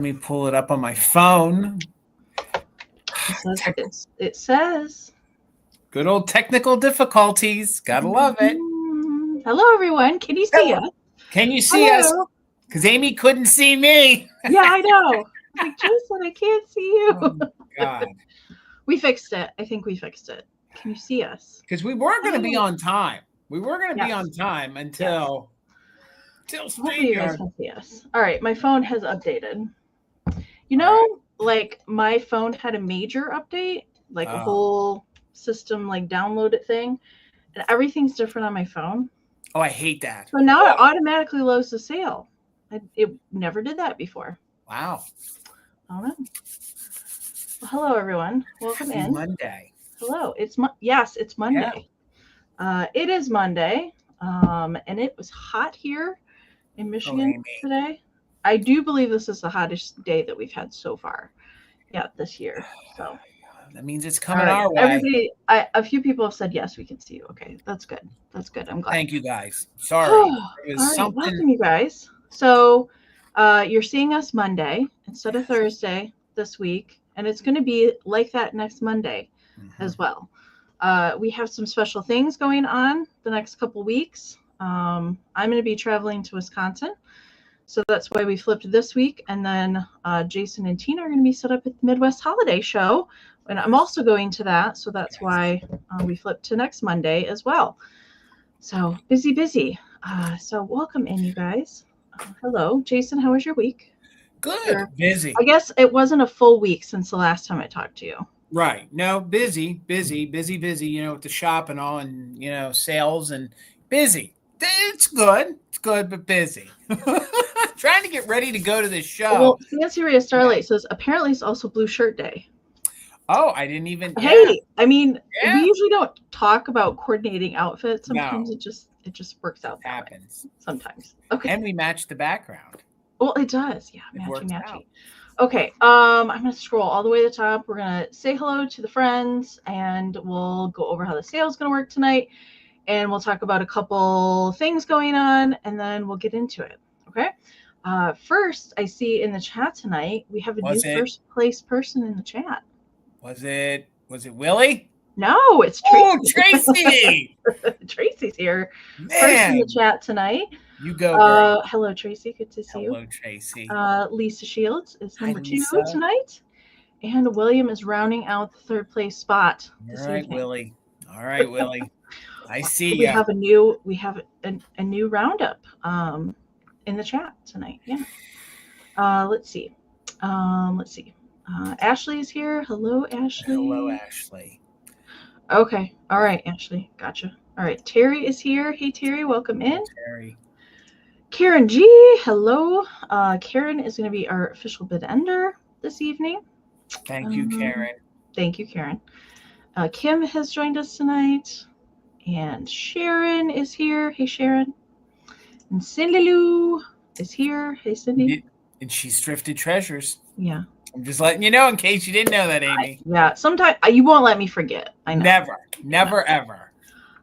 Let me pull it up on my phone. It says. Good old technical difficulties. Gotta love it. Hello, everyone. Can you see us? Can you see us? Because Amy couldn't see me. Yeah, I know. I'm like, Jason, I can't see you. Oh, God. We fixed it. I think we fixed it. Can you see us? Because we weren't going to be on time. We were going to be on time until hopefully you guys can see us. All right, my phone has updated. You know, like my phone had a major update, like a whole system like downloaded thing, and everything's different on my phone. Oh, I hate that. So now it automatically loads the sale. It never did that before. Wow. I don't know. Well, hello, everyone. Welcome in. Monday. Hello. It's Monday. Yeah. It is Monday, and it was hot here in Michigan today. I do believe this is the hottest day that we've had so far. Yeah, this year. So that means it's coming our way. Everybody, a few people have said yes, we can see you. Okay, that's good. That's good. I'm glad. Thank you, guys. Sorry. It was something. Welcome, you guys. So you're seeing us Monday instead of Thursday this week, and it's going to be like that next Monday as well. We have some special things going on the next couple weeks. I'm going to be traveling to Wisconsin. So that's why we flipped this week. And then Jason and Tina are going to be set up at the Midwest Holiday Show. And I'm also going to that. So that's why we flipped to next Monday as well. So busy. So welcome in, you guys. Hello. Jason, how was your week? Good. Busy. I guess it wasn't a full week since the last time I talked to you. Right. No, busy, you know, with the shop and all, and, you know, sales and busy. It's good. It's good, but busy. Trying to get ready to go to this show. Well, Fancy Ray of Starlight says apparently it's also Blue Shirt Day. Oh, I didn't even. Hey, I mean, we usually don't talk about coordinating outfits. Sometimes it just works out. Happens sometimes. Okay. And we match the background. Well, it does. Yeah, matchy. Okay. I'm gonna scroll all the way to the top. We're gonna say hello to the friends, and we'll go over how the sale is gonna work tonight. And we'll talk about a couple things going on, and then we'll get into it. Okay. First, I see in the chat tonight we have a new first place person in the chat. Was it Willie? No, it's Tracy. Oh, Tracy! Tracy's here. Man. First in the chat tonight. You go, girl. Hello, Tracy. Good to see you. Hello, Tracy. Lisa Shields is number 2 tonight, and William is rounding out the third place spot. All right, Willie. All right, Willie. I see we have a new roundup in the chat tonight. Yeah. Let's see. Ashley is here. Hello, Ashley. Hello, Ashley. Okay. All right, Ashley. Gotcha. All right. Terry is here. Hey, Terry. Welcome in. Terry. Karen G. Hello. Karen is going to be our official bid ender this evening. Thank you, Karen. Thank you, Karen. Kim has joined us tonight. And Sharon is here. Hey, Sharon. And Cindy Lou is here. Hey, Cindy. And she's Thrifted Treasures. Yeah. I'm just letting you know in case you didn't know that, Amy. Sometimes you won't let me forget. I know. Never, ever.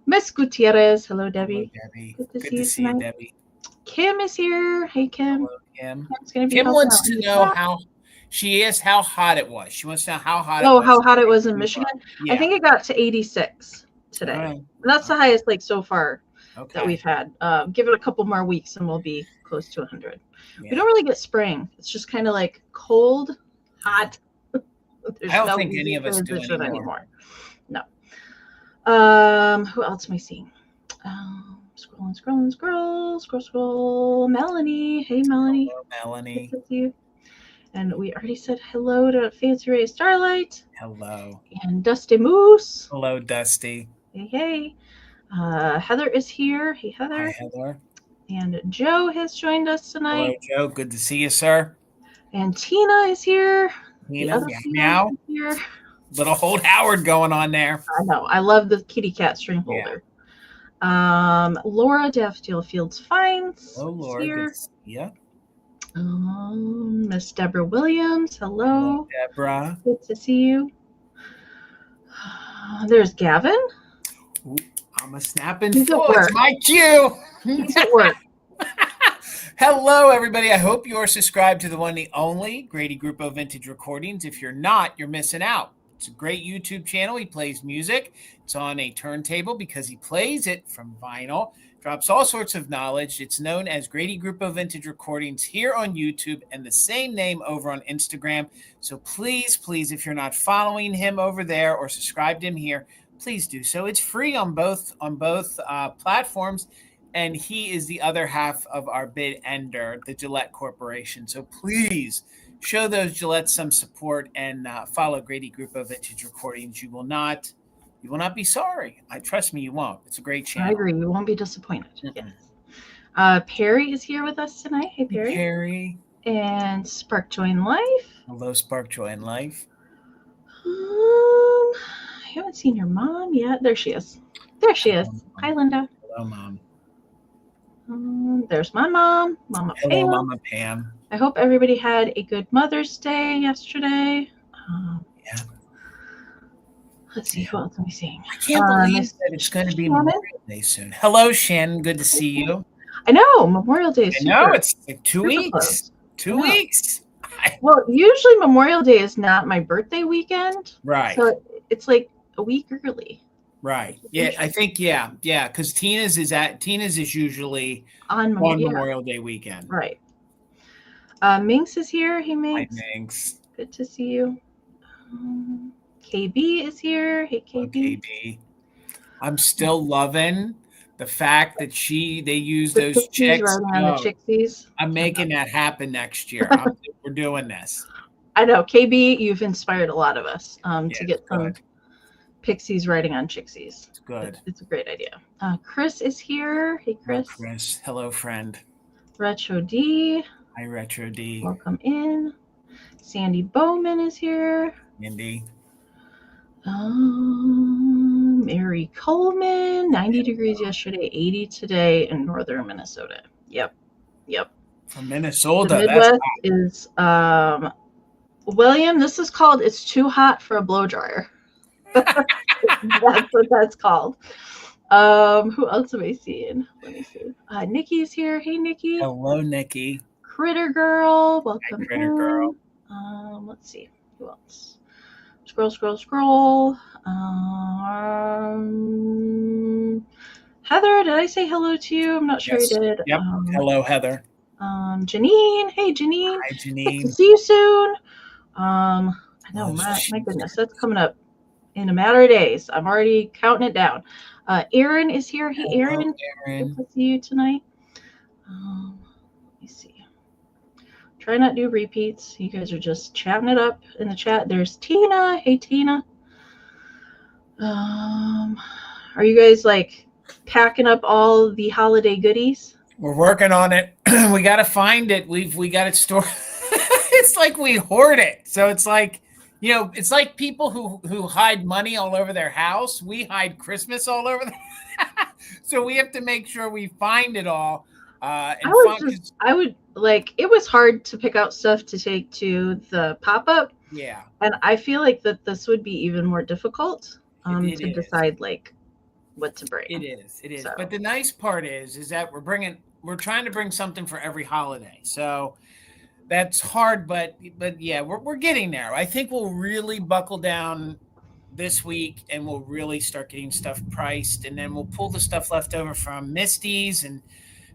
Miss Gutierrez. Hello, Debbie. Hello, Debbie. Good to see you, Debbie. Kim is here. Hey, Kim. Hello, Kim. Kim wants to know how hot it was. She wants to know how hot it was. Oh, how hot it was in Michigan? Yeah. I think it got to 86 today. Right. And that's the highest so far that we've had. Give it a couple more weeks and we'll be close to 100. Yeah. We don't really get spring. It's just kind of like cold, hot. I don't think any of us do anymore. No. Who else am I seeing? Scroll. Melanie. Hey, Melanie. Hello, Melanie. Good to see you. And we already said hello to Fancy Ray of Starlight. Hello. And Dusty Moose. Hello, Dusty. Hey. Heather is here. Hey, Heather. Hi, Heather. And Joe has joined us tonight. Hello, Joe. Good to see you, sir. And Tina is here. Tina, meow. Here. Little old Howard going on there. I know. I love the kitty cat string holder. Yeah. Laura Daffodil Fields Finds. Hello, Laura. Here. Good to see you. Miss Deborah Williams. Hello, Deborah. Good to see you. There's Gavin. Ooh, I'm a snapping He's fool. It's my cue. He's at work. Hello, everybody. I hope you are subscribed to the one, the only Grady Grupo Vintage Recordings. If you're not, you're missing out. It's a great YouTube channel. He plays music. It's on a turntable because he plays it from vinyl. Drops all sorts of knowledge. It's known as Grady Grupo Vintage Recordings here on YouTube and the same name over on Instagram. So please, if you're not following him over there or subscribed to him here, please do so. It's free on both platforms. And he is the other half of our bid ender, the Gillette Corporation. So please show those Gillette some support and follow Grady Grupo Vintage Recordings. You will not be sorry. Trust me, you won't. It's a great channel. I agree. You won't be disappointed. Yes. Perry is here with us tonight. Hey, Perry. Perry. And Spark Joy in Life. Hello, Spark Joy in Life. I haven't seen your mom yet. There she is. Hi, Linda. Hello, Mom. There's my mom, Mama Hello, Pam. Mama Pam. I hope everybody had a good Mother's Day yesterday. Yeah. Let's see, who else am I seeing? I can't believe that it's going to be Memorial Day soon. Hello, Shannon. Good to see you. I know, Memorial Day is I know, it's like 2 weeks. Close. 2 weeks. Well, usually Memorial Day is not my birthday weekend. Right. So it's like a week early. Right. Yeah, I think because Tina's is usually on Memorial Day weekend. Right. Minx is here. Hey, Minx. Hi, Minx. Good to see you. KB is here. Hey, KB. Oh, KB. I'm still loving the fact that they use those chicks. Right on the Chixies. I'm making that happen next year. We're doing this. I know, KB. You've inspired a lot of us to get some pixies writing on Chixies. It's good. It's a great idea. Chris is here. Hey, Chris. Hello, Chris. Hello, friend. Retro D. Hi, Retro D. Welcome in. Sandy Bowman is here. Mindy. Mary Coleman. 90 degrees yesterday, 80 today in northern Minnesota. Yep. From Minnesota. The Midwest is William. This is called "It's Too Hot for a Blow Dryer." That's what that's called. Who else am I seeing? Let me see. Nikki's here. Hey, Nikki. Hello, Nikki. Critter Girl. Welcome. Hi, Critter Girl. Let's see. Who else? Scroll. Heather, did I say hello to you? I'm not sure I did. Yep. Hello, Heather. Janine. Hey, Janine. Hi, Janine. Good to see you soon. I know, my goodness, that's coming up in a matter of days. I'm already counting it down. Erin is here. Hey, Erin. Good to see you tonight. Let me see. Try not to do repeats. You guys are just chatting it up in the chat. There's Tina. Hey, Tina. Are you guys like packing up all the holiday goodies? We're working on it. We got to find it. We got it stored. It's like we hoard it. So it's like, it's like people who hide money all over their house. We hide Christmas all over so we have to make sure we find it all. It was hard to pick out stuff to take to the pop-up. Yeah. And I feel like that this would be even more difficult to decide like what to bring. It is. So. But the nice part is that we're trying to bring something for every holiday. So that's hard, but yeah, we're getting there. I think we'll really buckle down this week and we'll really start getting stuff priced, and then we'll pull the stuff left over from Misty's and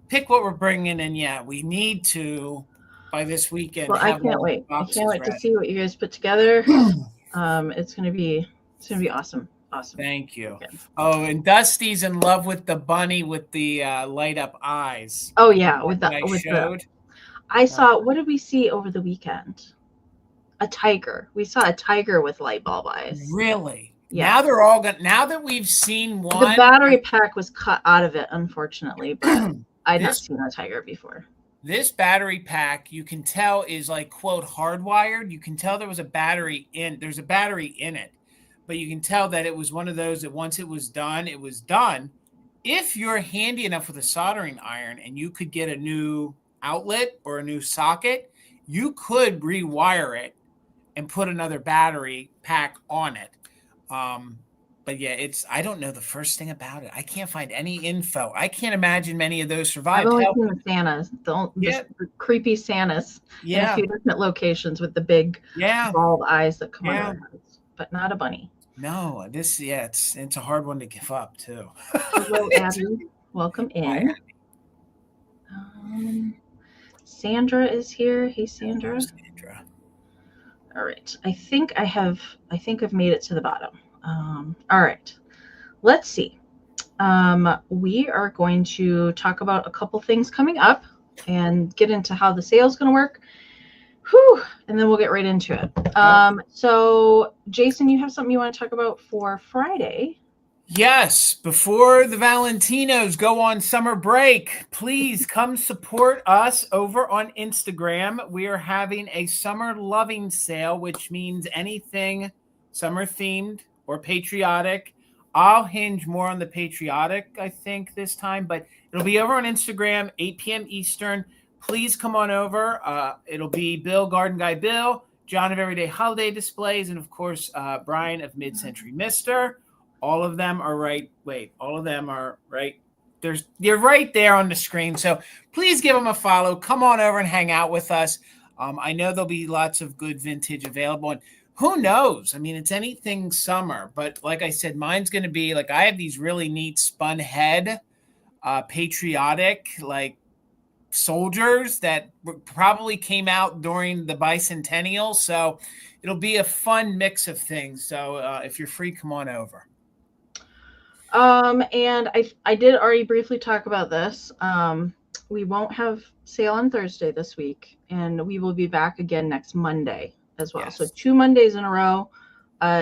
pick what we're bringing. And yeah, we need to by this weekend. Well, I can't wait. I can't wait to see what you guys put together. It's gonna be awesome. Awesome. Thank you. Okay. Oh, and Dusty's in love with the bunny with the light up eyes. Oh yeah, I saw. What did we see over the weekend? A tiger. We saw a tiger with light bulb eyes. Really? Yeah. Now they're all gonna. Now that we've seen one, the battery pack was cut out of it, unfortunately. But I'd not seen a tiger before. This battery pack, you can tell, is like quote hardwired. You can tell there was a battery in. There's a battery in it, but you can tell that it was one of those that once it was done, it was done. If you're handy enough with a soldering iron and you could get a new outlet or a new socket, you could rewire it and put another battery pack on it. but yeah, I don't know the first thing about it. I can't find any info. I can't imagine many of those I've survived. only Hell, seen the Santas, yeah, the creepy Santas in a yeah, few different locations with the big yeah, bald eyes that come out of yeah. their heads, but not a bunny. No, yeah, it's a hard one to give up too. Hello, Abby. Welcome Hi, in. Sandra is here. Hey, Sandra. Sandra. All right. I think I've made it to the bottom. All right. Let's see. We are going to talk about a couple things coming up and get into how the sale is going to work. Whew, and then we'll get right into it. So, Jason, you have something you want to talk about for Friday? Yes, before the Valentinos go on summer break, please come support us over on Instagram. We are having a summer loving sale, which means anything summer themed or patriotic. I'll hinge more on the patriotic, I think, this time, but it'll be over on Instagram, 8 p.m. Eastern. Please come on over. It'll be Bill, Garden Guy Bill, John of Everyday Holiday Displays, and of course, Brian of Mid-Century Mister. All of them are right. Wait, all of them are right. They're right there on the screen. So please give them a follow. Come on over and hang out with us. I know there'll be lots of good vintage available. And who knows? I mean, it's anything summer. But like I said, mine's going to be like I have these really neat spun head, patriotic, like soldiers that probably came out during the bicentennial. So it'll be a fun mix of things. So if you're free, come on over. And I did already briefly talk about this. We won't have sale on Thursday this week, and we will be back again next Monday as well. Yes. So 2 Mondays in a row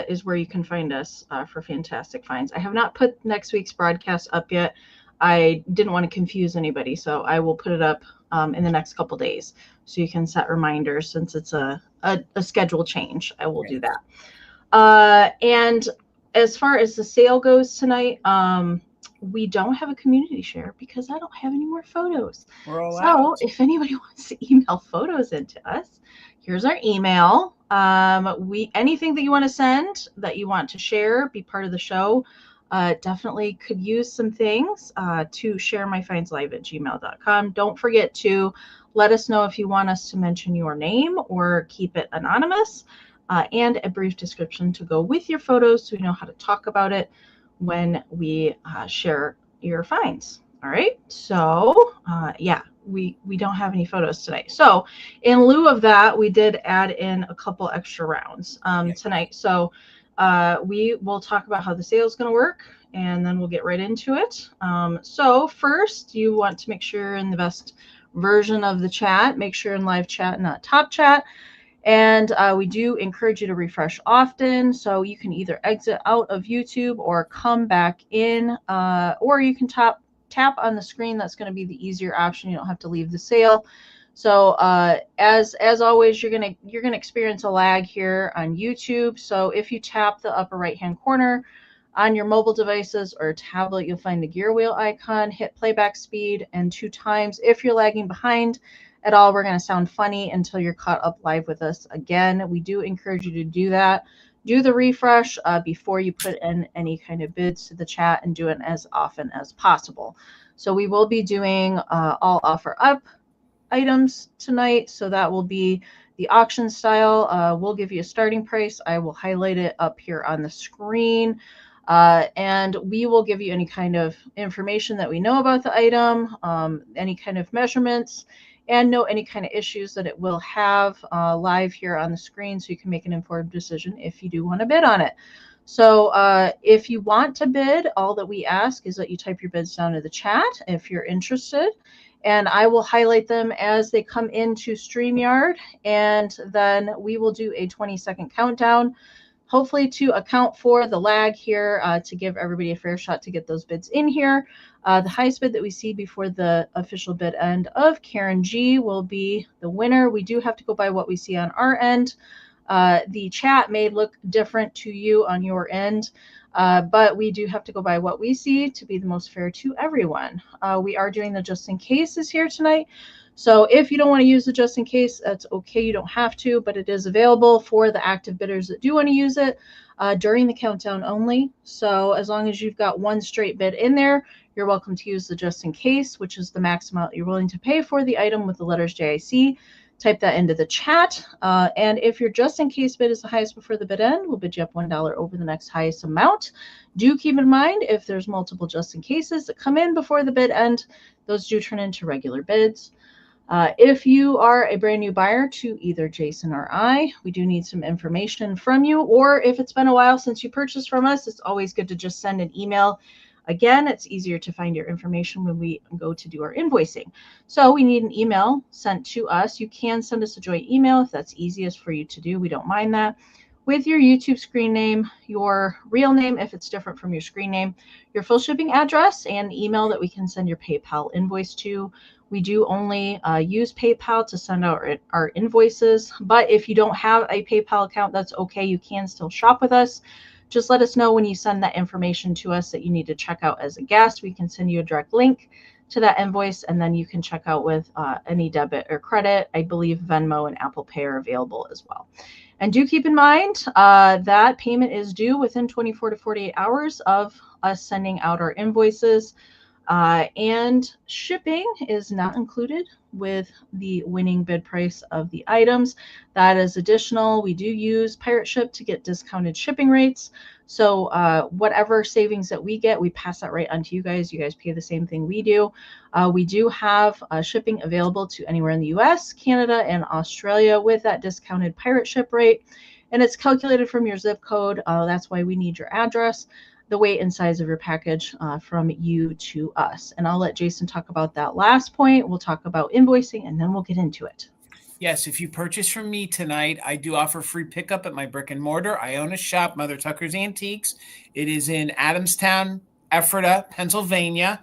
is where you can find us for fantastic finds. I have not put next week's broadcast up yet. I didn't want to confuse anybody, so I will put it up in the next couple days, so you can set reminders since it's a schedule change. I will do that. And as far as the sale goes tonight, we don't have a community share because I don't have any more photos. So if anybody wants to email photos into us, here's our email. Anything that you want to send, that you want to share, be part of the show, definitely could use some things to ShareMyFindsLive@gmail.com. Don't forget to let us know if you want us to mention your name or keep it anonymous. And a brief description to go with your photos so we know how to talk about it when we share your finds. All right. So yeah, we don't have any photos today. So in lieu of that, we did add in a couple extra rounds tonight. So we will talk about how the sale is going to work, and then we'll get right into it. So first, you want to make sure you're in the best version of the chat. Make sure in live chat, not top chat. And we do encourage you to refresh often, so you can either exit out of YouTube or come back in, or you can tap on the screen. That's going to be the easier option. You don't have to leave the sale. So as always, you're gonna experience a lag here on YouTube. So if you tap the upper right hand corner on your mobile devices or tablet, you'll find the gear wheel icon. Hit playback speed and 2 times. If you're lagging behind at all, we're going to sound funny until you're caught up live with us again. We do encourage you to do that. Do the refresh before you put in any kind of bids to the chat, and do it as often as possible. So we will be doing all offer up items tonight. So that will be the auction style. We'll give you a starting price. I will highlight it up here on the screen. And we will give you any kind of information that we know about the item, any kind of measurements, and know any kind of issues that it will have live here on the screen, so you can make an informed decision if you do want to bid on it. So if you want to bid, all that we ask is that you type your bids down in the chat if you're interested, and I will highlight them as they come into StreamYard, and then we will do a 20-second countdown, hopefully to account for the lag here, to give everybody a fair shot to get those bids in here. The highest bid that we see before the official bid end of Karen G will be the winner. We do have to go by what we see on our end. The chat may look different to you on your end, but we do have to go by what we see to be the most fair to everyone. We are doing the just in cases here tonight. So if you don't want to use it just in case, that's okay. You don't have to, but it is available for the active bidders that do want to use it during the countdown only. So as long as you've got one straight bid in there, you're welcome to use the just in case, which is the max amount you're willing to pay for the item with the letters JIC. Type that into the chat. And if your just in case bid is the highest before the bid end, we'll bid you up $1 over the next highest amount. Do keep in mind, if there's multiple just in cases that come in before the bid end, those do turn into regular bids. If you are a brand new buyer to either Jason or I, we do need some information from you. Or if it's been a while since you purchased from us, it's always good to just send an email. Again, it's easier to find your information when we go to do our invoicing. So we need an email sent to us. You can send us a joint email if that's easiest for you to do. We don't mind that. With your YouTube screen name, your real name, if it's different from your screen name, your full shipping address, and email that we can send your PayPal invoice to. We do only use PayPal to send out our invoices. But if you don't have a PayPal account, that's okay. You can still shop with us. Just let us know when you send that information to us that you need to check out as a guest. We can send you a direct link to that invoice, and then you can check out with any debit or credit. I believe Venmo and Apple Pay are available as well. And do keep in mind that payment is due within 24 to 48 hours of us sending out our invoices. And shipping is not included with the winning bid price of the items. That is additional. We do use Pirate Ship to get discounted shipping rates. So whatever savings that we get, we pass that right on to you guys. You guys pay the same thing we do. We do have shipping available to anywhere in the US, Canada, and Australia with that discounted Pirate Ship rate. And it's calculated from your zip code. That's why we need your address, the weight and size of your package from you to us. And I'll let Jason talk about that last point. We'll talk about invoicing, and then we'll get into it. Yes, if you purchase from me tonight, I do offer free pickup at my brick and mortar. I own a shop, Mother Tucker's Antiques. It is in Adamstown, Ephrata, Pennsylvania.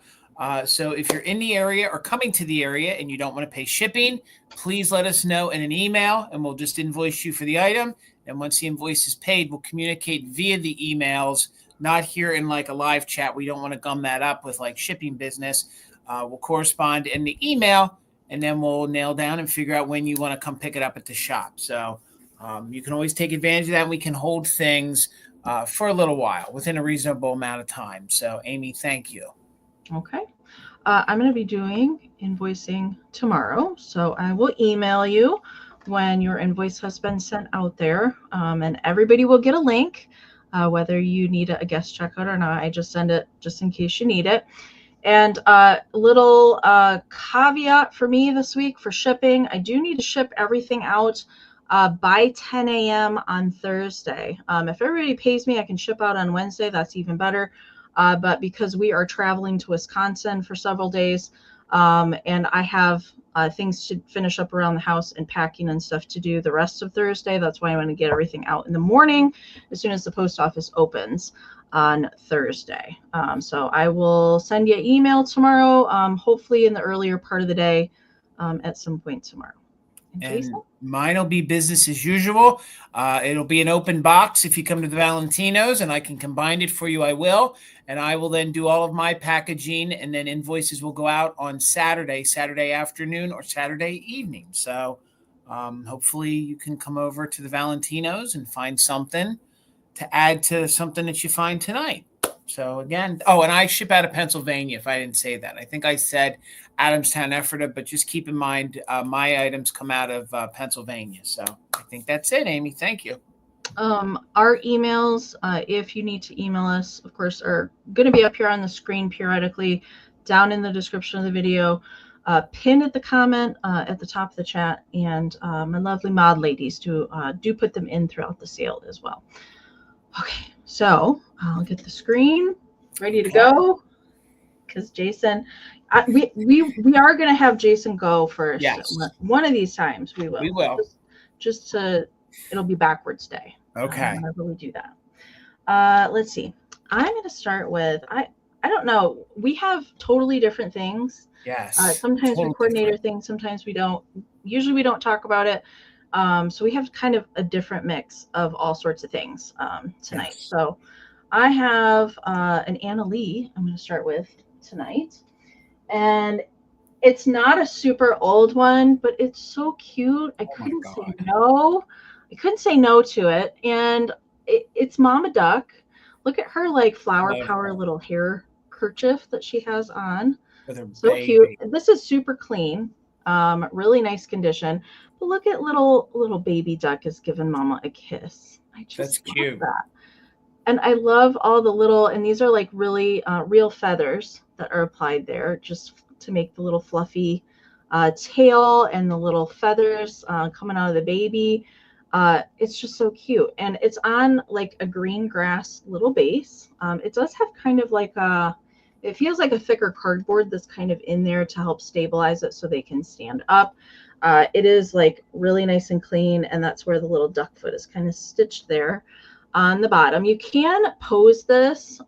So if you're in the area or coming to the area and you don't want to pay shipping, please let us know in an email, and we'll just invoice you for the item. And once the invoice is paid, we'll communicate via the emails, not here in like a live chat. We don't want to gum that up with like shipping business. We'll correspond in the email, and then we'll nail down and figure out when you want to come pick it up at the shop. So you can always take advantage of that. And we can hold things for a little while within a reasonable amount of time. So Amy, thank you. Okay. I'm going to be doing invoicing tomorrow. So I will email you when your invoice has been sent out there. And everybody will get a link, whether you need a guest checkout or not. I just send it just in case you need it. And a little caveat for me this week for shipping. I do need to ship everything out by 10 a.m. on Thursday. If everybody pays me, I can ship out on Wednesday. That's even better. But because we are traveling to Wisconsin for several days, and I have things to finish up around the house and packing and stuff to do the rest of Thursday, that's why I'm going to get everything out in the morning as soon as the post office opens on Thursday. So I will send you an email tomorrow, hopefully in the earlier part of the day, at some point tomorrow. And mine will be business as usual. It'll be an open box if you come to the Valentinos, and I can combine it for you. I will. And I will then do all of my packaging, and then invoices will go out on Saturday afternoon or Saturday evening. So hopefully you can come over to the Valentinos and find something to add to something that you find tonight. So again, and I ship out of Pennsylvania, if I didn't say that. I think I said Adamstown, Ephrata, but just keep in mind my items come out of Pennsylvania. So I think that's it, Amy. Thank you. Our emails, if you need to email us, of course, are going to be up here on the screen periodically, down in the description of the video, pinned at the comment at the top of the chat, and my lovely mod ladies do put them in throughout the sale as well. Okay, so I'll get the screen ready to go, because Jason, we are going to have Jason go first. Yes. One of these times we will. We will. Just to, it'll be backwards day. Okay. Whenever we do that. Let's see. I'm going to start with, I don't know. We have totally different things. Yes. Sometimes totally we coordinate different. things. Sometimes we don't. Usually we don't talk about it. So we have kind of a different mix of all sorts of things tonight. Yes. So I have an Anna Lee I'm going to start with tonight. And It's not a super old one, but it's so cute. I couldn't say no. I couldn't say no to it. And it's Mama Duck. Look at her like flower power little hair kerchief that she has on. So cute. This is super clean. Really nice condition. But look at little baby duck is giving Mama a kiss. I just love that. And I love all the little, and these are like really real feathers that are applied there just to make the little fluffy tail and the little feathers coming out of the baby. It's just so cute. And it's on like a green grass little base. It does have kind of like it feels like a thicker cardboard that's kind of in there to help stabilize it so they can stand up. It is like really nice and clean, and that's where the little duck foot is kind of stitched there on the bottom. You can pose this,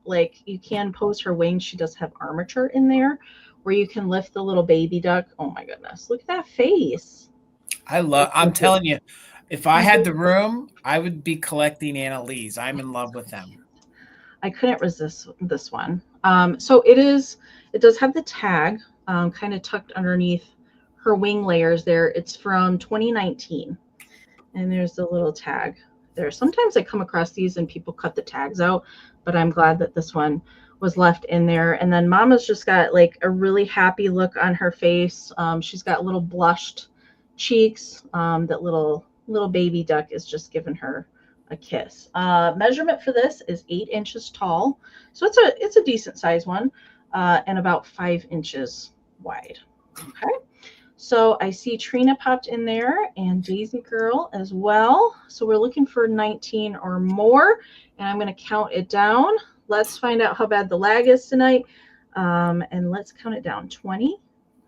like you can pose her wings. She does have armature in there where you can lift the little baby duck. Oh my goodness, look at that face. I'm telling you, if I had the room, I would be collecting Annalise. I'm in love with them. I couldn't resist this one. So it does have the tag kind of tucked underneath her wing layers there. It's from 2019. And there's the little tag there. Sometimes I come across these and people cut the tags out, but I'm glad that this one was left in there. And then Mama's just got like a really happy look on her face. She's got little blushed cheeks. That little baby duck is just giving her a kiss. Measurement for this is 8 inches tall. So it's a decent size one, and about 5 inches wide. Okay. So I see Trina popped in there and Daisy Girl as well. So we're looking for 19 or more, and I'm going to count it down. Let's find out how bad the lag is tonight. And let's count it down. 20,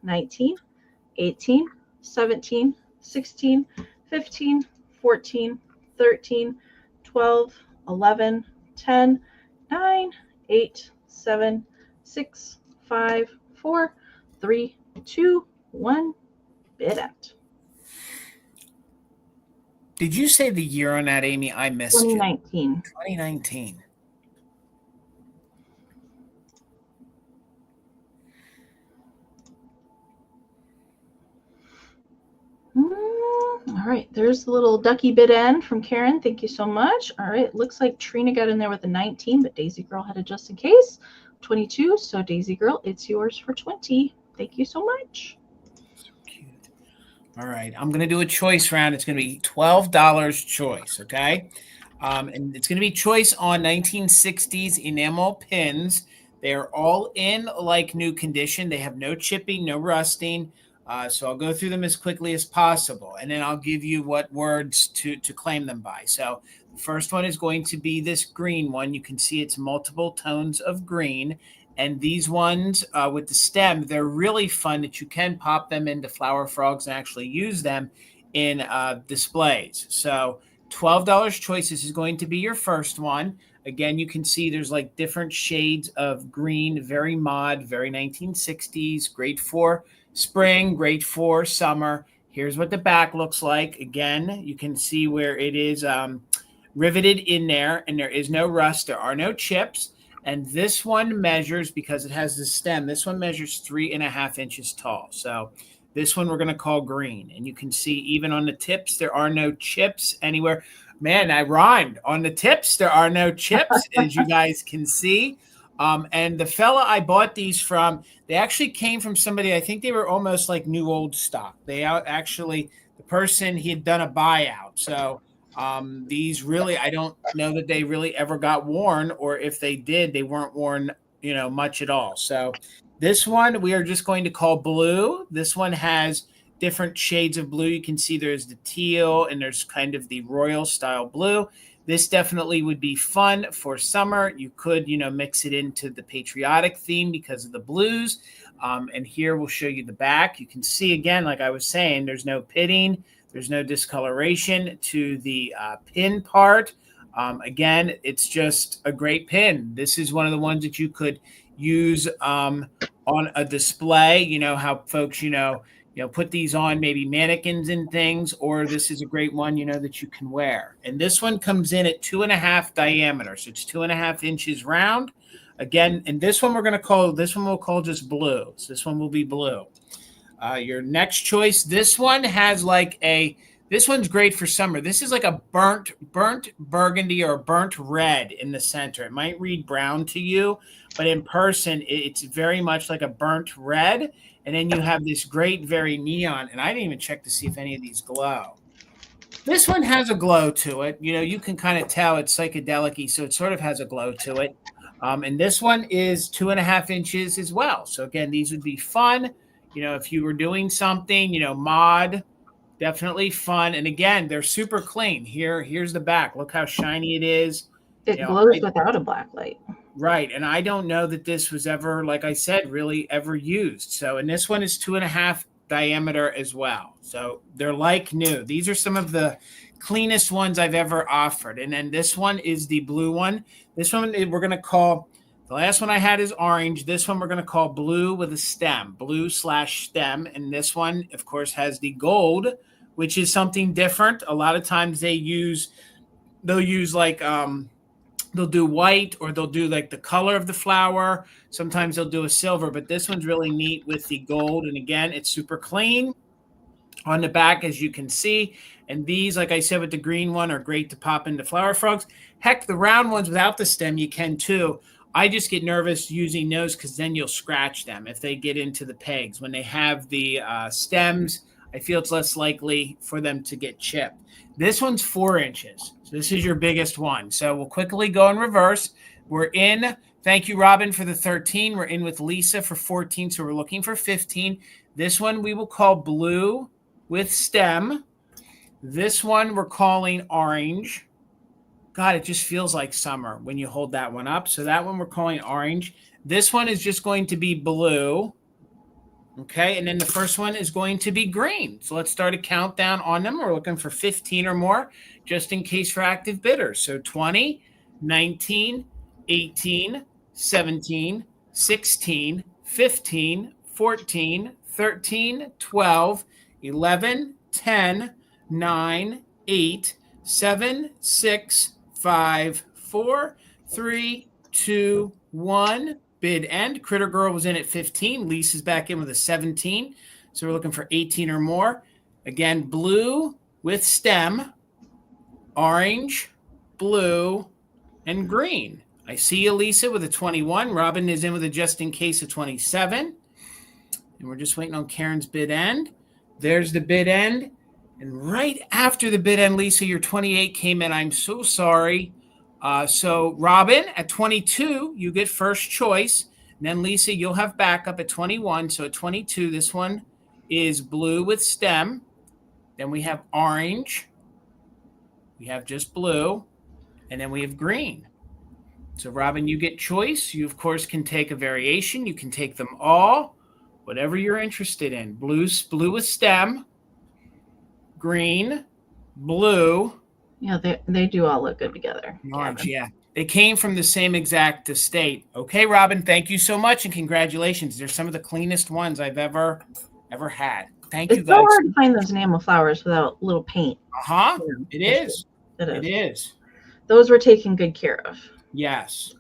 19, 18, 17, 16, 15, 14, 13, 12, 11, 10, 9, 8, 7, 6, 5, 4, 3, 2, 1. Bid out. Did you say the year on that, Amy? I missed 2019. You. 2019. All right, there's the little ducky bid end from Karen. Thank you so much. All right, looks like Trina got in there with a 19, but Daisy Girl had it just in case. 22, so Daisy Girl, it's yours for 20. Thank you so much. So cute. All right, I'm going to do a choice round. It's going to be $12 choice, okay? And it's going to be choice on 1960s enamel pins. They're all in like new condition. They have no chipping, no rusting. So I'll go through them as quickly as possible, and then I'll give you what words to claim them by. So the first one is going to be this green one. You can see it's multiple tones of green. And these ones with the stem, they're really fun that you can pop them into flower frogs and actually use them in displays. So $12 choice. This is going to be your first one. Again, you can see there's like different shades of green, very mod, very 1960s, great for spring, great for summer. Here's what the back looks like. Again, you can see where it is riveted in there, and there is no rust. There are no chips. And this one measures, because it has the stem, this one measures 3.5 inches tall. So this one we're going to call green. And you can see even on the tips, there are no chips anywhere. Man, I rhymed. On the tips, there are no chips, as you guys can see. And the fella I bought these from, they actually came from somebody, I think they were almost like new old stock. They actually, the person, he had done a buyout. So these really, I don't know that they really ever got worn, or if they did, they weren't worn, much at all. So this one we are just going to call blue. This one has different shades of blue. You can see there's the teal and there's kind of the royal style blue. This definitely would be fun for summer. You could, mix it into the patriotic theme because of the blues. And here we'll show you the back. You can see again, like I was saying, there's no pitting. There's no discoloration to the pin part. Again, it's just a great pin. This is one of the ones that you could use on a display. How folks, put these on maybe mannequins and things, or this is a great one, that you can wear. And this one comes in at 2.5 diameter. So it's 2.5 inches round. Again, and this one we'll call just blue. So this one will be blue. Your next choice, this one has like this one's great for summer. This is like a burnt burgundy or burnt red in the center. It might read brown to you, but in person, it's very much like a burnt red. And then you have this great, very neon. And I didn't even check to see if any of these glow. This one has a glow to it. You know, you can kind of tell it's psychedelic-y, so it sort of has a glow to it. And this one is 2.5 inches as well. So again, these would be fun. You know, if you were doing something, you know, mod, definitely fun. And again, they're super clean. Here's the back. Look how shiny it is. It glows without a black light. Right. And I don't know that this was ever, like I said, really ever used. So, and this one is 2.5 diameter as well. So they're like new. These are some of the cleanest ones I've ever offered. And then this one is the blue one. This one we're going to call, the last one I had is orange. This one we're going to call blue with a stem, blue/stem. And this one, of course, has the gold, which is something different. A lot of times they'll use like, they'll do white, or they'll do like the color of the flower. Sometimes they'll do a silver, but this one's really neat with the gold. And again, it's super clean on the back, as you can see. And these, like I said, with the green one, are great to pop into flower frogs. Heck, the round ones without the stem, you can too. I just get nervous using those because then you'll scratch them if they get into the pegs. When they have the stems, I feel it's less likely for them to get chipped. This one's 4 inches. So this is your biggest one. So we'll quickly go in reverse. We're in. Thank you, Robin, for the 13. We're in with Lisa for 14. So we're looking for 15. This one we will call blue with stem. This one we're calling orange. God, it just feels like summer when you hold that one up. So that one we're calling orange. This one is just going to be blue. Okay, and then the first one is going to be green. So let's start a countdown on them. We're looking for 15 or more, just in case for active bidders. So 20, 19, 18, 17, 16, 15, 14, 13, 12, 11, 10, 9, 8, 7, 6, 5, 4, 3, 2, 1. Bid end. Critter Girl was in at 15. Lisa's back in with a 17. So we're looking for 18 or more. Again, blue with stem, orange, blue, and green. I see you, Lisa, with a 21. Robin is in with a just in case of 27. And we're just waiting on Karen's bid end. There's the bid end. And right after the bid end, Lisa, your 28 came in. I'm so sorry. So Robin, at 22, you get first choice. And then Lisa, you'll have backup at 21. So at 22, this one is blue with stem. Then we have orange. We have just blue. And then we have green. So Robin, you get choice. You, of course, can take a variation. You can take them all, whatever you're interested in. Blue with stem, green, blue. Yeah, they do all look good together. Orange, yeah. They came from the same exact estate. Okay, Robin, thank you so much and congratulations. They're some of the cleanest ones I've ever had. Thank you, guys. It's so hard to find those enamel flowers without little paint. Uh-huh. It is. It is. Those were taken good care of. Yes.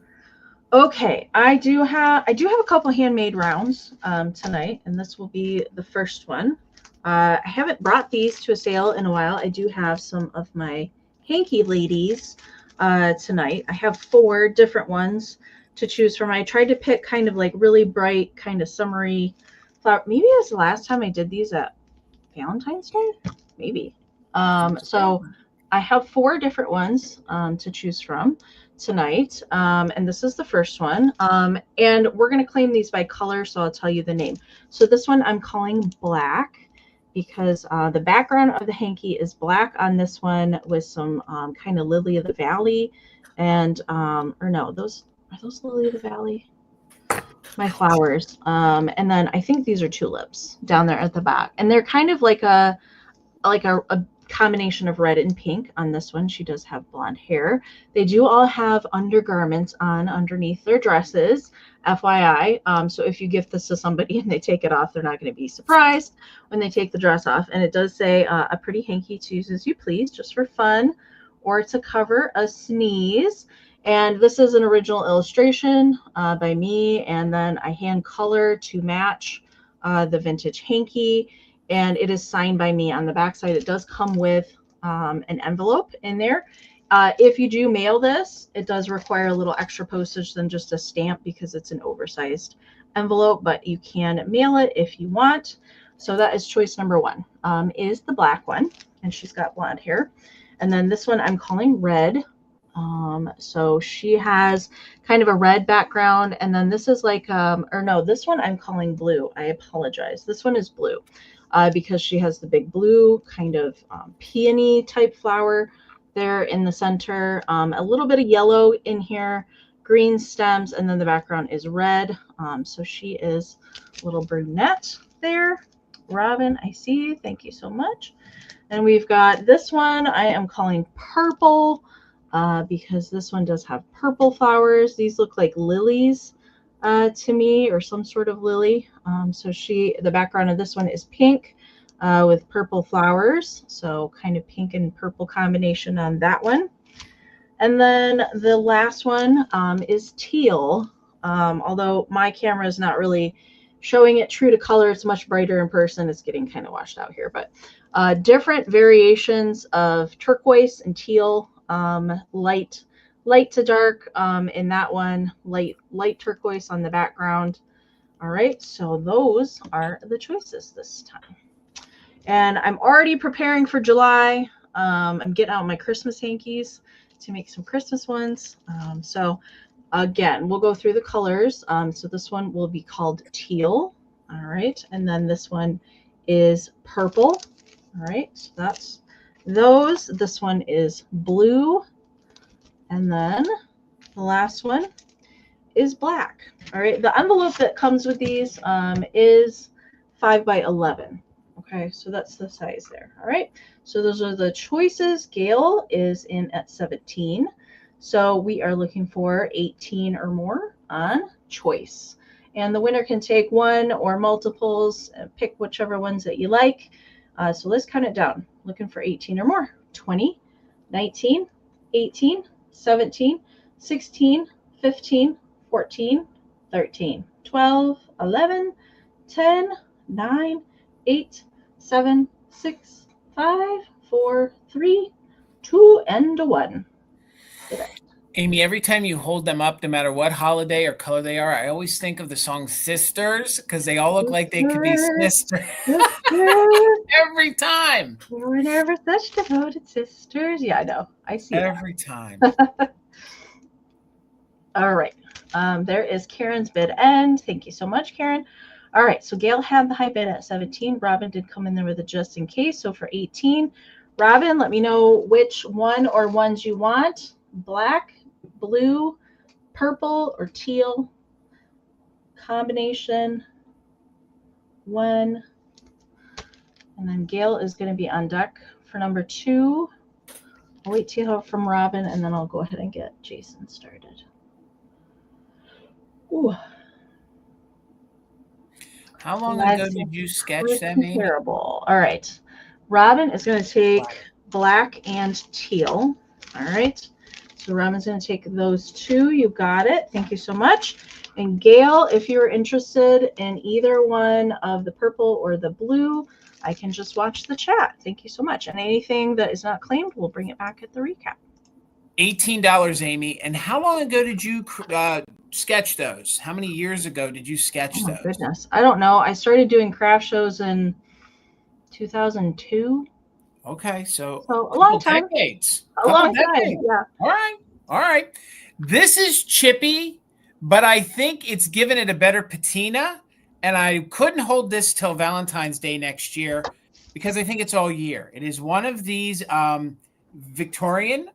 Okay, I do have a couple handmade rounds tonight, and this will be the first one. I haven't brought these to a sale in a while. I do have some of my hanky ladies tonight. I have 4 different ones to choose from. I tried to pick kind of like really bright, kind of summery flower. Maybe it was the last time I did these at Valentine's Day. Maybe. So I have 4 different ones to choose from tonight. And this is the first one. And we're going to claim these by color, so I'll tell you the name. So this one I'm calling black, because the background of the hanky is black on this one with some kind of lily of the valley, and or no, are those lily of the valley? My flowers. And then I think these are tulips down there at the back, and they're kind of like a combination of red and pink on this one. She does have blonde hair. They do all have undergarments on underneath their dresses, FYI. So if you gift this to somebody and they take it off, they're not going to be surprised when they take the dress off. And it does say a pretty hanky to use as you please, just for fun, or to cover a sneeze. And this is an original illustration by me, and then I hand color to match the vintage hanky, and it is signed by me on the back side. It does come with an envelope in there. If you do mail this, it does require a little extra postage than just a stamp because it's an oversized envelope, but you can mail it if you want. So that is choice number one, is the black one, and she's got blonde hair. And then this one I'm calling red. So she has kind of a red background, and then this is like, or no, this one I'm calling blue. I apologize. This one is blue because she has the big blue kind of peony type flower there in the center, a little bit of yellow in here, green stems, and then the background is red. So she is a little brunette there. Robin, I see you. Thank you so much. And we've got this one I am calling purple. Because this one does have purple flowers. These look like lilies to me, or some sort of lily. So the background of this one is pink with purple flowers. So kind of pink and purple combination on that one. And then the last one is teal. Although my camera is not really showing it true to color. It's much brighter in person. It's getting kind of washed out here, but different variations of turquoise and teal. Light to dark in that one, light turquoise on the background. All right, so those are the choices this time. And I'm already preparing for July. I'm getting out my Christmas hankies to make some Christmas ones. So again, we'll go through the colors. So this one will be called teal. All right, and then this one is purple. All right, so that's those. This one is blue, and then the last one is black. All right, the envelope that comes with these is 5 by 11. Okay, so that's the size there. All right, so those are the choices. Gail is in at 17, so we are looking for 18 or more on choice, and the winner can take one or multiples, pick whichever ones that you like. So let's count it down. Looking for 18 or more. 20, 19, 18, 17, 16, 15, 14, 13, 12, 11, 10, 9, 8, 7, 6, 5, 4, 3, 2, and 1. Amie, every time you hold them up, no matter what holiday or color they are, I always think of the song Sisters, because they all look like they could be sisters. Every time. We were never such devoted sisters. Yeah, I know. I see every time. All right. There is Karen's bid end. Thank you so much, Karen. All right. So Gail had the high bid at 17. Robin did come in there with a just in case. So for 18, Robin, let me know which one or ones you want. Black, blue, purple, or teal. Combination 1. And then Gail is going to be on deck for number 2. I'll wait till you hear from Robin, and then I'll go ahead and get Jason started. Ooh. How long ago did you sketch them, Amie? Terrible. All right. Robin is going to take black and teal. All right. So Robin's going to take those two. You got it. Thank you so much. And Gail, if you're interested in either one of the purple or the blue, I can just watch the chat. Thank you so much. And anything that is not claimed, we'll bring it back at the recap. $18, Amie. And how long ago did you sketch those? How many years ago did you sketch those? Goodness, I don't know. I started doing craft shows in 2002. Okay, so a long time. Decades. A long time, yeah. All right. This is chippy, but I think it's given it a better patina. And I couldn't hold this till Valentine's Day next year because I think it's all year. It is one of these Victorian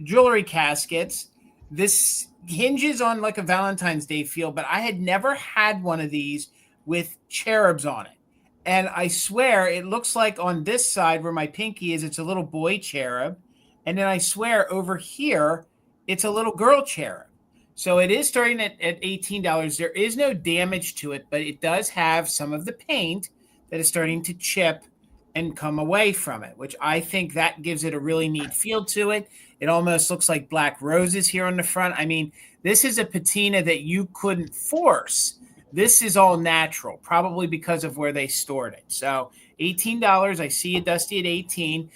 jewelry caskets. This hinges on like a Valentine's Day feel, but I had never had one of these with cherubs on it. And I swear it looks like on this side where my pinky is, it's a little boy cherub. And then I swear over here, it's a little girl cherub. So it is starting at $18. There is no damage to it, but it does have some of the paint that is starting to chip and come away from it, which I think that gives it a really neat feel to it. It almost looks like black roses here on the front. I mean, this is a patina that you couldn't force. This is all natural, probably because of where they stored it. So $18. I see you, Dusty, at 18.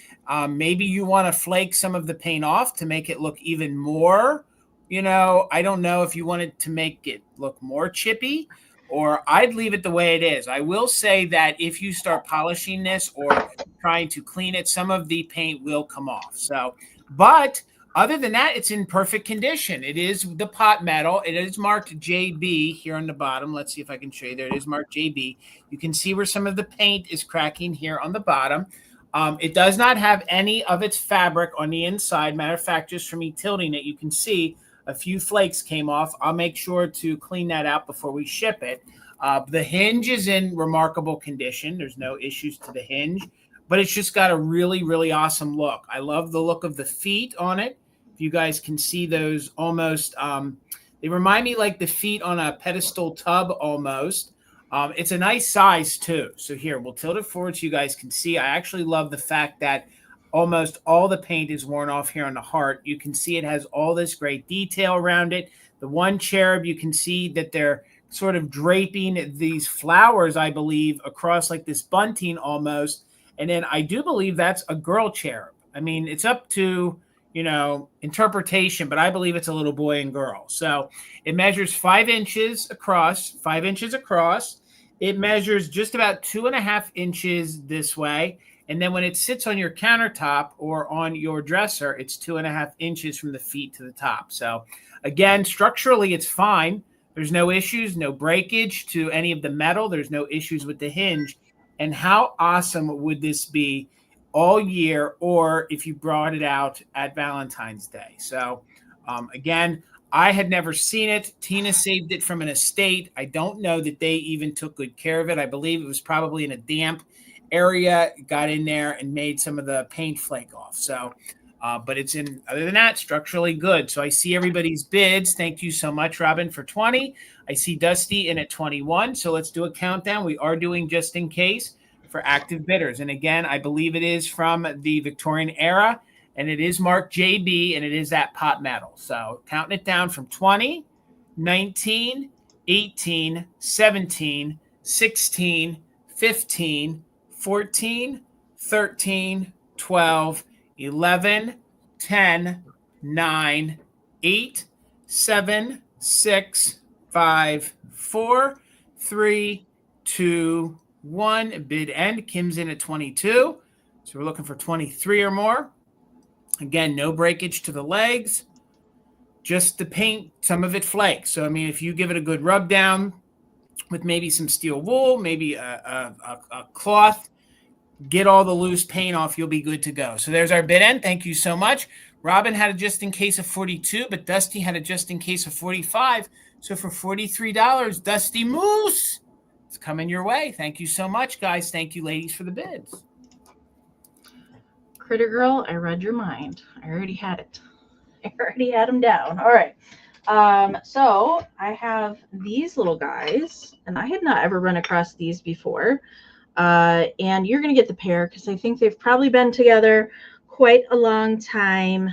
Maybe you want to flake some of the paint off to make it look even more, I don't know if you wanted to make it look more chippy, or I'd leave it the way it is. I will say that if you start polishing this or trying to clean it, some of the paint will come off. So, but other than that, it's in perfect condition. It is the pot metal. It is marked JB here on the bottom. Let's see if I can show you. There it is marked JB. You can see where some of the paint is cracking here on the bottom. It does not have any of its fabric on the inside. Matter of fact, just from me tilting it, you can see a few flakes came off. I'll make sure to clean that out before we ship it. The hinge is in remarkable condition. There's no issues to the hinge, but it's just got a really, really awesome look. I love the look of the feet on it. If you guys can see those almost, they remind me like the feet on a pedestal tub almost. It's a nice size too. So here, we'll tilt it forward so you guys can see. I actually love the fact that almost all the paint is worn off here on the heart. You can see it has all this great detail around it. The one cherub, you can see that they're sort of draping these flowers, I believe, across like this bunting almost. And then I do believe that's a girl cherub. I mean, it's up to, interpretation, but I believe it's a little boy and girl. So it measures 5 inches across, 5 inches across. It measures just about 2.5 inches this way. And then when it sits on your countertop or on your dresser, it's 2.5 inches from the feet to the top. So again, structurally, it's fine. There's no issues, no breakage to any of the metal. There's no issues with the hinge. And how awesome would this be all year, or if you brought it out at Valentine's Day? So again, I had never seen it. Tina saved it from an estate. I don't know that they even took good care of it. I believe it was probably in a damp area, got in there and made some of the paint flake off. So, but it's in, other than that, structurally good. So I see everybody's bids. Thank you so much, Robin, for 20. I see Dusty in at 21. So let's do a countdown. We are doing just in case for active bidders. And again, I believe it is from the Victorian era, and it is marked JB, and it is that pot metal. So counting it down from 20, 19, 18, 17, 16, 15, 14, 13, 12, 11, 10, 9, 8, 7, 6, 5, 4, 3, 2, 1. Bid end. Kim's in at 22. So we're looking for 23 or more. Again, no breakage to the legs. Just the paint, some of it flakes. So, I mean, if you give it a good rub down with maybe some steel wool, maybe a cloth, get all the loose paint off, you'll be good to go. So there's our bid end. Thank you so much. Robin had a just in case of 42, but Dusty had a just in case of 45. So for $43, Dusty Moose, it's coming your way. Thank you so much, guys. Thank you, ladies, for the bids. Critter Girl, I read your mind. I already had it. I already had them down. All right. So I have these little guys, and I had not ever run across these before. And you're going to get the pair because I think they've probably been together quite a long time.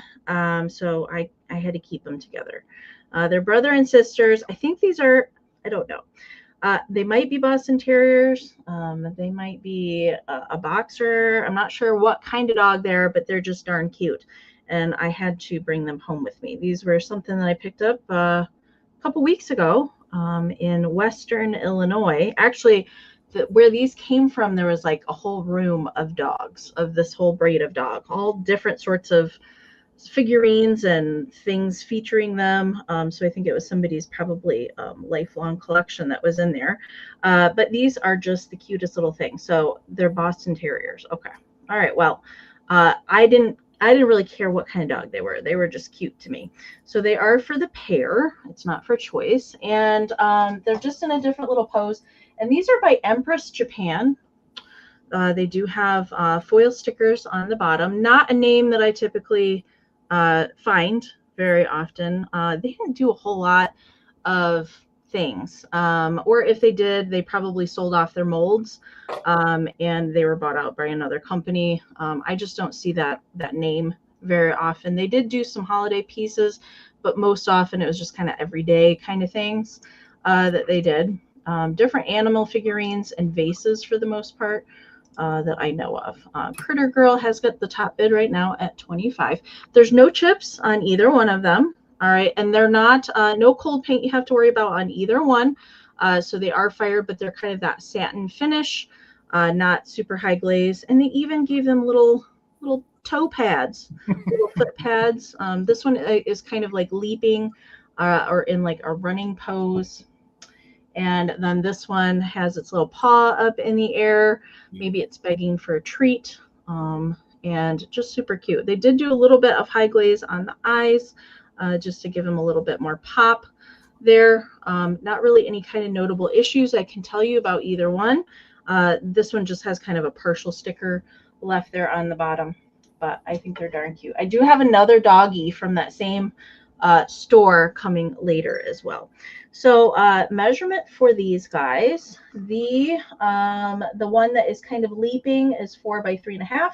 So I had to keep them together. They're brother and sisters. I think these are, I don't know. They might be Boston Terriers. They might be a boxer. I'm not sure what kind of dog they're, but they're just darn cute. And I had to bring them home with me. These were something that I picked up a couple weeks ago in Western Illinois. Actually, where these came from, there was like a whole room of dogs, of this whole breed of dog, all different sorts of figurines and things featuring them. So I think it was somebody's probably lifelong collection that was in there. But these are just the cutest little things. So they're Boston Terriers. Okay. All right. Well, I didn't really care what kind of dog they were. They were just cute to me. So they are for the pair. It's not for choice. And they're just in a different little pose. And these are by Empress Japan. They do have foil stickers on the bottom. Not a name that I typically find very often. They didn't do a whole lot of things. Or if they did, they probably sold off their molds and they were bought out by another company. I just don't see that name very often. They did do some holiday pieces, but most often it was just kind of everyday kind of things that they did. Different animal figurines and vases for the most part that I know of. Critter Girl has got the top bid right now at $25. There's no chips on either one of them. All right, and they're not no cold paint you have to worry about on either one. So they are fired, but they're kind of that satin finish, not super high glaze. And they even gave them little toe pads, little foot pads. This one is kind of like leaping or in like a running pose. And then this one has its little paw up in the air. Maybe it's begging for a treat. And just super cute. They did do a little bit of high glaze on the eyes just to give them a little bit more pop there. Not really any kind of notable issues I can tell you about either one. This one just has kind of a partial sticker left there on the bottom, but I think they're darn cute. I do have another doggy from that same store coming later as well. So measurement for these guys, the one that is kind of leaping is 4 by 3.5,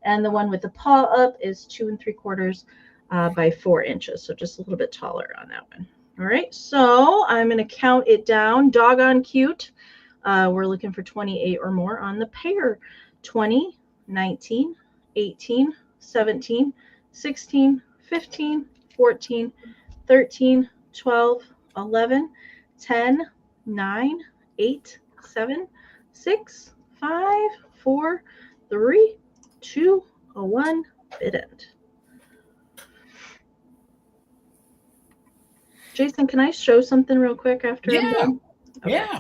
and the one with the paw up is 2 3/4 by 4 inches. So just a little bit taller on that one. All right, so I'm going to count it down. Doggone cute. We're looking for 28 or more on the pair. 20, 19, 18, 17, 16, 15, 14, 13, 12, 11, 10, 9, 8, 7, 6, 5, 4, 3, 2, 1, bid end. Jason, can I show something real quick after I'm done? Okay. Yeah.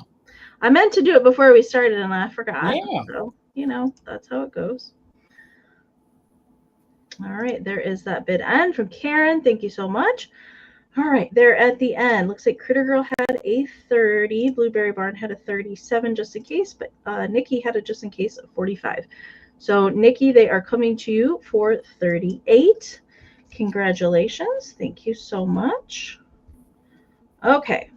I meant to do it before we started and I forgot. Yeah. So, you know, that's how it goes. All right, there is that bid end from Karen. Thank you so much. All right, there at the end. Looks like Critter Girl had a 30. Blueberry Barn had a 37 just in case, but Nikki had a just in case of 45. So, Nikki, they are coming to you for 38. Congratulations. Thank you so much. Okay,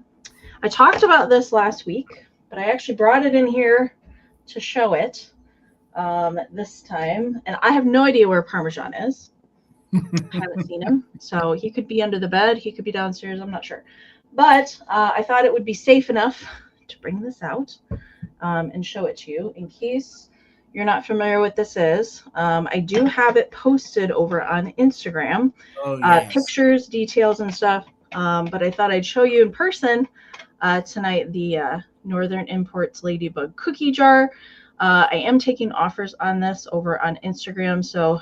I talked about this last week, but I actually brought it in here to show it this time. And I have no idea where Parmesan is. I haven't seen him. So he could be under the bed. He could be downstairs. I'm not sure. But I thought it would be safe enough to bring this out and show it to you in case you're not familiar with this is. I do have it posted over on Instagram. Oh, yes. Pictures, details, and stuff. But I thought I'd show you in person tonight the Northern Imports Ladybug cookie jar. I am taking offers on this over on Instagram. So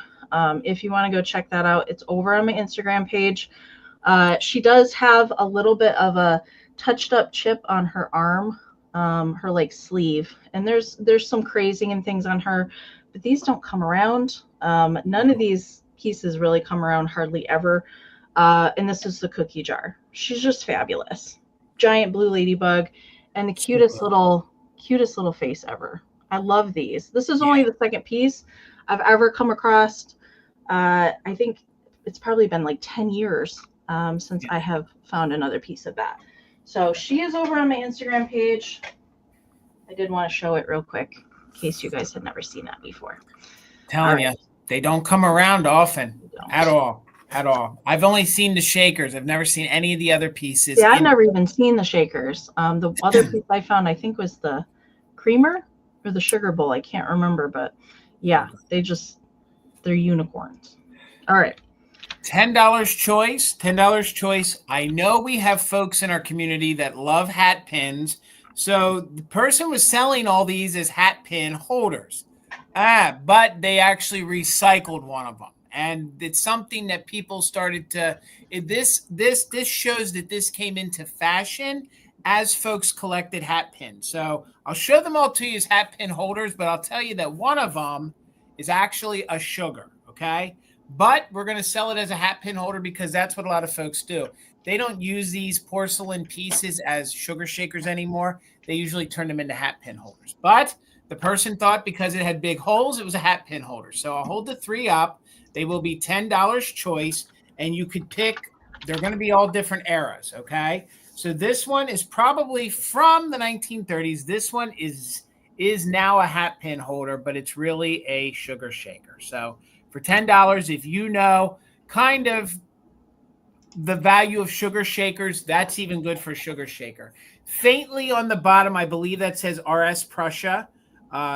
if you want to go check that out, it's over on my Instagram page. She does have a little bit of a touched up chip on her arm, her like sleeve. And there's some crazing and things on her, but these don't come around. None of these pieces really come around hardly ever. And this is the cookie jar. She's just fabulous. Giant blue ladybug and the cutest little face ever. I love these. This is only the second piece I've ever come across. I think it's probably been like 10 years since I have found another piece of that. So she is over on my Instagram page. I did want to show it real quick in case you guys had never seen that before. Telling you, they don't come around often at all. At all. I've only seen the shakers. I've never seen any of the other pieces. Yeah, I've never even seen the shakers. The other piece I found, I think, was the creamer or the sugar bowl. I can't remember, but yeah, they're unicorns. All right. $10 choice. $10 choice. I know we have folks in our community that love hat pins. So the person was selling all these as hat pin holders. But they actually recycled one of them. And it's something that people started to, this shows that this came into fashion as folks collected hat pins. So I'll show them all to you as hat pin holders, but I'll tell you that one of them is actually a sugar, okay? But we're going to sell it as a hat pin holder because that's what a lot of folks do. They don't use these porcelain pieces as sugar shakers anymore. They usually turn them into hat pin holders. But the person thought because it had big holes, it was a hat pin holder. So I'll hold the 3 up. They will be $10 choice, and you could pick. They're going to be all different eras, okay? So this one is probably from the 1930s. This one is now a hat pin holder, but it's really a sugar shaker. So for $10, if you know kind of the value of sugar shakers, that's even good for sugar shaker. Faintly on the bottom, I believe that says RS Prussia.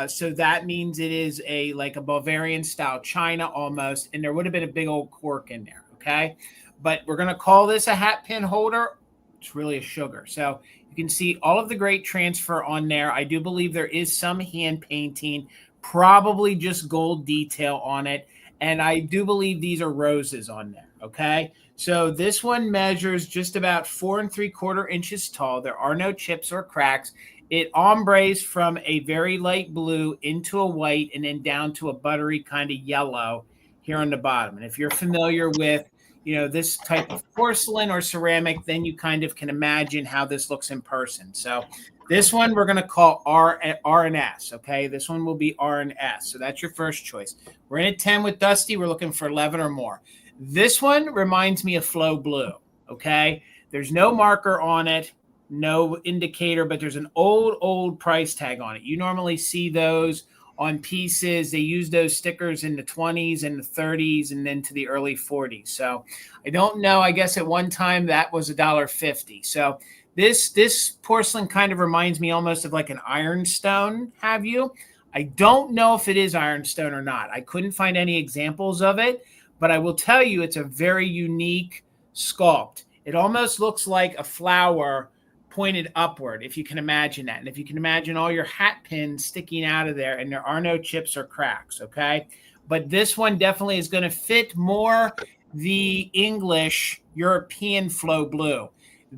So that means it is like a Bavarian style china almost, and there would have been a big old cork in there. Okay, but we're gonna call this a hat pin holder. It's really a sugar. So you can see all of the great transfer on there. I do believe there is some hand painting, probably just gold detail on it, and I do believe these are roses on there. Okay. So this one measures just about 4 3/4 inches tall. There are no chips or cracks. It ombres from a very light blue into a white and then down to a buttery kind of yellow here on the bottom. And if you're familiar with, this type of porcelain or ceramic, then you kind of can imagine how this looks in person. So this one we're going to call R and S. Okay, this one will be R and S. So that's your first choice. We're in at 10 with Dusty. We're looking for 11 or more. This one reminds me of Flow Blue, okay? There's no marker on it, no indicator, but there's an old price tag on it. You normally see those on pieces. They use those stickers in the 20s and the 30s and then to the early 40s. So I don't know. I guess at one time that was $1.50. So this porcelain kind of reminds me almost of like an ironstone, have you? I don't know if it is ironstone or not. I couldn't find any examples of it. But I will tell you, it's a very unique sculpt. It almost looks like a flower pointed upward, if you can imagine that. And if you can imagine all your hat pins sticking out of there, and there are no chips or cracks, okay? But this one definitely is going to fit more the English European Flow Blue.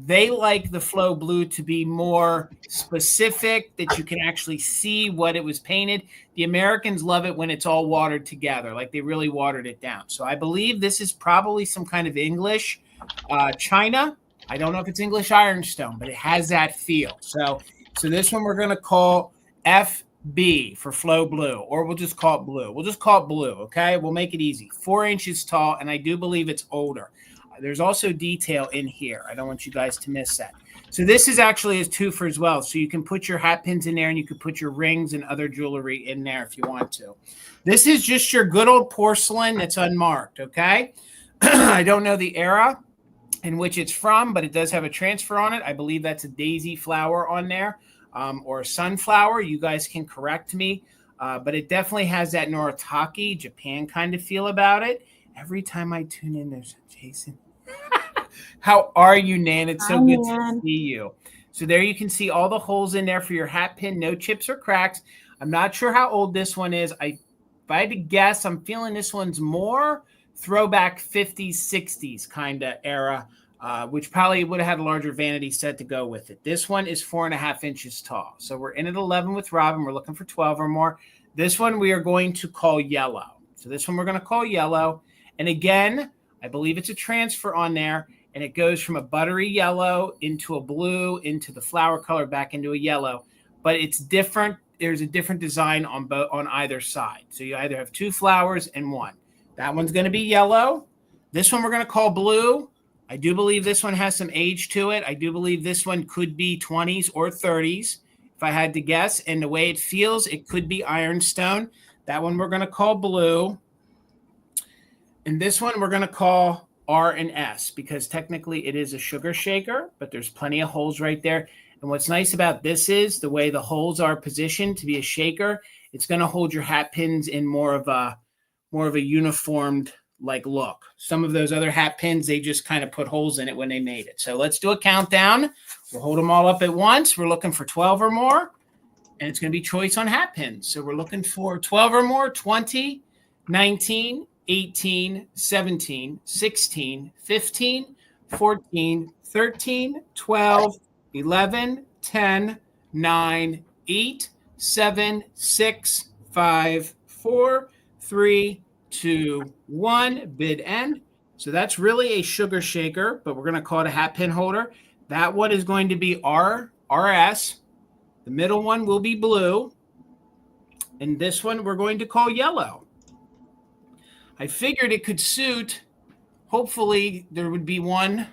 They like the Flow Blue to be more specific, that you can actually see what it was painted. The Americans love it when it's all watered together, like they really watered it down. So I believe this is probably some kind of English china. I don't know if it's English ironstone, but it has that feel. So this one we're going to call FB for Flow Blue, or we'll just call it blue. We'll just call it blue, okay? We'll make it easy. 4 inches tall, and I do believe it's older. There's also detail in here. I don't want you guys to miss that. So this is actually a twofer as well. So you can put your hat pins in there, and you can put your rings and other jewelry in there if you want to. This is just your good old porcelain that's unmarked, okay? I don't know the era in which it's from, but it does have a transfer on it. I believe that's a daisy flower on there, or a sunflower. You guys can correct me, but it definitely has that Noritake, Japan kind of feel about it. Every time I tune in, there's Jason. How are you, Nan? It's so good to see you. So there you can see all the holes in there for your hat pin, no chips or cracks. I'm not sure how old this one is. If I had to guess, I'm feeling this one's more throwback 50s, 60s kind of era, which probably would have had a larger vanity set to go with it. This one is 4.5 inches tall. So we're in at 11 with Robin. We're looking for 12 or more. This one we are going to call yellow. So this one we're going to call yellow. And again, I believe it's a transfer on there, and it goes from a buttery yellow into a blue, into the flower color, back into a yellow. But it's different. There's a different design on either side. So you either have 2 flowers and 1. That one's going to be yellow. This one we're going to call blue. I do believe this one has some age to it. I do believe this one could be 20s or 30s, if I had to guess. And the way it feels, it could be ironstone. That one we're going to call blue. And this one we're going to call R and S, because technically it is a sugar shaker, but there's plenty of holes right there. And what's nice about this is the way the holes are positioned to be a shaker. It's going to hold your hat pins in more of a uniformed like look. Some of those other hat pins, they just kind of put holes in it when they made it. So let's do a countdown. We'll hold them all up at once. We're looking for 12 or more, and it's going to be choice on hat pins. So we're looking for 12 or more, 20, 19, 18, 17, 16, 15, 14, 13, 12, 11, 10, 9, 8, 7, 6, 5, 4, 3, 2, 1. Bid end. So that's really a sugar shaker, but we're going to call it a hat pin holder. That one is going to be RS. The middle one will be blue. And this one we're going to call yellow. I figured it could suit, hopefully there would be one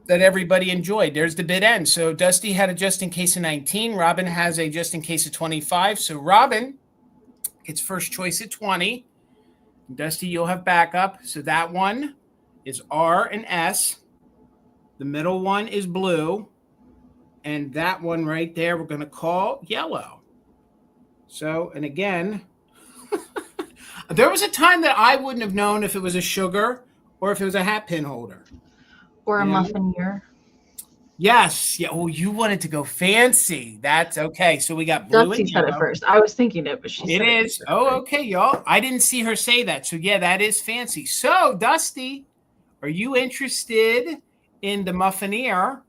that everybody enjoyed. There's the bid end. So Dusty had a just in case of 19. Robin has a just in case of 25. So Robin gets first choice at 20. Dusty, you'll have backup. So that one is R and S. The middle one is blue. And that one right there, we're going to call yellow. So, and again, there was a time that I wouldn't have known if it was a sugar or if it was a hat pin holder. Or a muffinier. Yes. Yeah. Oh, you wanted to go fancy. That's okay. So we got blue Dusty and said yellow. it first. I was thinking it, but she said it is. Oh, okay, y'all. I didn't see her say that. So yeah, that is fancy. So Dusty, are you interested in the muffinier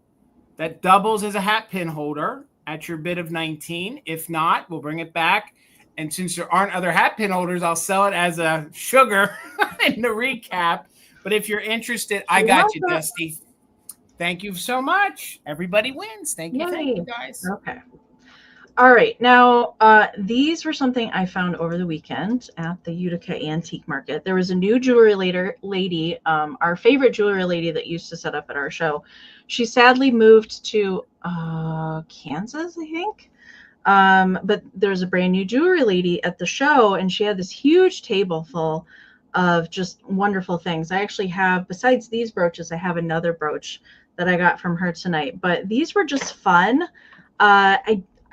that doubles as a hat pin holder at your bid of 19? If not, we'll bring it back. And since there aren't other hat pin holders, I'll sell it as a sugar in the recap. But if you're interested, I got you, Dusty. Thank you so much. Everybody wins. Thank you. Thank you, guys. Okay. All right. Now, these were something I found over the weekend at the Utica Antique Market. There was a new jewelry lady, our favorite jewelry lady that used to set up at our show. She sadly moved to Kansas, I think. But there's a brand new jewelry lady at the show, and she had this huge table full of just wonderful things. I actually have, besides these brooches, I have another brooch that I got from her tonight. But these were just fun.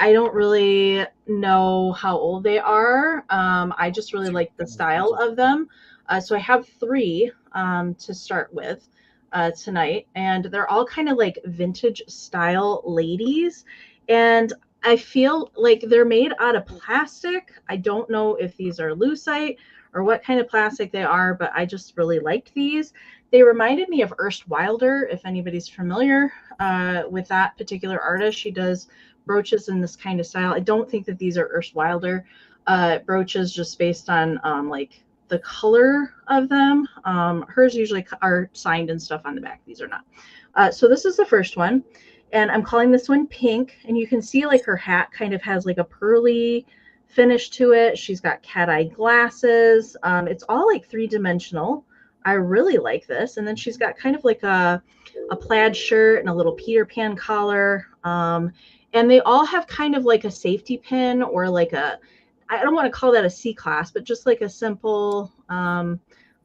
I don't really know how old they are. I just really like the style of them. So I have 3 to start with tonight, and they're all kind of like vintage style ladies. And I feel like they're made out of plastic. I don't know if these are lucite or what kind of plastic they are, but I just really liked these. They reminded me of Erst Wilder, if anybody's familiar with that particular artist. She does brooches in this kind of style. I don't think that these are Erst Wilder brooches, just based on like the color of them. Hers usually are signed and stuff on the back. These are not. So this is the first one, and I'm calling this one Pink. And you can see like her hat kind of has like a pearly finish to it. She's got cat eye glasses. It's all like 3-dimensional. I really like this. And then she's got kind of like a plaid shirt and a little Peter Pan collar. And they all have kind of like a safety pin, or like I don't want to call that a C-clasp, but just like a simple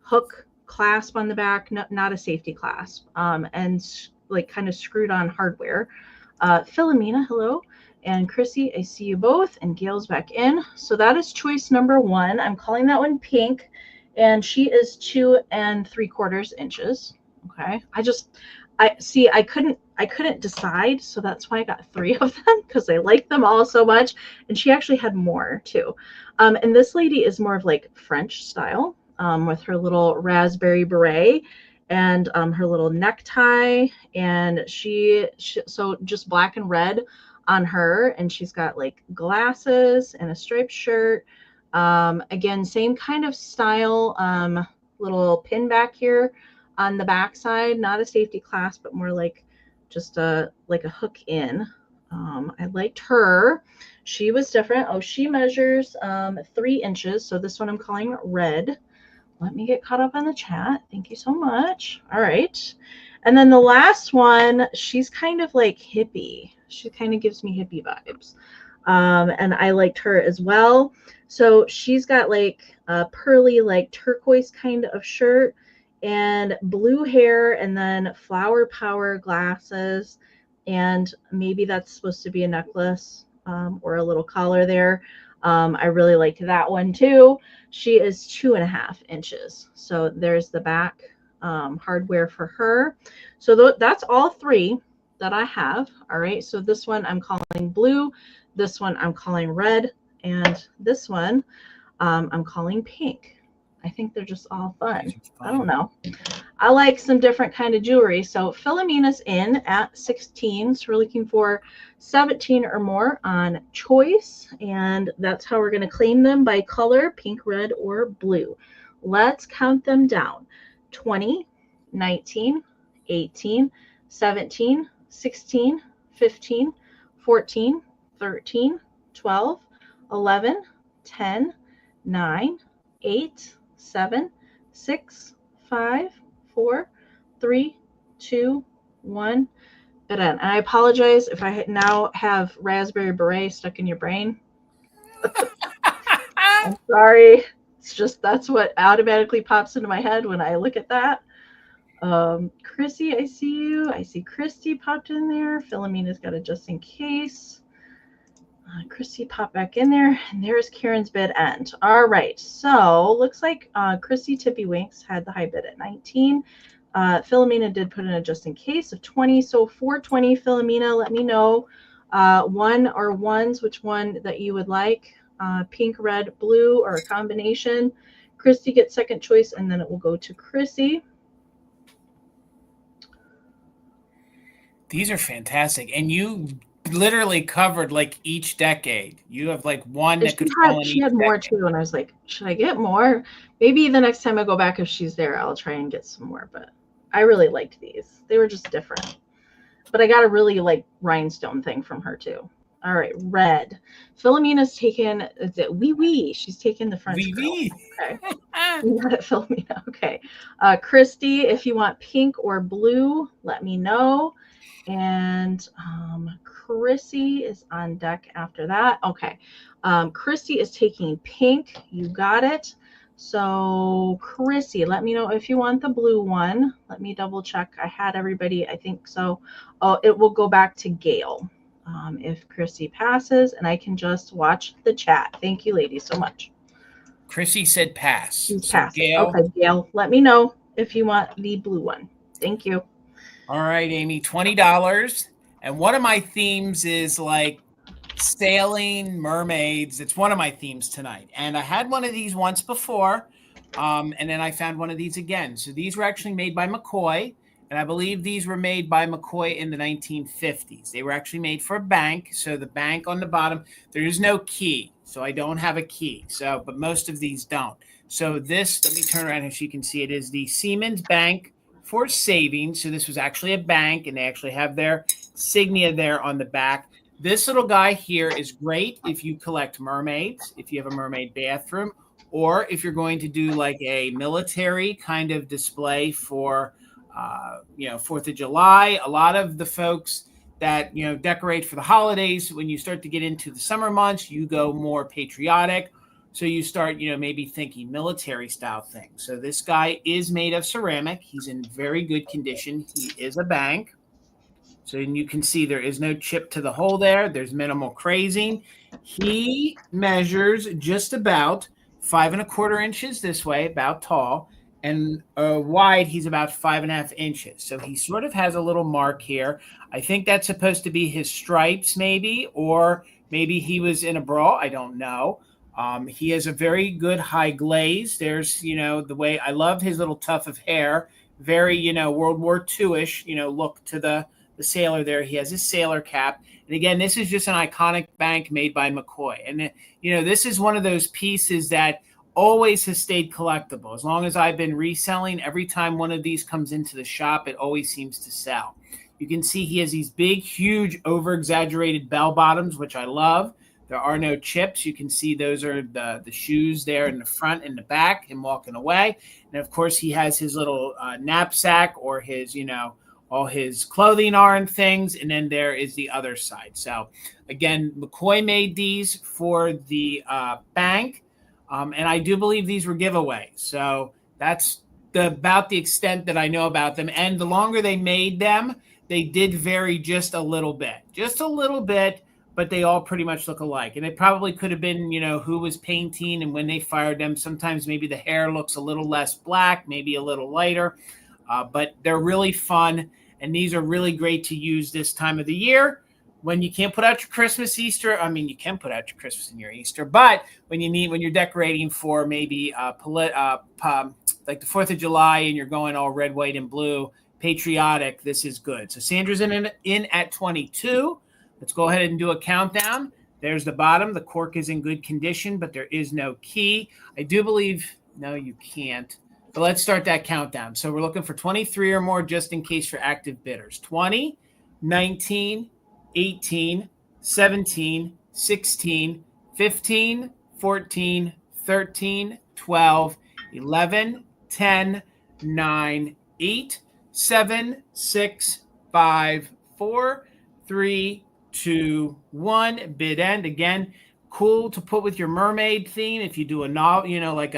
hook clasp on the back, not a safety clasp, and like kind of screwed on hardware. Philomena, hello. And Chrissy, I see you both. And Gail's back in. So that is choice number 1. I'm calling that one Pink. And she is 2 3/4 inches. Okay. I couldn't decide. So that's why I got 3 of them, because I like them all so much. And she actually had more too. And this lady is more of like French style, with her little raspberry beret and her little necktie. And she so just black and red on her, and she's got like glasses and a striped shirt. Again, same kind of style, little pin back here on the back side, not a safety clasp, but more like just a hook in. I liked her. She was different. Oh, she measures 3 inches. So this one I'm calling Red. Let me get caught up on the chat. Thank you so much. All right. And then the last one, she's kind of like hippie. She kind of gives me hippie vibes. And I liked her as well. So she's got like a pearly, like turquoise kind of shirt and blue hair, and then flower power glasses. And maybe that's supposed to be a necklace, or a little collar there. I really liked that one too. She is 2.5 inches. So there's the back hardware for her. So that's all 3 that I have. All right. So this one I'm calling blue. This one I'm calling red. And this one I'm calling pink. I think they're just all fun. I don't know. I like some different kind of jewelry. So Philomena's in at 16. So we're looking for 17 or more on choice. And that's how we're going to claim them, by color, pink, red, or blue. Let's count them down. 20, 19, 18, 17, 16, 15, 14, 13, 12, 11, 10, 9, 8, 7, 6, 5, 4, 3, 2, one bit end. And I apologize if I now have raspberry beret stuck in your brain. I'm sorry. It's just that's what automatically pops into my head when I look at that. Chrissy, I see you. I see Christy popped in there. Philomena's got a just in case. Christy popped back in there, and there's Karen's bid end. All right, so looks like Christy Tippy Winks had the high bid at 19. Philomena did put in a just in case of 20. So 420, Philomena, let me know one or ones, which one that you would like. Pink, red, blue, or a combination. Christy gets second choice, and then it will go to Chrissy. These are fantastic. And you literally covered like each decade. You have like one that could fall in she had more too, and I was like, should I get more? Maybe the next time I go back, if she's there, I'll try and get some more. But I really liked these. They were just different. But I got a really like rhinestone thing from her too. All right, red. Philomena's taken, is it wee wee? She's taken the French girl. Okay. You got it, Philomena. Okay. Christy, if you want pink or blue, let me know. And Chrissy is on deck after that. Okay. Christy is taking pink. You got it. So Chrissy, let me know if you want the blue one. Let me double check. I had everybody, I think so. Oh, it will go back to Gail if Chrissy passes, and I can just watch the chat. Thank you, ladies, so much. Chrissy said pass. She's passing. Gail, okay, Gail, let me know if you want the blue one. Thank you. All right, Amy, $20. And one of my themes is like sailing, mermaids. It's one of my themes tonight. And I had one of these once before, and then I found one of these again. So these were actually made by McCoy, and I believe these were made by McCoy in the 1950s. They were actually made for a bank. So the bank on the bottom, there is no key. So I don't have a key. So, but most of these don't. So this, let me turn around so you can see it, is the Siemens Bank for Savings. So this was actually a bank, and they actually have their insignia there on the back. This little guy here is great if you collect mermaids, if you have a mermaid bathroom, or if you're going to do like a military kind of display for, 4th of July. A lot of the folks that, decorate for the holidays, when you start to get into the summer months, you go more patriotic. So you start, maybe thinking military style things. So this guy is made of ceramic. He's in very good condition. He is a bank. So you can see there is no chip to the hole there. There's minimal crazing. He measures just about 5 1/4 inches this way, about tall, and wide. He's about 5 1/2 inches. So he sort of has a little mark here. I think that's supposed to be his stripes, maybe, or maybe he was in a bra. I don't know. He has a very good high glaze. There's, the way I love his little tuft of hair. Very, World War II-ish, look to the sailor there. He has his sailor cap. And again, this is just an iconic bank made by McCoy. And, this is one of those pieces that always has stayed collectible. As long as I've been reselling, every time one of these comes into the shop, it always seems to sell. You can see he has these big, huge, over-exaggerated bell bottoms, which I love. There are no chips. You can see those are the shoes there in the front and the back, him walking away. And, of course, he has his little knapsack, or his, all his clothing are and things. And then there is the other side. So, again, McCoy made these for the bank. And I do believe these were giveaways. So that's about the extent that I know about them. And the longer they made them, they did vary just a little bit. Just a little bit. But they all pretty much look alike. And it probably could have been, who was painting and when they fired them. Sometimes maybe the hair looks a little less black, maybe a little lighter. But they're really fun. And these are really great to use this time of the year when you can't put out your Christmas, Easter. I mean, you can put out your Christmas and your Easter. But when you're decorating for maybe like the 4th of July and you're going all red, white, and blue, patriotic, this is good. So Sandra's in at 22. Let's go ahead and do a countdown. There's the bottom. The cork is in good condition, but there is no key. I do believe, no, you can't. But let's start that countdown. So we're looking for 23 or more just in case for active bidders. 20, 19, 18, 17, 16, 15, 14, 13, 12, 11, 10, 9, 8, 7, 6, 5, 4, 3, 2, 1. Bid end. Again, cool to put with your mermaid theme. If you do a novel, you know, like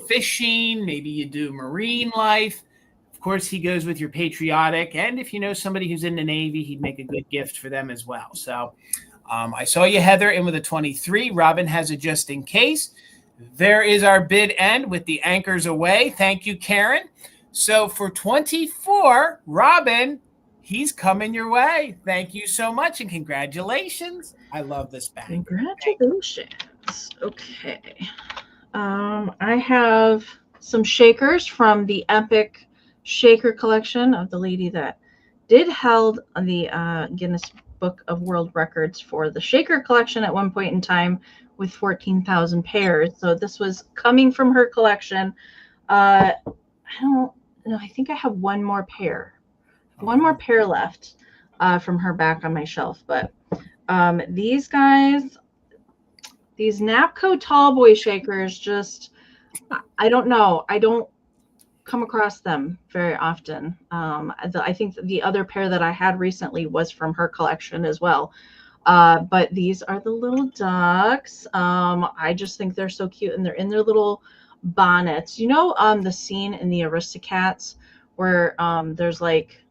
fishing, maybe you do marine life. Of course, he goes with your patriotic. And if you know somebody who's in the Navy, he'd make a good gift for them as well. So I saw you, Heather, in with a 23. Robin has a just in case. There is our bid end with the anchors away. Thank you, Karen. So for 24, Robin, he's coming your way. Thank you so much and congratulations. I love this bag. Congratulations. Okay. I have some shakers from the Epic Shaker collection of the lady that did held the Guinness Book of World Records for the shaker collection at one point in time with 14,000 pairs. So this was coming from her collection. I don't know. I think I have one more pair left from her back on my shelf. But these guys, these Napco tall boy shakers, just, I don't know. I don't come across them very often. I think the other pair that I had recently was from her collection as well. But these are the little ducks. I just think they're so cute, and they're in their little bonnets. You know, the scene in the Aristocats where there's like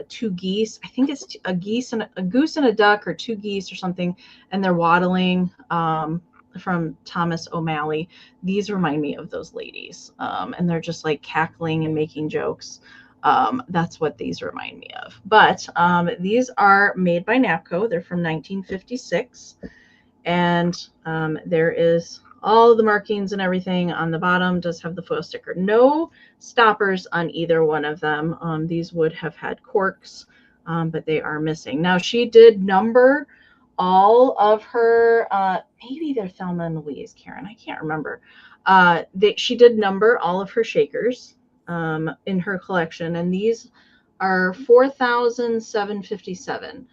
two geese. I think it's a goose and a duck, or two geese or something, and they're waddling. From Thomas O'Malley. These remind me of those ladies, and they're just like cackling and making jokes. That's what these remind me of. But these are made by Napco. They're from 1956, and there is all the markings and everything on the bottom. Does have the foil sticker. No stoppers on either one of them. These would have had corks, but they are missing. Now, she did number all of her, maybe they're Thelma and Louise, Karen, I can't remember. She did number all of her shakers in her collection, and these are 4,757.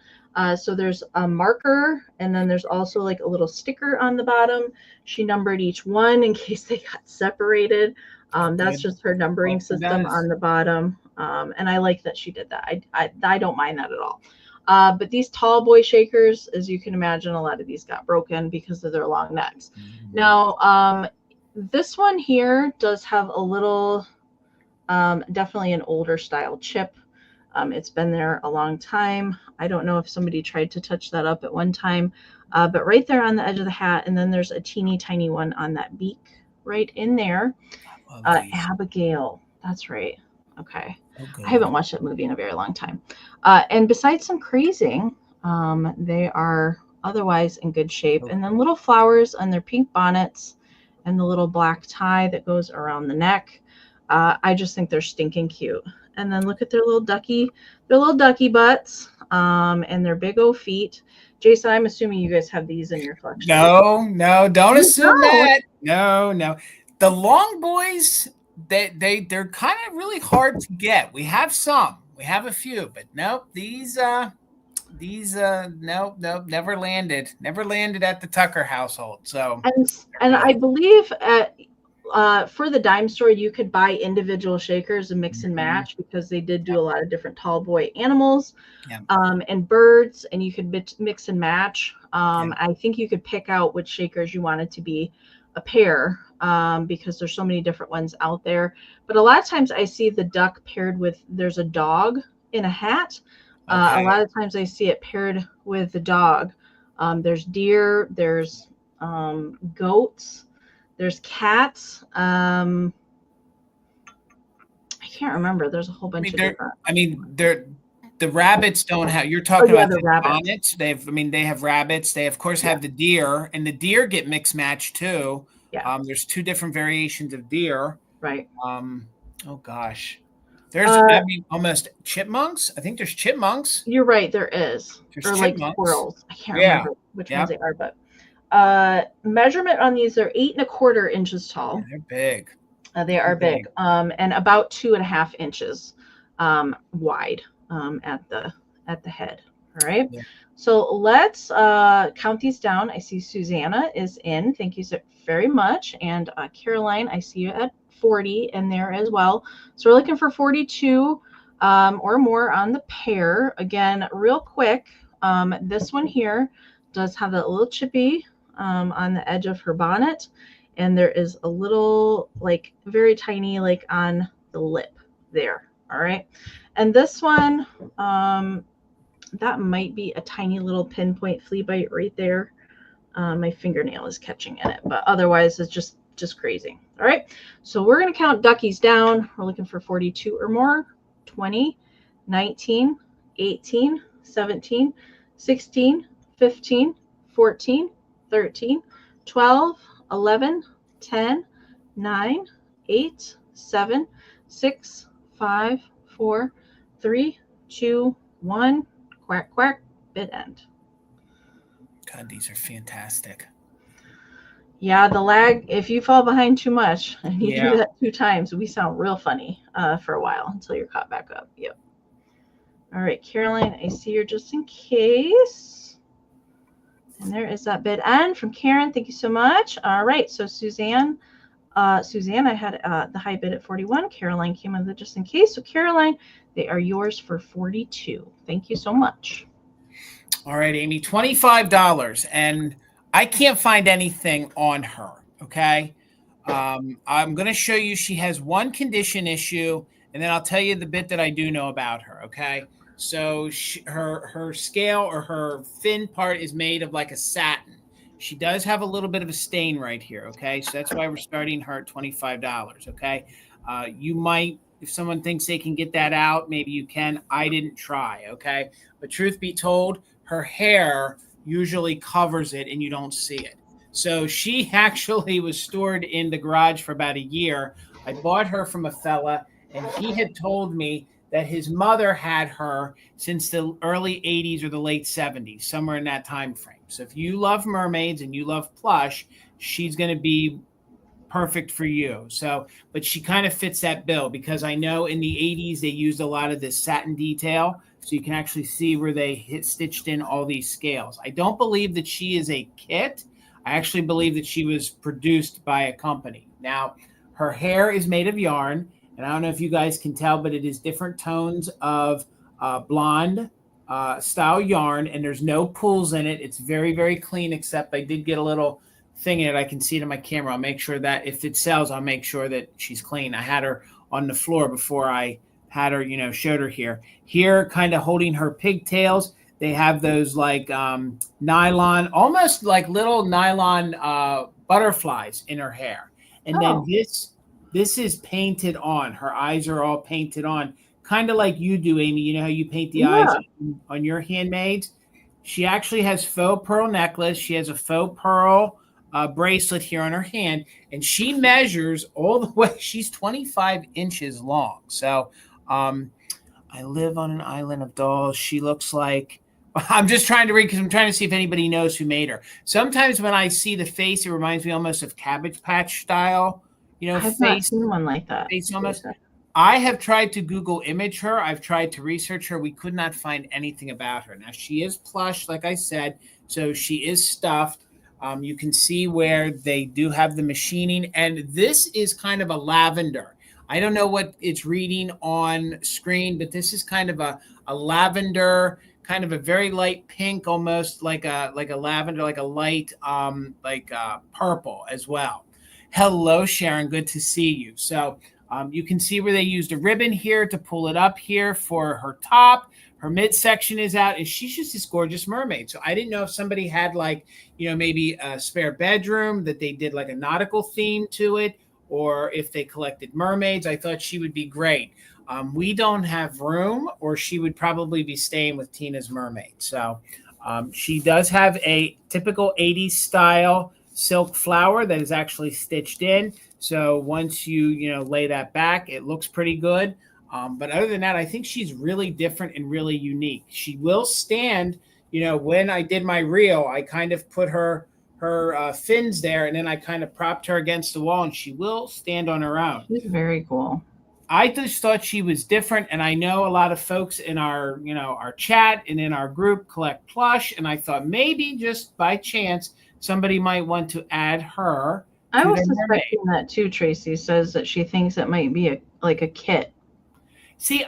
So there's a marker, and then there's also like a little sticker on the bottom. She numbered each one in case they got separated. That's just her numbering system on the bottom. And I like that she did that. I don't mind that at all. But these tall boy shakers, as you can imagine, a lot of these got broken because of their long necks. Mm-hmm. Now, this one here does have a little, definitely an older style chip. It's been there a long time. I don't know if somebody tried to touch that up at one time, but right there on the edge of the hat, and then there's a teeny tiny one on that beak right in there. Abigail, that's right. Okay. I haven't watched that movie in a very long time. And besides some crazing, they are otherwise in good shape. And then little flowers on their pink bonnets and the little black tie that goes around the neck. I just think they're stinking cute. And then look at their little ducky butts, and their big old feet. Jason, I'm assuming you guys have these in your collection. No, don't assume that. No. The long boys, they're kind of really hard to get. We have some, we have a few, but nope, these nope, never landed at the Tucker household. So and I believe for the dime store you could buy individual shakers and mix and match, because they did do a lot of different tall boy animals and birds, and you could mix and match. I think you could pick out which shakers you wanted to be a pair, because there's so many different ones out there. But a lot of times I see the duck paired with, there's a dog in a hat. A lot of times I see it paired with the dog. There's deer, there's goats, there's cats. I can't remember. There's a whole bunch of different. I mean, the rabbits don't have. You're talking about the bonnets. They have rabbits. They of course have the deer, and the deer get mixed match too. Yeah. There's two different variations of deer. Right. Oh gosh. There's almost chipmunks. I think there's chipmunks. You're right. There is. There's or chipmunks. Like squirrels. I can't remember which ones they are, but measurement on these are 8 1/4 inches tall. Yeah, they're big. They are big. And about 2.5 inches wide at the head. All right. Yeah. So let's count these down. I see Susanna is in. Thank you so very much. And Caroline, I see you at 40 in there as well. So we're looking for 42 or more on the pair. Again, real quick, this one here does have that little chippy on the edge of her bonnet, and there is a little, like, very tiny, like, on the lip there. All right. And this one, that might be a tiny little pinpoint flea bite right there. My fingernail is catching in it, but otherwise it's just crazy. All right. So we're going to count duckies down. We're looking for 42 or more. 20, 19, 18, 17, 16, 15, 14, 13, 12, 11, 10, 9, 8, 7, 6, 5, 4, 3, 2, 1. Quack, quack, bit end. God, these are fantastic. Yeah, the lag, if you fall behind too much and you do that 2 times, we sound real funny for a while until you're caught back up. Yep. All right, Caroline, I see you're just in case. And there is that bid end from Karen. Thank you so much. All right, so Suzanne, I had the high bid at 41. Caroline came in the just in case. So Caroline, they are yours for 42. Thank you so much. All right, Amy, $25. And I can't find anything on her, okay? I'm going to show you she has one condition issue, and then I'll tell you the bit that I do know about her, okay? So her scale or her fin part is made of like a satin. She does have a little bit of a stain right here, okay? So that's why we're starting her at $25, okay? You might, if someone thinks they can get that out, maybe you can. I didn't try, okay? But truth be told, her hair usually covers it and you don't see it. So she actually was stored in the garage for about a year. I bought her from a fella, and he had told me that his mother had her since the early 80s or the late 70s, somewhere in that time frame. So if you love mermaids and you love plush, she's going to be perfect for you. So, but she kind of fits that bill because I know in the 80s they used a lot of this satin detail. So you can actually see where they stitched in all these scales. I don't believe that she is a kit. I actually believe that she was produced by a company. Now, her hair is made of yarn, and I don't know if you guys can tell, but it is different tones of blonde style yarn, and there's no pools in it. It's very, very clean, except I did get a little thing in it. I can see it on my camera. I'll make sure that if it sells, I'll make sure that she's clean. I had her on the floor before I had her, showed her here. Here, kind of holding her pigtails, they have those like nylon, almost like little nylon butterflies in her hair. And then this is painted on. Her eyes are all painted on, kind of like you do, Amy. You know how you paint the eyes on your handmaids? She actually has faux pearl necklace. She has a faux pearl bracelet here on her hand, and she measures all the way. She's 25 inches long. So I live on an island of dolls. She looks like, I'm just trying to read because I'm trying to see if anybody knows who made her. Sometimes when I see the face, it reminds me almost of Cabbage Patch style, I've face. not seen one like that. Face almost. I have tried to Google image her. I've tried to research her. We could not find anything about her. Now, she is plush, like I said, so she is stuffed. You can see where they do have the machining, and this is kind of a lavender. I don't know what it's reading on screen, but this is kind of a lavender, kind of a very light pink, almost like a lavender, like a light purple as well. Hello, Sharon. Good to see you. So you can see where they used a ribbon here to pull it up here for her top. Her midsection is out, and she's just this gorgeous mermaid. So I didn't know if somebody had maybe a spare bedroom that they did like a nautical theme to it, or if they collected mermaids. I thought she would be great. We don't have room, or she would probably be staying with Tina's mermaid. So she does have a typical 80s style silk flower that is actually stitched in. So once you lay that back, it looks pretty good. But other than that, I think she's really different and really unique. She will stand, when I did my reel, I kind of put her fins there, and then I kind of propped her against the wall, and she will stand on her own. She's very cool. I just thought she was different, and I know a lot of folks in our chat and in our group collect plush, and I thought maybe just by chance somebody might want to add her. I was suspecting that too. Tracy says that she thinks it might be a kit. See,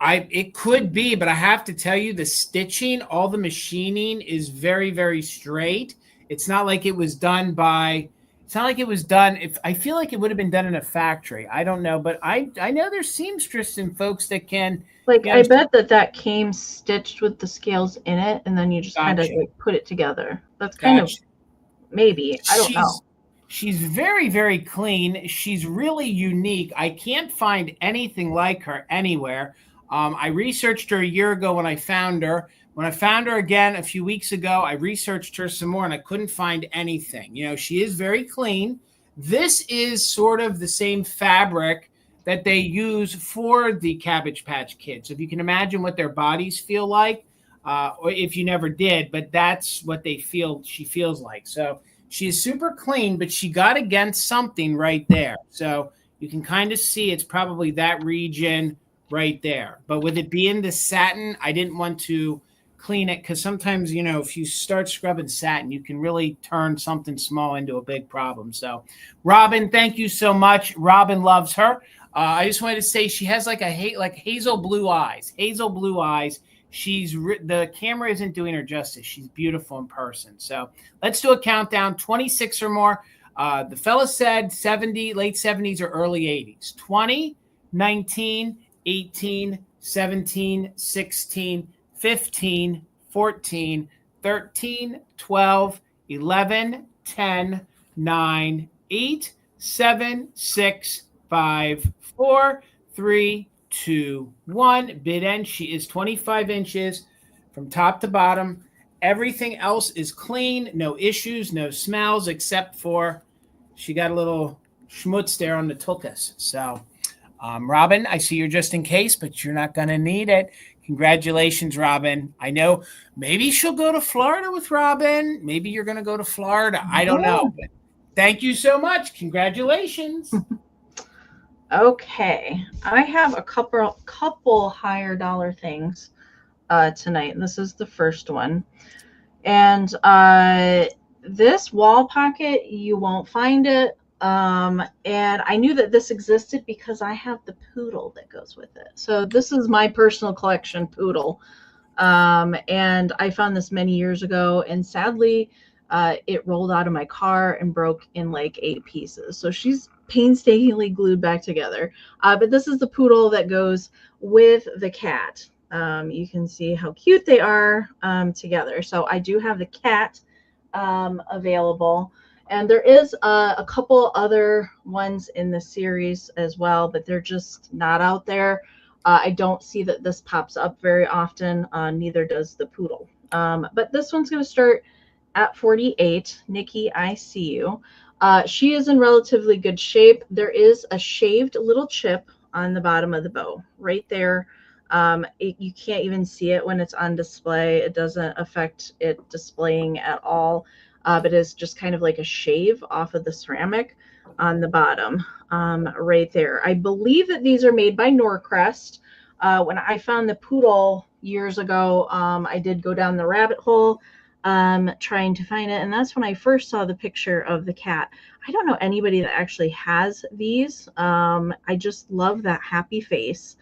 it could be, but I have to tell you, the stitching, all the machining is very, very straight. It's not like it was done by. It's not like it was done. If I feel like it would have been done in a factory, I don't know, but I know there's seamstress and folks that can. Like, You know, I bet that came stitched with the scales in it, and then you just kind of gotcha, like put it together. That's kind of gotcha. maybe. I don't know. She's very, very clean. She's really unique. I can't find anything like her anywhere. I researched her a year ago when I found her. When I found her again a few weeks ago, I researched her some more and I couldn't find anything. You know, she is very clean. This is sort of the same fabric that they use for the Cabbage Patch Kids. If you can imagine what their bodies feel like, or if you never did, but that's what she feels like. So she is super clean, but she got against something right there. So you can kind of see it's probably that region right there. But with it being the satin, I didn't want to clean it because sometimes, you know, if you start scrubbing satin, you can really turn something small into a big problem. So, Robin, thank you so much. Robin loves her. I just wanted to say she has like hazel blue eyes. Hazel blue eyes. The camera isn't doing her justice. She's beautiful in person. So let's do a countdown. 26 or more. The fella said 70, late 70s or early 80s. 20, 19, 18, 17, 16, 15, 14, 13, 12, 11, 10, 9, 8, 7, 6, 5, 4, 3, 2, 1. Bid end. She is 25 inches from top to bottom. Everything else is clean. No issues, no smells, except for she got a little schmutz there on the tuchus. So, Robin, I see you're just in case, but you're not going to need it. Congratulations, Robin. I know maybe she'll go to Florida with Robin. Maybe you're going to go to Florida. I don't know. But thank you so much. Congratulations. Okay, I have a couple higher dollar things tonight. This is the first one, and this wall pocket, you won't find it. And I knew that this existed because I have the poodle that goes with it. So this is my personal collection poodle, and I found this many years ago, and sadly, it rolled out of my car and broke in like 8 pieces. So she's painstakingly glued back together. But this is the poodle that goes with the cat. You can see how cute they are together. So I do have the cat available. And there is a couple other ones in the series as well, but they're just not out there. I don't see that this pops up very often. Neither does the poodle. But this one's going to start at 48. Nikki, I see you. She is in relatively good shape. There is a shaved little chip on the bottom of the bow right there. You can't even see it when it's on display. It doesn't affect it displaying at all, but it's just kind of like a shave off of the ceramic on the bottom right there. I believe that these are made by Norcrest. When I found the poodle years ago, I did go down the rabbit hole trying to find it, and that's when I first saw the picture of the cat. I don't know anybody that actually has these. I just love that happy face.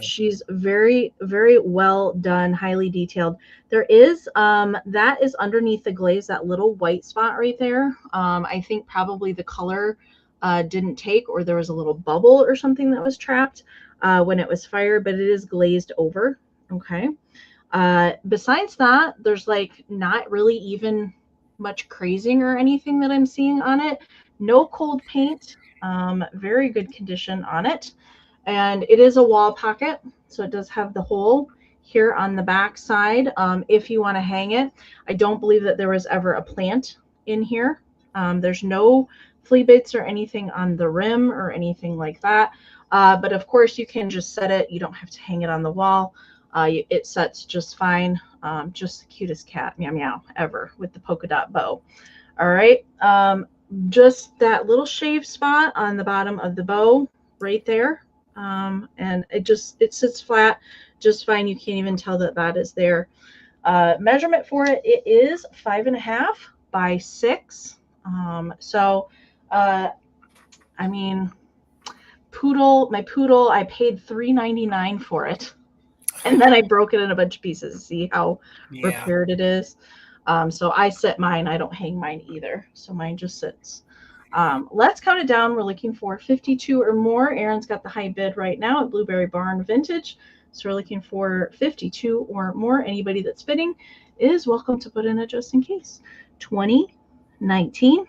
She's very, very well done, highly detailed. There is that is underneath the glaze, that little white spot right there. I think probably the color didn't take, or there was a little bubble or something that was trapped when it was fired, but it is glazed over. Okay. Besides that, there's like not really even much crazing or anything that I'm seeing on it. No cold paint, very good condition on it. And it is a wall pocket, so it does have the hole here on the back side if you want to hang it. I don't believe that there was ever a plant in here. There's no flea bits or anything on the rim or anything like that. But of course, you can just set it. You don't have to hang it on the wall. It sets just fine. Just the cutest cat, meow meow, ever, with the polka dot bow. All right, just that little shave spot on the bottom of the bow right there. And it sits flat just fine. You can't even tell that that is there. Measurement for it, it is 5.5 by 6. I mean, my poodle, I paid $3.99 for it. And then I broke it in a bunch of pieces. See how repaired it is? So I set mine. I don't hang mine either. So mine just sits. Let's count it down. We're looking for 52 or more. Aaron's got the high bid right now at Blueberry Barn Vintage. So we're looking for 52 or more. Anybody that's bidding is welcome to put in a just in case. 20, 19,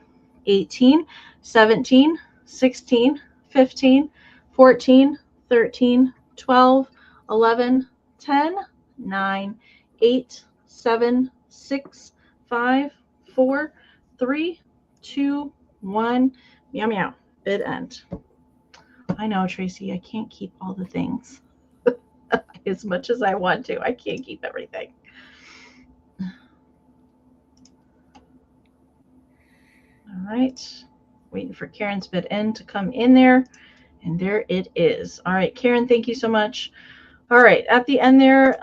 18, 17, 16, 15, 14, 13, 12, 11, 10, 9, 8, 7, 6, 5, 4, 3, 2, 1. Meow, meow. Bid end. I know, Tracy, I can't keep all the things. As much as I want to, I can't keep everything. All right. Waiting for Karen's bid end to come in there. And there it is. All right, Karen, thank you so much. All right, at the end there,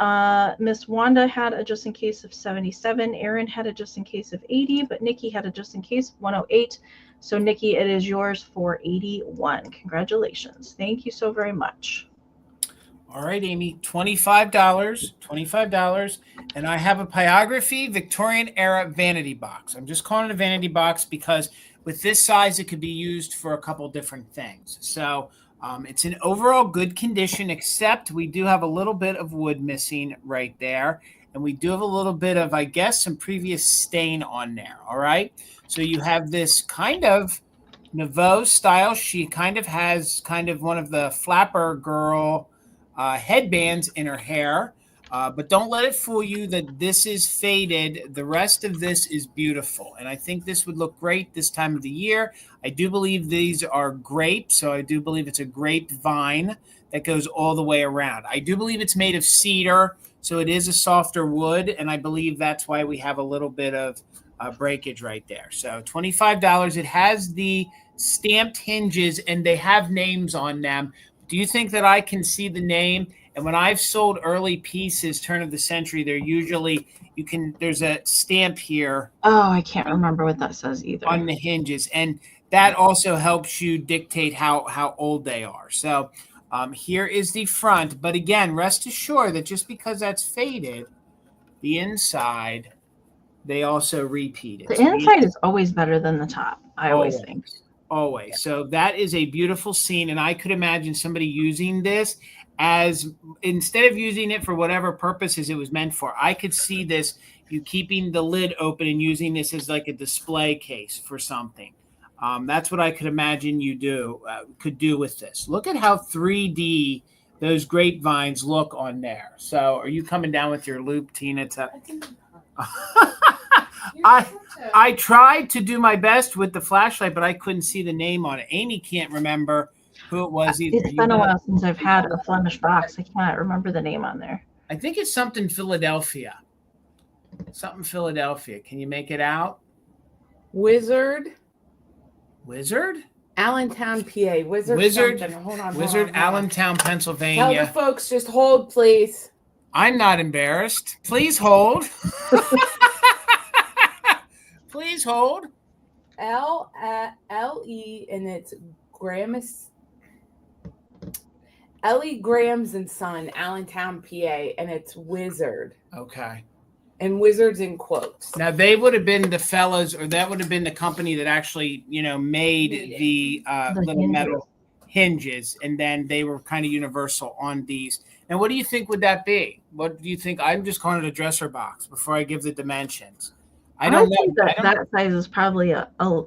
Miss Wanda had a just in case of 77. Aaron had a just in case of 80, but Nikki had a just in case of 108. So Nikki, it is yours for 81. Congratulations. Thank you so very much. All right, Amy, $25. And I have a Piography Victorian era vanity box. I'm just calling it a vanity box because with this size, it could be used for a couple different things. So it's in overall good condition, except we do have a little bit of wood missing right there. And we do have a little bit of, I guess, some previous stain on there. All right. So you have this kind of Nouveau style. She kind of has one of the flapper girl headbands in her hair. But don't let it fool you that this is faded. The rest of this is beautiful. And I think this would look great this time of the year. I do believe these are grapes. So I do believe it's a grapevine that goes all the way around. I do believe it's made of cedar. So it is a softer wood. And I believe that's why we have a little bit of breakage right there. So $25. It has the stamped hinges and they have names on them. Do you think that I can see the name? And when I've sold early pieces, turn of the century, they're usually, there's a stamp here. Oh, I can't remember what that says either. On the hinges. And that also helps you dictate how old they are. So here is the front. But again, rest assured that just because that's faded, the inside, they also repeat it. The inside is always better than the top, I always think. Always. So that is a beautiful scene. And I could imagine somebody using this as, instead of using it for whatever purposes it was meant for, I could see this, you keeping the lid open and using this as like a display case for something. That's what I could imagine you could do with this. Look at how 3D those grapevines look on there. So are you coming down with your loop, Tina? I tried to do my best with the flashlight, but I couldn't see the name on it. Amy can't remember who it was either. It's been a while since I've had a Flemish box. I cannot remember the name on there. I think it's something Philadelphia. Something Philadelphia. Can you make it out? Wizard? Allentown, PA. Wizard. Hold on. Allentown, Pennsylvania. Tell the folks, just hold, please. I'm not embarrassed. Please hold. Please hold. L-E, and it's Graham's. Ellie Graham's and Son, Allentown, PA, and it's Wizard. Okay. And Wizards in quotes. Now they would have been the fellows, or that would have been the company that actually, made the little metal hinges, and then they were kind of universal on these. And what do you think would that be? What do you think? I'm just calling it a dresser box before I give the dimensions. I don't know. That size is probably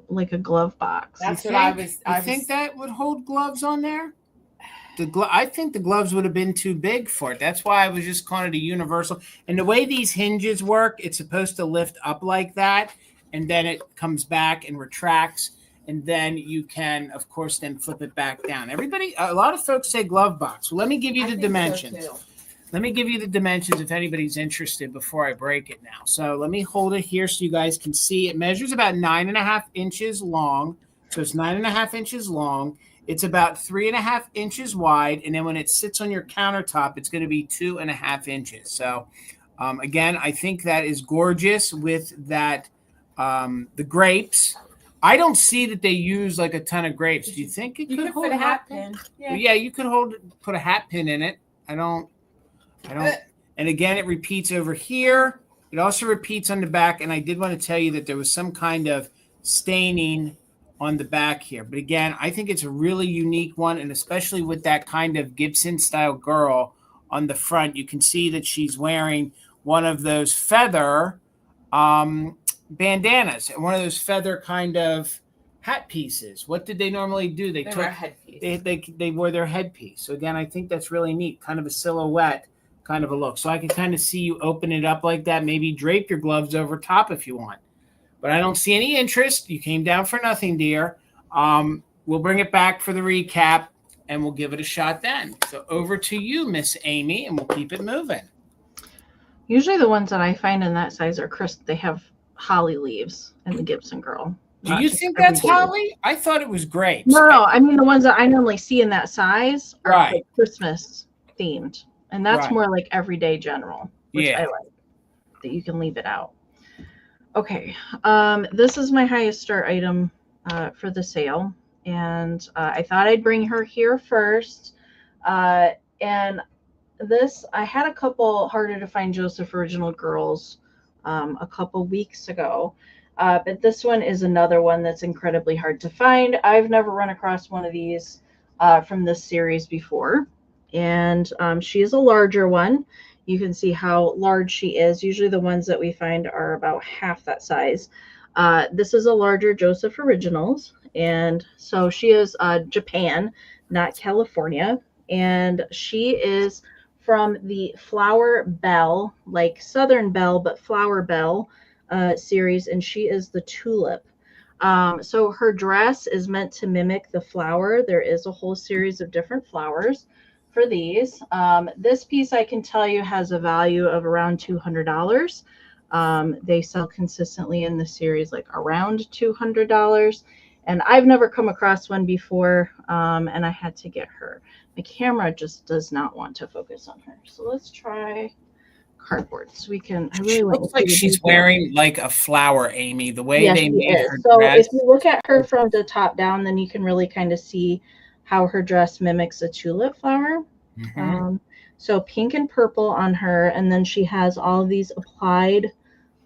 like a glove box. That's what I was. I think that would hold gloves on there. I think the gloves would have been too big for it. That's why I was just calling it a universal. And the way these hinges work, it's supposed to lift up like that, and then it comes back and retracts, and then you can, of course, then flip it back down. A lot of folks say glove box. Well, let me give you the dimensions. Let me give you the dimensions if anybody's interested before I break it now. So let me hold it here so you guys can see. It measures about 9.5 inches long. So it's 9.5 inches long. It's about 3.5 inches wide. And then when it sits on your countertop, it's going to be 2.5 inches. So again, I think that is gorgeous with that, the grapes. I don't see that they use like a ton of grapes. Do you think it You could could hold put a hat pin? Yeah. Yeah, you could put a hat pin in it. I don't. And again, it repeats over here. It also repeats on the back. And I did want to tell you that there was some kind of staining on the back here. But again, I think it's a really unique one. And especially with that kind of Gibson style girl on the front, you can see that she's wearing one of those feather bandanas and one of those feather kind of hat pieces. What did they normally do? They were a headpiece. They wore their headpiece. So again, I think that's really neat. Kind of a silhouette kind of a look. So I can kind of see you open it up like that. Maybe drape your gloves over top if you want. But I don't see any interest. You came down for nothing, dear. We'll bring it back for the recap, and we'll give it a shot then. So over to you, Miss Amie, and we'll keep it moving. Usually the ones that I find in that size are crisp. They have holly leaves in the Gibson girl. Do you think that's holly? I thought it was grapes. No. I mean, the ones that I normally see in that size are Right. like Christmas themed. And that's Right. more like everyday general, which Yeah. I like, that you can leave it out. Okay. This is my highest start item for the sale. And I thought I'd bring her here first. And this, I had a couple harder to find Joseph Original girls a couple weeks ago. But this one is another one that's incredibly hard to find. I've never run across one of these from this series before. And she is a larger one. You can see how large she is. Usually the ones that we find are about half that size. This is a larger Joseph Originals. And so she is Japan, not California. And she is from the Flower Belle, like Southern Belle, but Flower Belle series. And she is the tulip. So her dress is meant to mimic the flower. There is a whole series of different flowers for these. This piece, I can tell you, has a value of around $200. They sell consistently in the series like around $200. And I've never come across one before, and I had to get her. My camera just does not want to focus on her. So let's try cardboard. So we can, I really want to looks like she's wearing like a flower, Amie, the way they made her So dress. if you look at her from the top down, then you can really kind of see how her dress mimics a tulip flower. Mm-hmm. So pink and purple on her, and then she has all these applied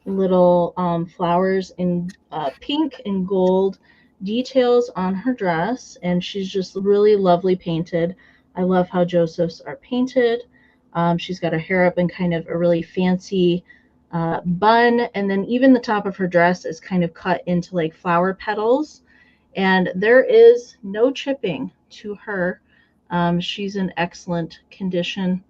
little flowers in pink and gold details on her dress, and she's just really lovely painted. I love how Joseph's are painted. She's got her hair up in kind of a really fancy bun, and then even the top of her dress is kind of cut into like flower petals, and there is no chipping to her. She's in excellent condition.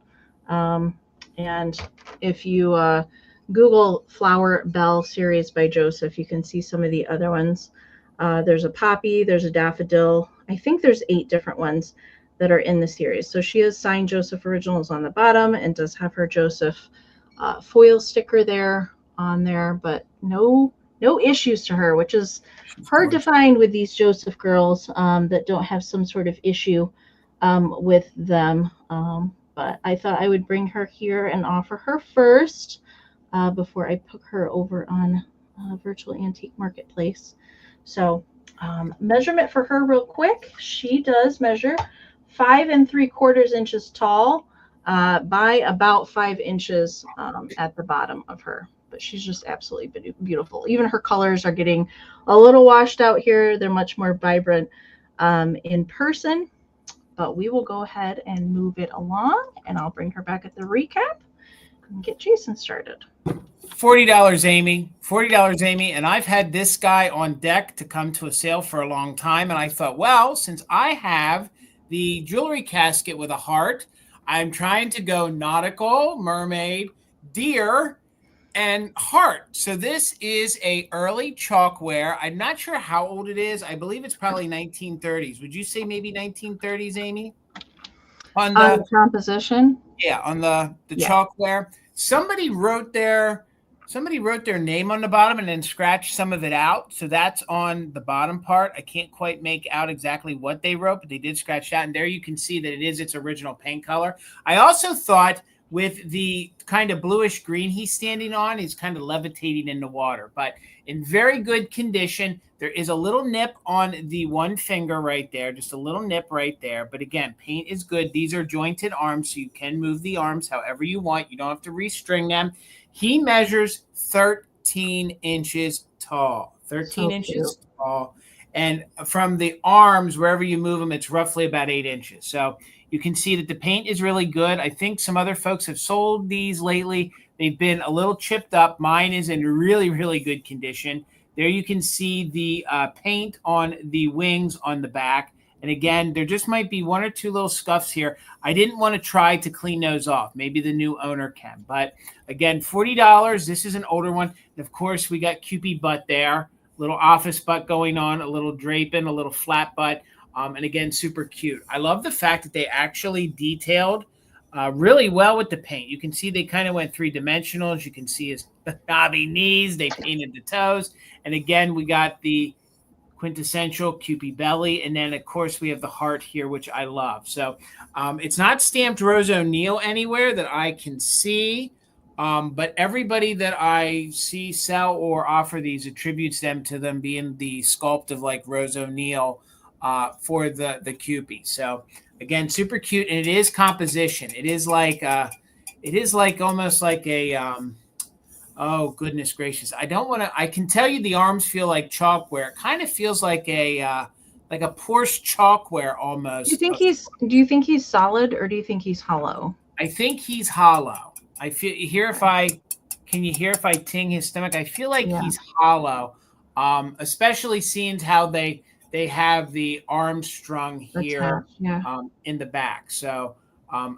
And if you Google Flower Belle series by Joseph, you can see some of the other ones. There's a poppy, there's a daffodil. I think there's 8 different ones that are in the series. So she has signed Joseph Originals on the bottom and does have her Joseph foil sticker there on there, but no issues to her, which is hard to find with these Joseph girls that don't have some sort of issue with them. But I thought I would bring her here and offer her first before I put her over on Virtual Antique Marketplace. So measurement for her real quick. She does measure 5 3/4 inches tall by about 5 inches at the bottom of her. But she's just absolutely beautiful. Even her colors are getting a little washed out here. They're much more vibrant in person. But we will go ahead and move it along, and I'll bring her back at the recap and get Jason started. $40, Amie. $40, Amie. And I've had this guy on deck to come to a sale for a long time. And I thought, well, since I have the jewelry casket with a heart, I'm trying to go nautical, mermaid, deer, and heart. So this is a early chalkware. I'm not sure how old it is. I believe it's probably 1930s. Would you say maybe 1930s, Amie? On the composition? Yeah, on the chalkware. Somebody wrote their name on the bottom and then scratched some of it out. So that's on the bottom part. I can't quite make out exactly what they wrote, but they did scratch that. And there you can see that it is its original paint color. I also thought with the kind of bluish green he's standing on. He's kind of levitating in the water, but in very good condition. There is a little nip on the one finger right there, just a little nip right there. But again, paint is good. These are jointed arms, so you can move the arms however you want. You don't have to restring them. He measures 13 inches tall, 13 inches tall. And from the arms, wherever you move them, it's roughly about 8 inches. So you can see that the paint is really good. I think some other folks have sold these lately. They've been a little chipped up. Mine is in really, really good condition. There you can see the paint on the wings on the back. And again, there just might be one or two little scuffs here. I didn't want to try to clean those off. Maybe the new owner can. But again, $40. This is an older one. And of course, we got Kewpie butt there. Little office butt going on, a little draping, a little flat butt. And again, super cute. I love the fact that they actually detailed really well with the paint. You can see they kind of went three-dimensional. As you can see his knobby knees. They painted the toes. And again, we got the quintessential Kewpie belly. And then, of course, we have the heart here, which I love. So it's not stamped Rose O'Neil anywhere that I can see. But everybody that I see sell or offer these attributes them to them being the sculpt of like Rose O'Neil for the Kewpie. So again, super cute, and it is composition. It is like almost like a oh goodness gracious. I can tell you the arms feel like chalkware. It kind of feels like a Porsche chalkware almost. Do you think he's solid or do you think he's hollow? I think he's hollow. I feel can you hear if I ting his stomach? I feel like he's hollow, especially seeing how they have the arms strung here in the back. So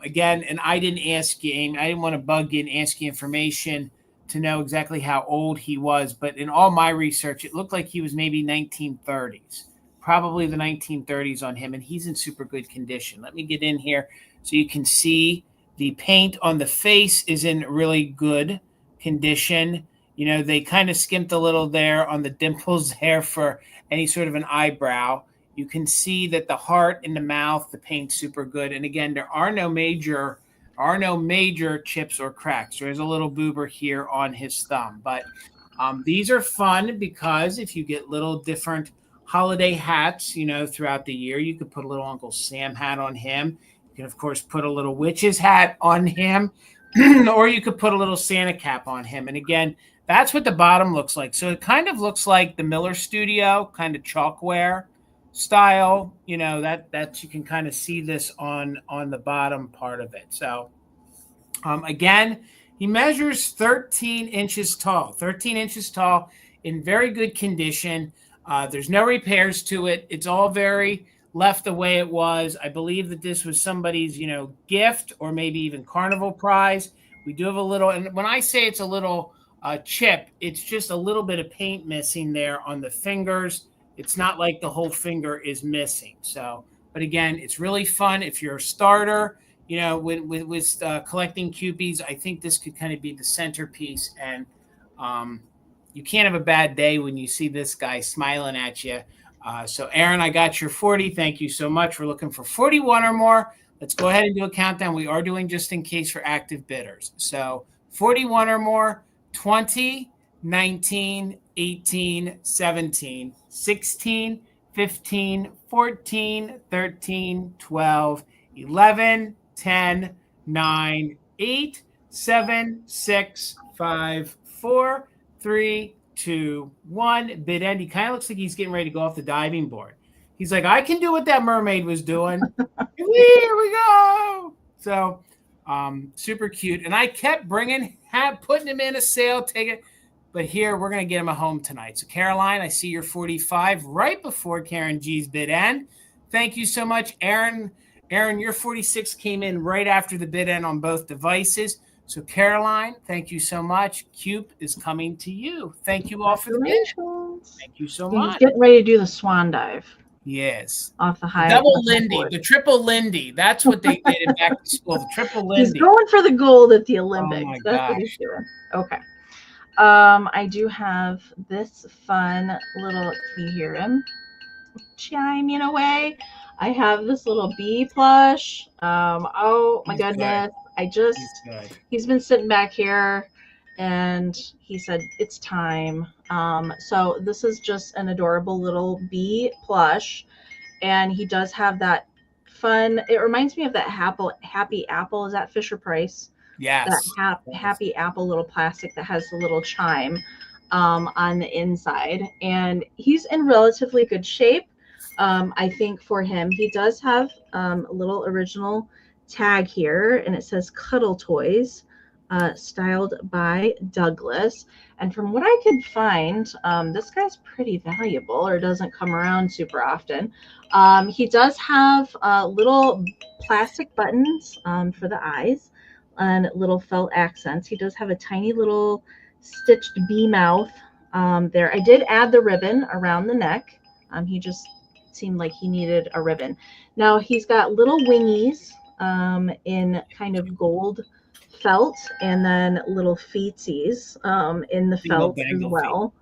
again, and I didn't ask you, Amy, I didn't want to bug you and ask you information to know exactly how old he was, but in all my research, it looked like he was maybe 1930s, probably the 1930s on him, and he's in super good condition. Let me get in here so you can see. The paint on the face is in really good condition. You know, they kind of skimped a little there on the dimples there for any sort of an eyebrow. You can see that the heart and the mouth, the paint's super good. And again, there are no major chips or cracks. There's a little boober here on his thumb. But these are fun because if you get little different holiday hats, you know, throughout the year, you could put a little Uncle Sam hat on him. You can, of course, put a little witch's hat on him, or you could put a little Santa cap on him. And again, that's what the bottom looks like. So it kind of looks like the Miller Studio, kind of chalkware style. You know, that you can kind of see this on the bottom part of it. So again, he measures 13 inches tall, 13 inches tall in very good condition. There's no repairs to it. It's all very left the way it was. I believe that this was somebody's, gift or maybe even carnival prize. We do have a little, and when I say it's a little chip, it's just a little bit of paint missing there on the fingers. It's not like the whole finger is missing. So, but again, it's really fun if you're a starter, with collecting Kewpies. I think this could kind of be the centerpiece, and you can't have a bad day when you see this guy smiling at you. So Aaron, I got your 40. Thank you so much. We're looking for 41 or more. Let's go ahead and do a countdown. We are doing just in case for active bidders. So 41 or more, 20, 19, 18, 17, 16, 15, 14, 13, 12, 11, 10, 9, 8, 7, 6, 5, 4, 3, 2, 1. Bid end. He kind of looks like he's getting ready to go off the diving board. He's like, I can do what that mermaid was doing. Here we go. So super cute. And I kept putting him in a sale, take it. But here, we're going to get him a home tonight. So Caroline, I see your 45 right before Karen G's bid end. Thank you so much. Aaron, your 46 came in right after the bid end on both devices. So Caroline, thank you so much. Cube is coming to you. Thank you all for the bid. Thank you so much. He's getting ready to do the swan dive. Yes. Off the high. Double Lindy, the triple Lindy. That's what they did in back to school. The triple Lindy. He's going for the gold at the Olympics. Oh my That's gosh. what he's doing. Okay. I do have this fun little, can you hear him chiming away? I have this little bee plush. Oh my He's goodness. good. He's good. He's been sitting back here and he said, it's time. So this is just an adorable little bee plush. And he does have that fun, it reminds me of that happy apple. Is that Fisher Price? That Yes. happy apple little plastic that has the little chime on the inside. And he's in relatively good shape. I think for him, he does have a little original tag here, and it says Cuddle Toys, styled by Douglas. And from what I could find, this guy's pretty valuable, or doesn't come around super often. He does have little plastic buttons for the eyes and little felt accents. He does have a tiny little stitched bee mouth there. I did add the ribbon around the neck. He just seemed like he needed a ribbon. Now he's got little wingies in kind of gold felt, and then little feetsies in the felt as well.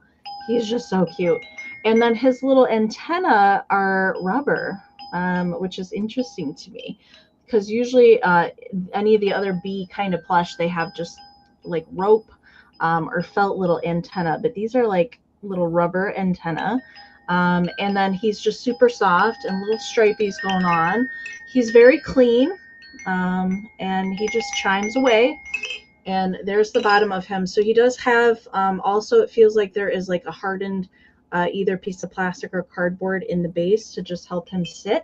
He's just so cute. And then his little antenna are rubber, which is interesting to me, because usually any of the other bee kind of plush, they have just like rope or felt little antenna, but these are like little rubber antenna. And then he's just super soft and little stripies going on. He's very clean, and he just chimes away. And there's the bottom of him. So he does have, also it feels like there is like a hardened either piece of plastic or cardboard in the base to just help him sit.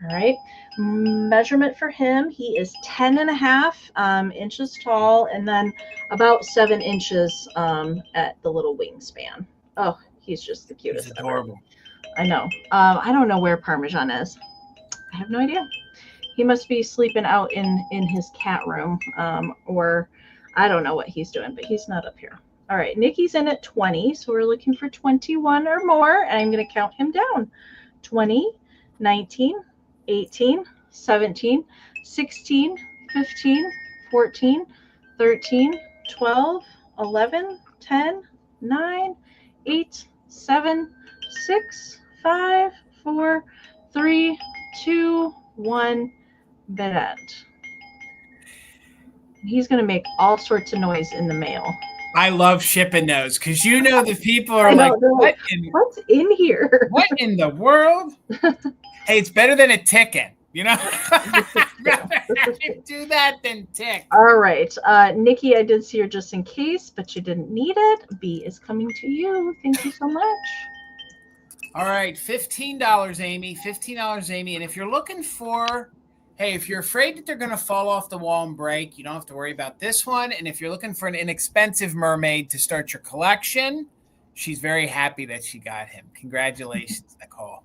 All right. Measurement for him, he is 10.5 inches tall, and then about 7 inches at the little wingspan. Oh, he's just the cutest. He's adorable. Ever. I know. I don't know where Parmesan is. I have no idea. He must be sleeping out in his cat room, or I don't know what he's doing, but he's not up here. All right, Nikki's in at 20, so we're looking for 21 or more, and I'm going to count him down. 20, 19, 18, 17, 16, 15, 14, 13, 12, 11, 10, 9, 8, 7, 6, 5, 4, 3, 2, 1, bed. He's going to make all sorts of noise in the mail. I love shipping those because you know the people are like, what's in here? What in the world? Hey, it's better than a ticket, you know? Do that than tick. All right. Nikki, I did see her just in case, but you didn't need it. B is coming to you. Thank you so much. All right. $15, Amy. $15, Amy. And if you're looking for, hey, if you're afraid that they're going to fall off the wall and break, you don't have to worry about this one. And if you're looking for an inexpensive mermaid to start your collection, she's very happy that she got him. Congratulations, Nicole.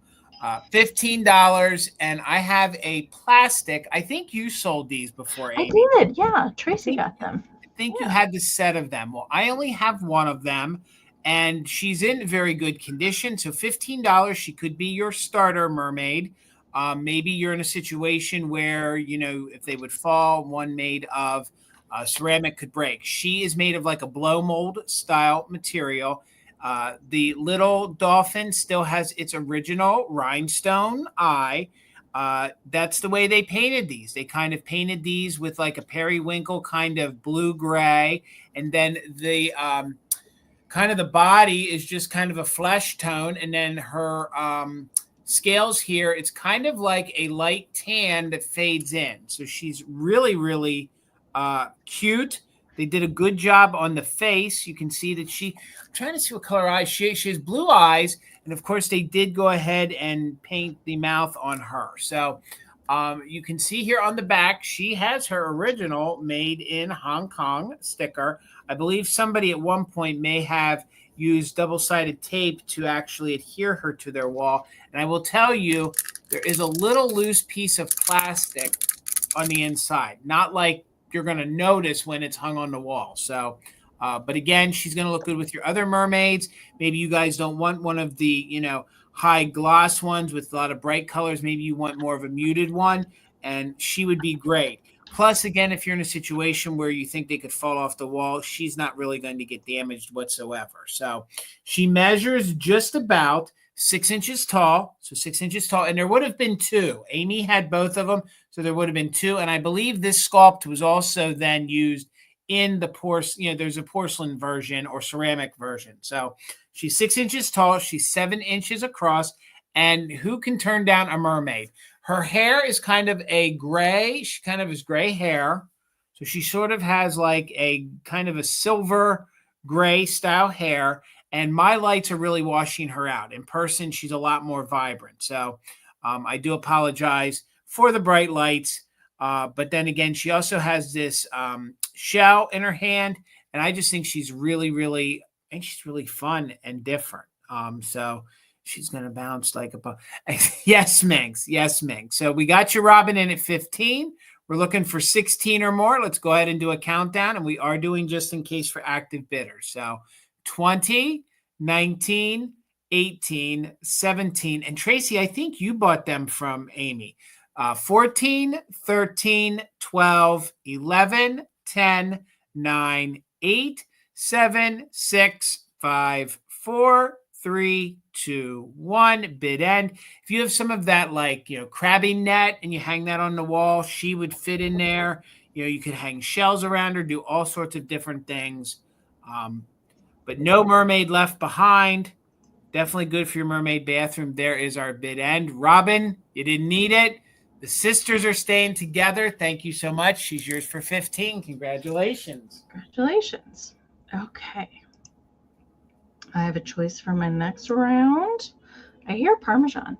$15, and I have a plastic. I think you sold these before, Amy. I did, yeah. Tracy got them. I think you had the set of them. Well, I only have one of them, and she's in very good condition. So $15, she could be your starter mermaid. Maybe you're in a situation where, you know, if they would fall, one made of ceramic could break. She is made of like a blow mold style material. The little dolphin still has its original rhinestone eye. That's the way they painted these. They kind of painted these with like a periwinkle kind of blue-gray. And then the kind of the body is just kind of a flesh tone. And then her scales here, it's kind of like a light tan that fades in. So she's really, really cute. They did a good job on the face. You can see that I'm trying to see what color eyes. She has blue eyes. And of course, they did go ahead and paint the mouth on her. So you can see here on the back, she has her original made in Hong Kong sticker. I believe somebody at one point may have used double-sided tape to actually adhere her to their wall. And I will tell you, there is a little loose piece of plastic on the inside. Not like you're going to notice when it's hung on the wall. So, but again, she's going to look good with your other mermaids. Maybe you guys don't want one of the, you know, high gloss ones with a lot of bright colors. Maybe you want more of a muted one, and she would be great. Plus, again, if you're in a situation where you think they could fall off the wall, she's not really going to get damaged whatsoever. So she measures just about 6 inches tall. So 6 inches tall. And there would have been two. Amie had both of them. So there would have been two. And I believe this sculpt was also then used in the porcelain, there's a porcelain version or ceramic version. So she's 6 inches tall. She's 7 inches across. And who can turn down a mermaid? Her hair is kind of a gray. She kind of has gray hair. So she sort of has like a kind of a silver gray style hair. And my lights are really washing her out. In person, she's a lot more vibrant. So I do apologize for the bright lights. But then again, she also has this shell in her hand. And I just think she's really, really, I think she's really fun and different. So she's going to bounce like a... Yes, Minx. Yes, Minx. So we got your Robin in at 15. We're looking for 16 or more. Let's go ahead and do a countdown. And we are doing just in case for active bidders. So 20, 19, 18, 17. And Tracy, I think you bought them from Amie. 14, 13, 12, 11, 10, 9, 8, 7, 6, 5, 4, 3, 2, 1. Bid end. If you have some of that like, crabbing net and you hang that on the wall, she would fit in there. You could hang shells around her, do all sorts of different things. But no mermaid left behind. Definitely good for your mermaid bathroom. There is our bid end. Robin, you didn't need it. The sisters are staying together. Thank you so much. She's yours for 15. Congratulations. Congratulations. Okay. I have a choice for my next round. I hear Parmesan.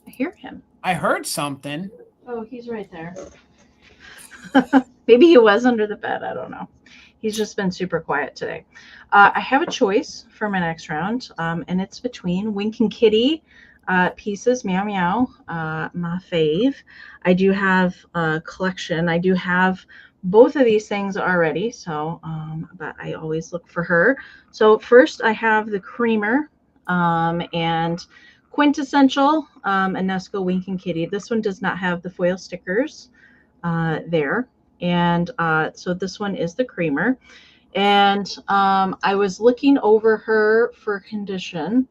I hear him. I heard something. Oh, he's right there. Maybe he was under the bed. I don't know. He's just been super quiet today. I have a choice for my next round, and it's between Wink and Kitty pieces, Meow Meow, my fave. I do have a collection. I do have both of these things already, so but I always look for her. So first I have the creamer and quintessential Nesco Wink and Kitty. This one does not have the foil stickers there. And so this one is the creamer. And I was looking over her for condition.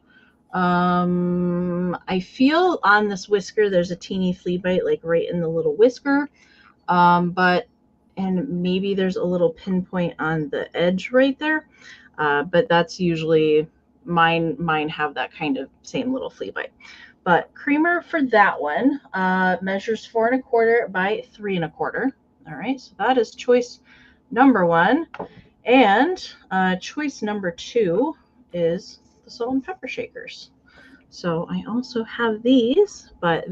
I feel on this whisker there's a teeny flea bite like right in the little whisker. And maybe there's a little pinpoint on the edge right there. But that's usually mine have that kind of same little flea bite. But creamer for that one measures 4 1/4 by 3 1/4. All right, so that is choice number 1. And choice number 2 is the salt and pepper shakers. So I also have these, but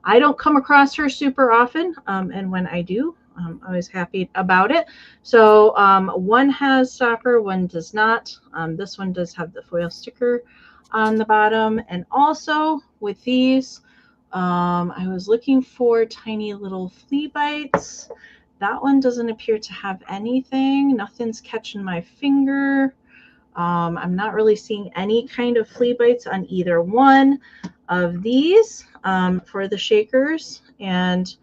I don't come across her super often. And when I do, I'm always happy about it. So one has stopper, one does not. This one does have the foil sticker on the bottom. And also with these, I was looking for tiny little flea bites. That one doesn't appear to have anything. Nothing's catching my finger. I'm not really seeing any kind of flea bites on either one of these for the shakers. And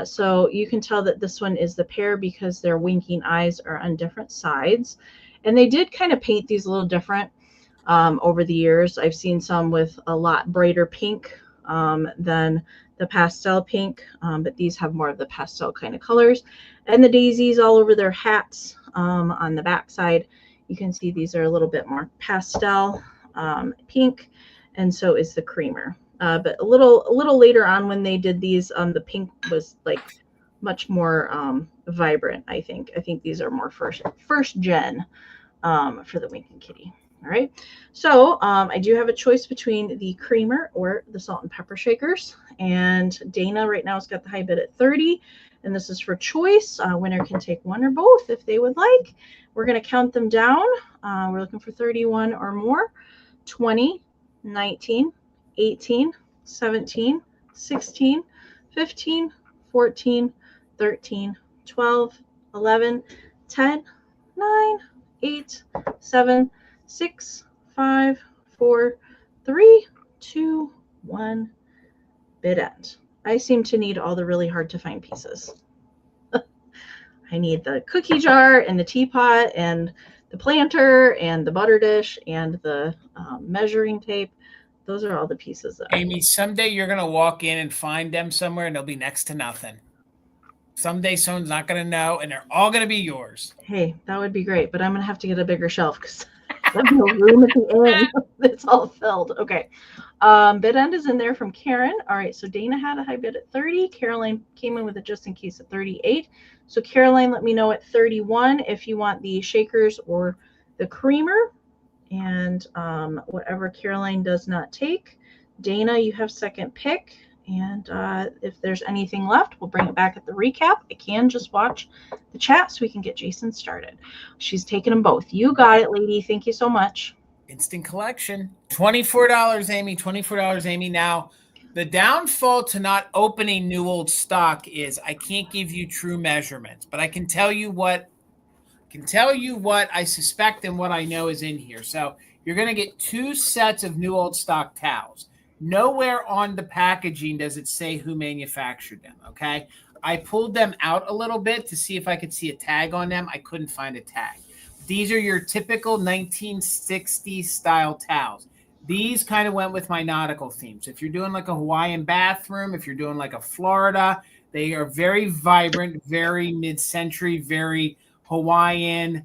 so you can tell that this one is the pair because their winking eyes are on different sides. And they did kind of paint these a little different over the years. I've seen some with a lot brighter pink than the pastel pink, but these have more of the pastel kind of colors. And the daisies all over their hats on the back side. You can see these are a little bit more pastel pink, and so is the creamer. But a little later on when they did these, the pink was like much more vibrant. I think these are more first gen for the Wink and Kitty. All right, so I do have a choice between the creamer or the salt and pepper shakers. And Dana right now has got the high bid at 30, and this is for choice. Winner can take one or both if they would like. We're going to count them down. We're looking for 31 or more. 20, 19, 18, 17, 16, 15, 14, 13, 12, 11, 10, 9, 8, 7, 6, 5, 4, 3, 2, 1. Bid end. I seem to need all the really hard to find pieces. I need the cookie jar and the teapot and the planter and the butter dish and the measuring tape. Those are all the pieces that Amy, someday you're going to walk in and find them somewhere and they'll be next to nothing. Someday someone's not going to know and they're all going to be yours. Hey, that would be great, but I'm going to have to get a bigger shelf because there's no room at the end. It's all filled. Okay. Bid end is in there from Karen. All right, so Dana had a high bid at 30. Caroline came in with a just in case at 38. So Caroline, let me know at 31 if you want the shakers or the creamer. And whatever Caroline does not take. Dana, you have second pick. And if there's anything left, we'll bring it back at the recap. I can just watch the chat so we can get Jason started. She's taking them both. You got it, lady. Thank you so much. Instant collection. $24, Amy. $24, Amy. Now, the downfall to not opening new old stock is I can't give you true measurements, but I can tell you what I suspect and what I know is in here. So you're going to get 2 sets of new old stock towels. Nowhere on the packaging does it say who manufactured them, okay? I pulled them out a little bit to see if I could see a tag on them. I couldn't find a tag. These are your typical 1960s style towels. These kind of went with my nautical themes. If you're doing like a Hawaiian bathroom, if you're doing like a Florida, they are very vibrant, very mid-century, very Hawaiian,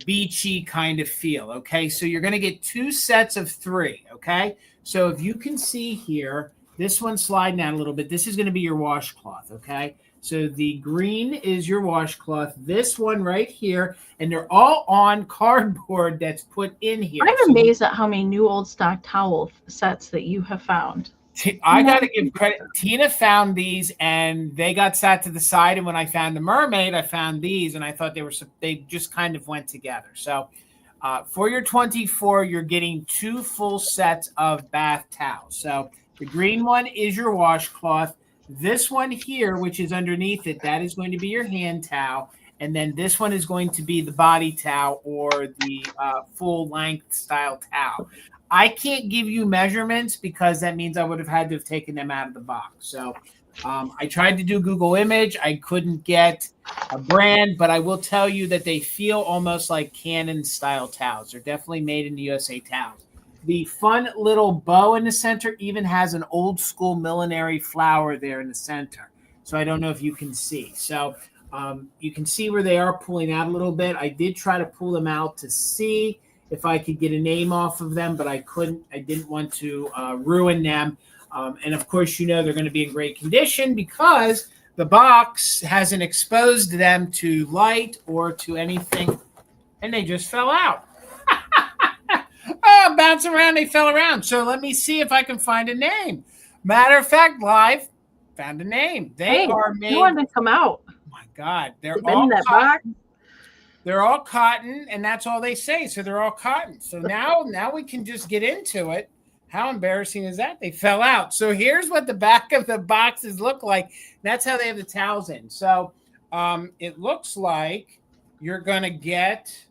beachy kind of feel, okay? So you're going to get 2 sets of 3, okay? So if you can see here, this one's sliding out a little bit. This is going to be your washcloth, okay? So the green is your washcloth. This one right here, and they're all on cardboard that's put in here. I'm amazed at how many new old stock towel sets that you have found. I got to give credit. Tina found these, and they got sat to the side. And when I found the mermaid, I found these, and I thought they just kind of went together. So for your 24, you're getting 2 full sets of bath towels. So the green one is your washcloth. This one here, which is underneath it, that is going to be your hand towel. And then this one is going to be the body towel or the full length style towel. I can't give you measurements because that means I would have had to have taken them out of the box. So I tried to do Google image. I couldn't get a brand, but I will tell you that they feel almost like Canon style towels. They're definitely made in the USA towels. The fun little bow in the center even has an old school millinery flower there in the center. So I don't know if you can see. So you can see where they are pulling out a little bit. I did try to pull them out to see if I could get a name off of them, but I couldn't. I didn't want to ruin them. And of course, you know they're going to be in great condition because the box hasn't exposed them to light or to anything, and they just fell out. Oh, bounce around, they fell around. So let me see if I can find a name. Matter of fact, live, found a name. They are made. You want to come out? Oh my God, they're They've been all in that cotton. box. They're all cotton, and that's all they say. So they're all cotton. So now we can just get into it. How embarrassing is that? They fell out. So here's what the back of the boxes look like. That's how they have the towels in. So it looks like you're going to get,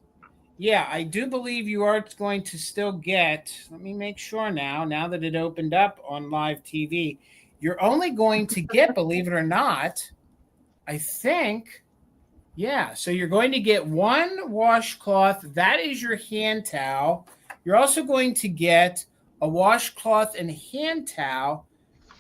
yeah, I do believe you are going to still get, let me make sure now that it opened up on live TV, you're only going to get, believe it or not, I think, yeah, so you're going to get 1 washcloth. That is your hand towel. You're also going to get a washcloth and hand towel.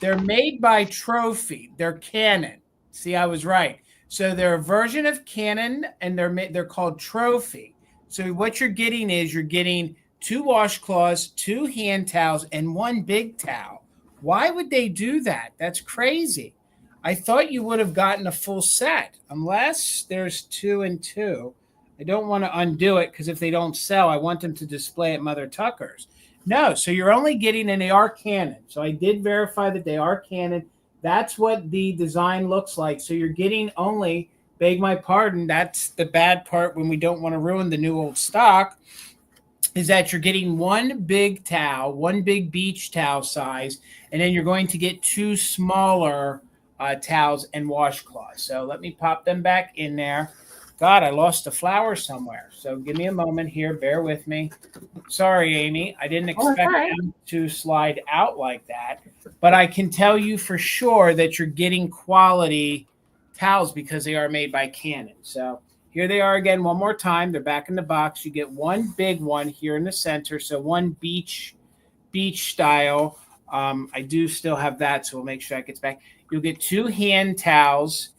They're made by Trophy. They're Canon. See, I was right. So they're a version of Canon, and they're called Trophy. So what you're getting is you're getting 2 washcloths, 2 hand towels, and 1 big towel. Why would they do that? That's crazy. I thought you would have gotten a full set, unless there's 2 and 2. I don't want to undo it because if they don't sell, I want them to display at Mother Tucker's. No, so you're only getting, and they are Canon. So I did verify that they are Canon. That's what the design looks like. So you're getting only, beg my pardon, that's the bad part when we don't want to ruin the new old stock, is that you're getting 1 big towel, 1 big beach towel size, and then you're going to get 2 smaller towels and washcloths. So let me pop them back in there. God, I lost a flower somewhere. So give me a moment here. Bear with me. Sorry, Amy. I didn't expect them to slide out like that. But I can tell you for sure that you're getting quality towels because they are made by Canon. So here they are again one more time. They're back in the box. You get 1 big one here in the center. So 1 beach beach style. I do still have that, so we'll make sure that gets back. You'll get 2 hand towels,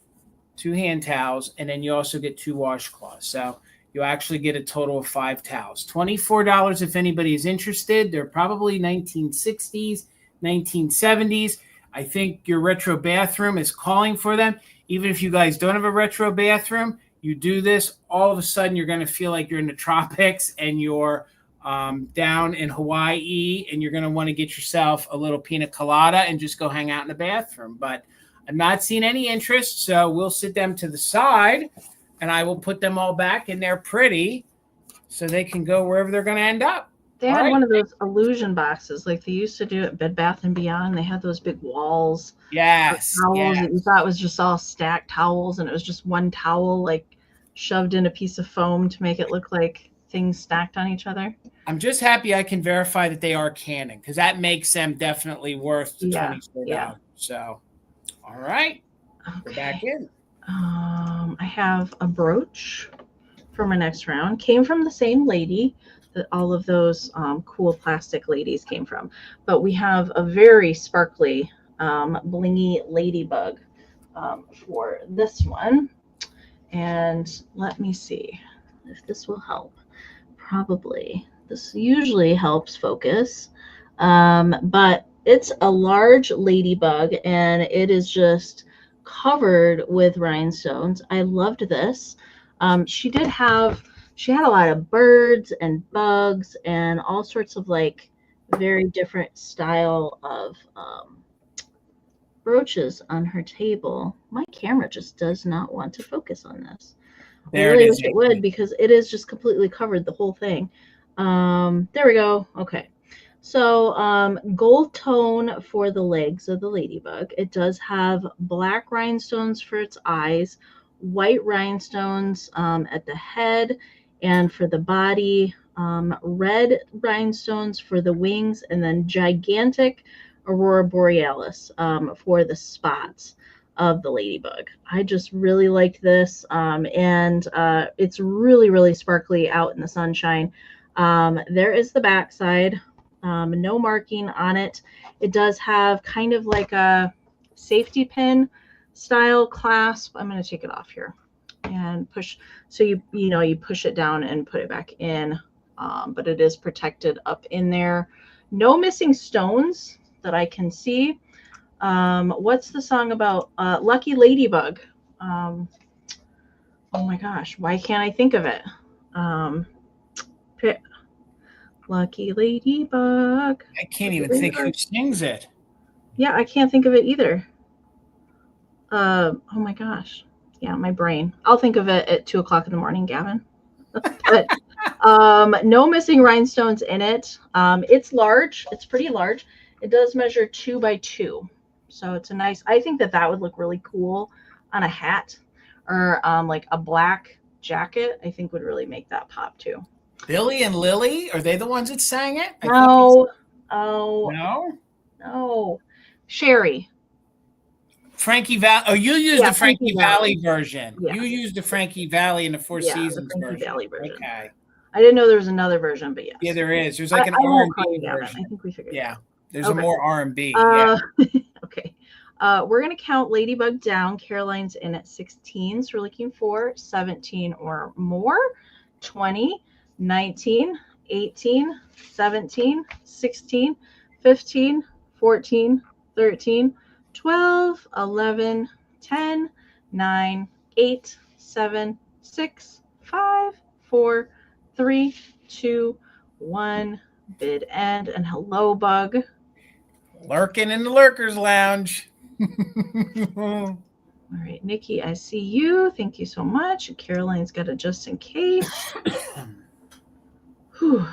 and then you also get 2 washcloths. So you'll actually get a total of 5 towels. $24 if anybody is interested. They're probably 1960s, 1970s. I think your retro bathroom is calling for them. Even if you guys don't have a retro bathroom, you do this, all of a sudden you're going to feel like you're in the tropics and you're down in Hawaii, and you're going to want to get yourself a little pina colada and just go hang out in the bathroom. But I'm not seeing any interest, so we'll sit them to the side, and I will put them all back in there pretty so they can go wherever they're going to end up. They had one of those illusion boxes like they used to do at Bed Bath & Beyond. They had those big walls. Yes. Towels that you thought was just all stacked towels, and it was just one towel like shoved in a piece of foam to make it look like things stacked on each other. I'm just happy I can verify that they are Canon, because that makes them definitely worth the $24. Yeah. So, all right. Okay. We're back in. I have a brooch for my next round. Came from the same lady that all of those cool plastic ladies came from. But we have a very sparkly, blingy ladybug for this one. And let me see if this will help. Probably. This usually helps focus. But it's a large ladybug, and it is just covered with rhinestones. I loved this. She had a lot of birds and bugs and all sorts of like very different style of brooches on her table. My camera just does not want to focus on this. There I really it is. wish it would, because it is just completely covered, the whole thing. There we go. Okay. So gold tone for the legs of the ladybug. It does have black rhinestones for its eyes, white rhinestones at the head and for the body, red rhinestones for the wings, and then gigantic aurora borealis for the spots of the ladybug. I just really liked this, and it's really, really sparkly out in the sunshine. There is the back side. No marking on it. It does have kind of like a safety pin style clasp. I'm going to take it off here and push. So you push it down and put it back in, but it is protected up in there. No missing stones that I can see. What's the song about? Lucky Ladybug. Oh my gosh, why can't I think of it? Lucky Ladybug. I can't even think who sings it. Yeah, I can't think of it either. Oh my gosh. Yeah, my brain. I'll think of it at 2:00 in the morning, Gavin. But no missing rhinestones in it. It's large. It's pretty large. It does measure 2 by 2. So it's a nice, I think that would look really cool on a hat or like a black jacket. I think would really make that pop too. Billy and Lily, are they the ones that sang it? No. Sherry. Frankie Valley. Oh, you used the Frankie Valley version. Yes. You used the Frankie Valley and the Four Seasons the Frankie version. Valley version. Okay. I didn't know there was another version, but yes. Yeah, there is. There's like an R&B version. I think we figured. Yeah, there's a more R&B. Okay. We're going to count Ladybug down. Caroline's in at 16. So we're looking for 17 or more. 20, 19, 18, 17, 16, 15, 14, 13, 12, 11, 10, 9, 8, 7, 6, 5, 4, 3, 2, 1. Bid end. And hello, Bug. Lurking in the Lurkers Lounge. All right, Nikki, I see you. Thank you so much. Caroline's got a just in case. Whew.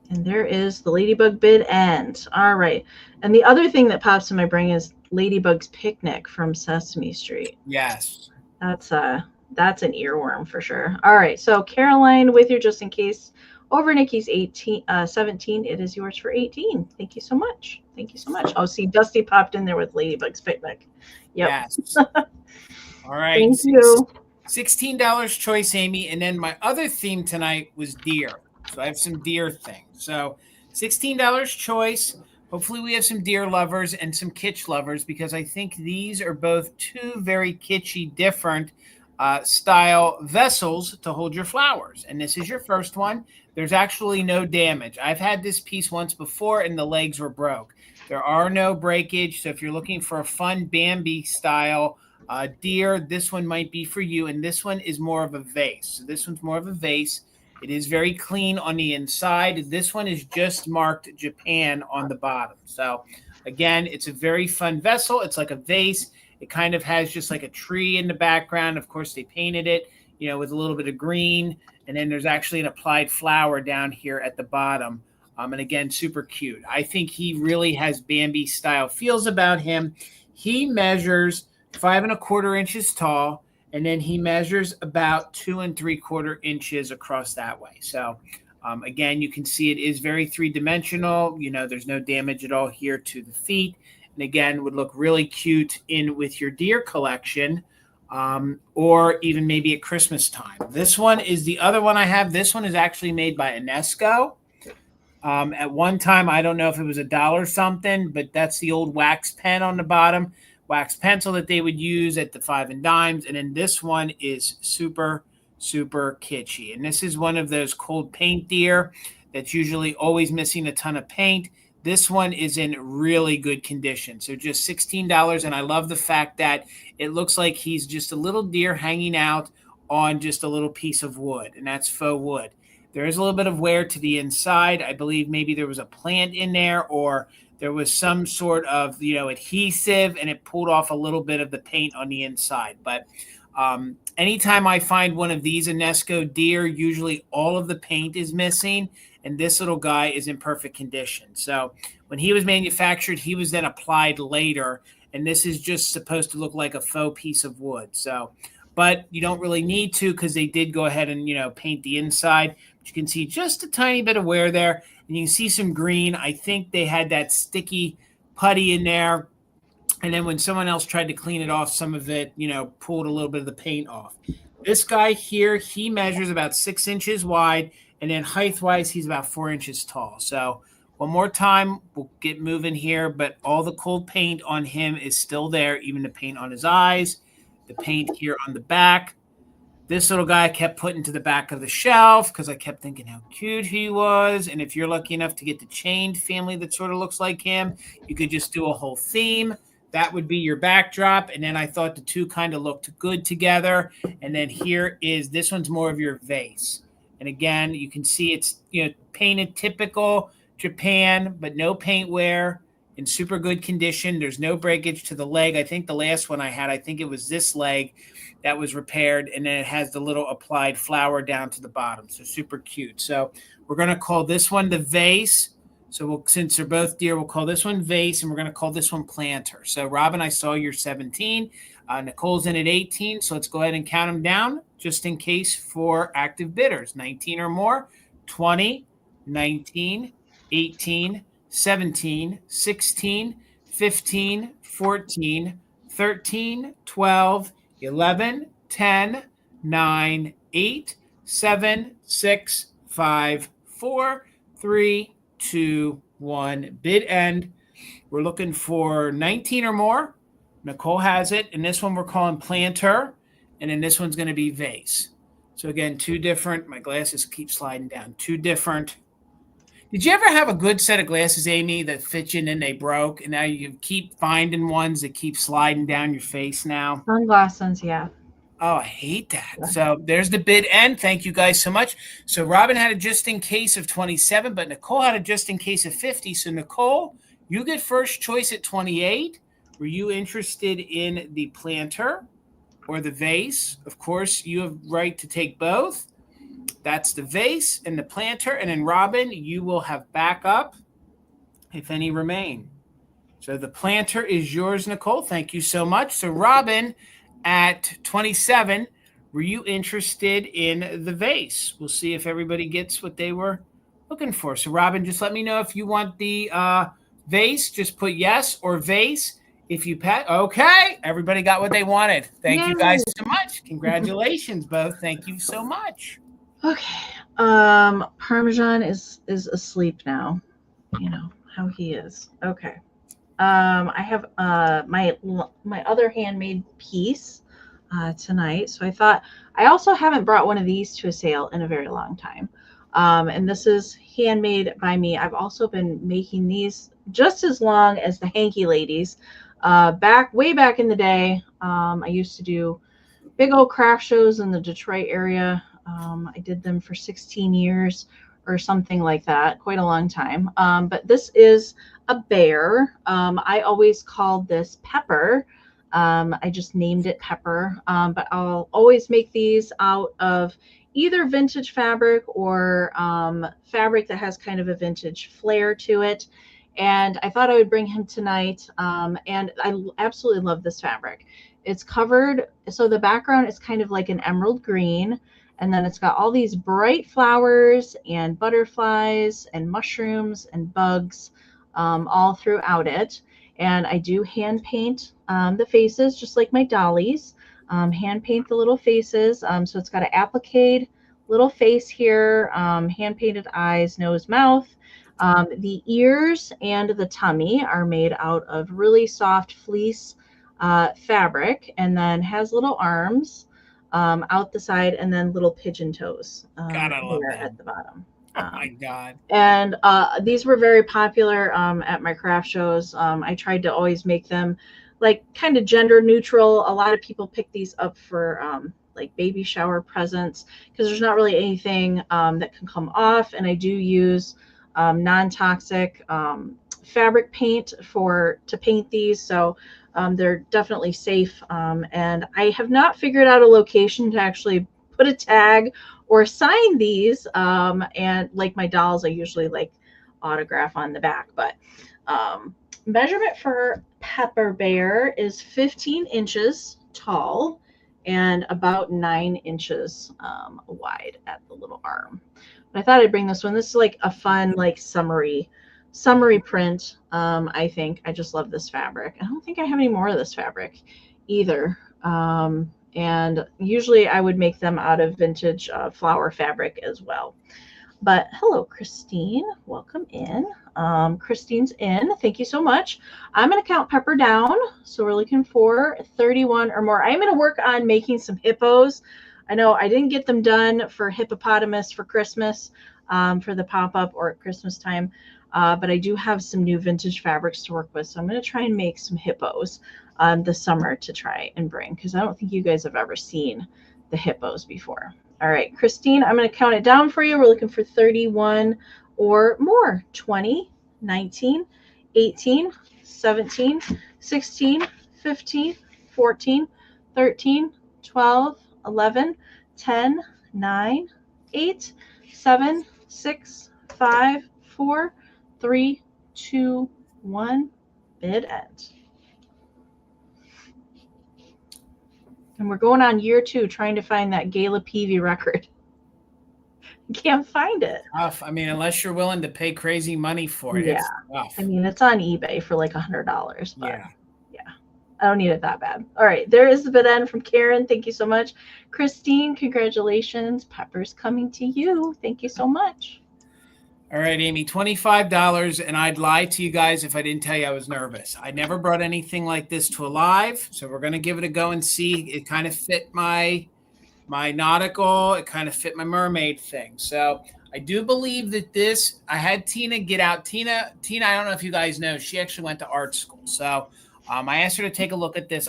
And there is the Ladybug bid end. All right. And the other thing that pops in my brain is Ladybug's Picnic from Sesame Street. Yes. That's an earworm for sure. All right. So Caroline with your just in case over Nikki's 17. It is yours for 18. Thank you so much. Thank you so much. Oh, see, Dusty popped in there with Ladybug's Picnic. Yep. Yes. All right. Thank you. $16 choice, Amy. And then my other theme tonight was deer. So I have some deer things. So $16 choice. Hopefully we have some deer lovers and some kitsch lovers, because I think these are both two very kitschy, different style vessels to hold your flowers. And this is your first one. There's actually no damage. I've had this piece once before and the legs were broke. There are no breakage. So if you're looking for a fun Bambi style deer, this one might be for you. And this one is more of a vase. So this one's more of a vase. It is very clean on the inside. This one is just marked Japan on the bottom. So again, it's a very fun vessel. It's like a vase. It kind of has just like a tree in the background. Of course, they painted it, you know, with a little bit of green. And then there's actually an applied flower down here at the bottom. And again, super cute. I think he really has Bambi style feels about him. He measures 5 1/4 inches tall. And then he measures about 2 3/4 inches across that way. So again, you can see it is very three-dimensional. You know, there's no damage at all here to the feet. And again, would look really cute in with your deer collection, or even maybe at Christmas time. This one is the other one I have. This one is actually made by Enesco. At one time, I don't know if it was $1 something, but that's the old wax pen on the bottom. Wax pencil that they would use at the 5 and dimes. And then this one is super, super kitschy. And this is one of those cold paint deer that's usually always missing a ton of paint. This one is in really good condition. So just $16. And I love the fact that it looks like he's just a little deer hanging out on just a little piece of wood. And that's faux wood. There is a little bit of wear to the inside. I believe maybe there was a plant in there, or there was some sort of, you know, adhesive, and it pulled off a little bit of the paint on the inside. But anytime I find one of these Enesco deer, usually all of the paint is missing, and this little guy is in perfect condition. So when he was manufactured, he was then applied later, and this is just supposed to look like a faux piece of wood. So, but you don't really need to, because they did go ahead and, you know, paint the inside. But you can see just a tiny bit of wear there. And you can see some green. I think they had that sticky putty in there. And then when someone else tried to clean it off, some of it, you know, pulled a little bit of the paint off. This guy here, he measures about 6 inches wide. And then height-wise, he's about 4 inches tall. So one more time, we'll get moving here. But all the cold paint on him is still there, even the paint on his eyes, the paint here on the back. This little guy I kept putting to the back of the shelf because I kept thinking how cute he was. And if you're lucky enough to get the chained family that sort of looks like him, you could just do a whole theme. That would be your backdrop. And then I thought the two kind of looked good together. And then here is, this one's more of your vase. And again, you can see it's, you know, painted typical Japan, but no paint wear, in super good condition. There's no breakage to the leg. I think the last one I had, I think it was this leg that was repaired, and then it has the little applied flower down to the bottom. So super cute. So we're going to call this one the vase. So since they're both deer, we'll call this one vase, and we're going to call this one planter. So Robin, I saw you're 17. Nicole's in at 18. So let's go ahead and count them down just in case for active bidders. 19 or more, 20, 19, 18, 17, 16, 15, 14, 13, 12, 11, 10, 9, 8, 7, 6, 5, 4, 3, 2, 1. Bid end. We're looking for 19 or more. Nicole has it. And this one we're calling planter. And then this one's going to be vase. So again, two different, my glasses keep sliding down, two different. Did you ever have a good set of glasses, Amy, that fit you and then they broke, and now you keep finding ones that keep sliding down your face now? Sunglasses, yeah. Oh, I hate that. So there's the bid end. Thank you guys so much. So Robin had a just in case of 27, but Nicole had a just in case of 50. So Nicole, you get first choice at 28. Were you interested in the planter or the vase? Of course, you have right to take both. That's the vase and the planter. And then Robin, you will have backup if any remain. So the planter is yours, Nicole. Thank you so much. So Robin, at 27, were you interested in the vase? We'll see if everybody gets what they were looking for. So Robin, just let me know if you want the vase. Just put yes or vase. If you pat, okay, everybody got what they wanted. Thank you guys so much. Congratulations, both. Thank you so much. Okay. Parmesan is asleep now. you know how he is. Okay. I have my other handmade piece tonight. So I thought I also haven't brought one of these to a sale in a very long time. And this is handmade by me. I've also been making these just as long as the hanky ladies. Way back in the day, I used to do big old craft shows in the Detroit area. I did them for 16 years or something like that, quite a long time. But this is a bear. I always called this Pepper. I just named it Pepper, but I'll always make these out of either vintage fabric or fabric that has kind of a vintage flair to it. And I thought I would bring him tonight. And I absolutely love this fabric. It's covered, so the background is kind of like an emerald green, and then it's got all these bright flowers and butterflies and mushrooms and bugs all throughout it. And I do hand paint the faces just like my dollies. Hand paint the little faces. So it's got an applique little face here, hand painted eyes, nose, mouth. The ears and the tummy are made out of really soft fleece fabric, and then has little arms out the side, and then little pigeon toes God, I love that. at the bottom. Oh my God. And these were very popular at my craft shows. I tried to always make them like kind of gender neutral. A lot of people pick these up for like baby shower presents because there's not really anything that can come off. And I do use non-toxic fabric paint to paint these. So they're definitely safe. And I have not figured out a location to actually put a tag or sign these. And like my dolls, I usually like autograph on the back. But measurement for Pepper Bear is 15 inches tall and about 9 inches wide at the little arm. But I thought I'd bring this one. This is like a fun, like summery print. I think I just love this fabric. I don't think I have any more of this fabric either. And usually I would make them out of vintage flower fabric as well. But hello, Christine. Welcome in. Christine's in. Thank you so much. I'm going to count Pepper down. So we're looking for 31 or more. I'm going to work on making some hippos. I know I didn't get them done for hippopotamus for Christmas, for the pop-up or at Christmas time. But I do have some new vintage fabrics to work with. So I'm going to try and make some hippos this summer to try and bring, because I don't think you guys have ever seen the hippos before. All right, Christine, I'm going to count it down for you. We're looking for 31 or more. 20, 19, 18, 17, 16, 15, 14, 13, 12, 11, 10, 9, 8, 7, 6, 5, 4, 3, 2, 1. Bid end. And we're going on year 2 trying to find that Gala Peavy record. Can't find it. Tough. I mean, unless you're willing to pay crazy money for it. Yeah. It's tough. I mean, it's on eBay for like $100. But Yeah. I don't need it that bad. All right. There is the bid end from Karen. Thank you so much. Christine, congratulations. Pepper's coming to you. Thank you so much. All right, Amy, $25, and I'd lie to you guys if I didn't tell you I was nervous. I never brought anything like this to a live, so we're going to give it a go and see. It kind of fit my nautical. It kind of fit my mermaid thing. So I do believe that this, I had Tina get out. Tina, I don't know if you guys know, she actually went to art school. So I asked her to take a look at this.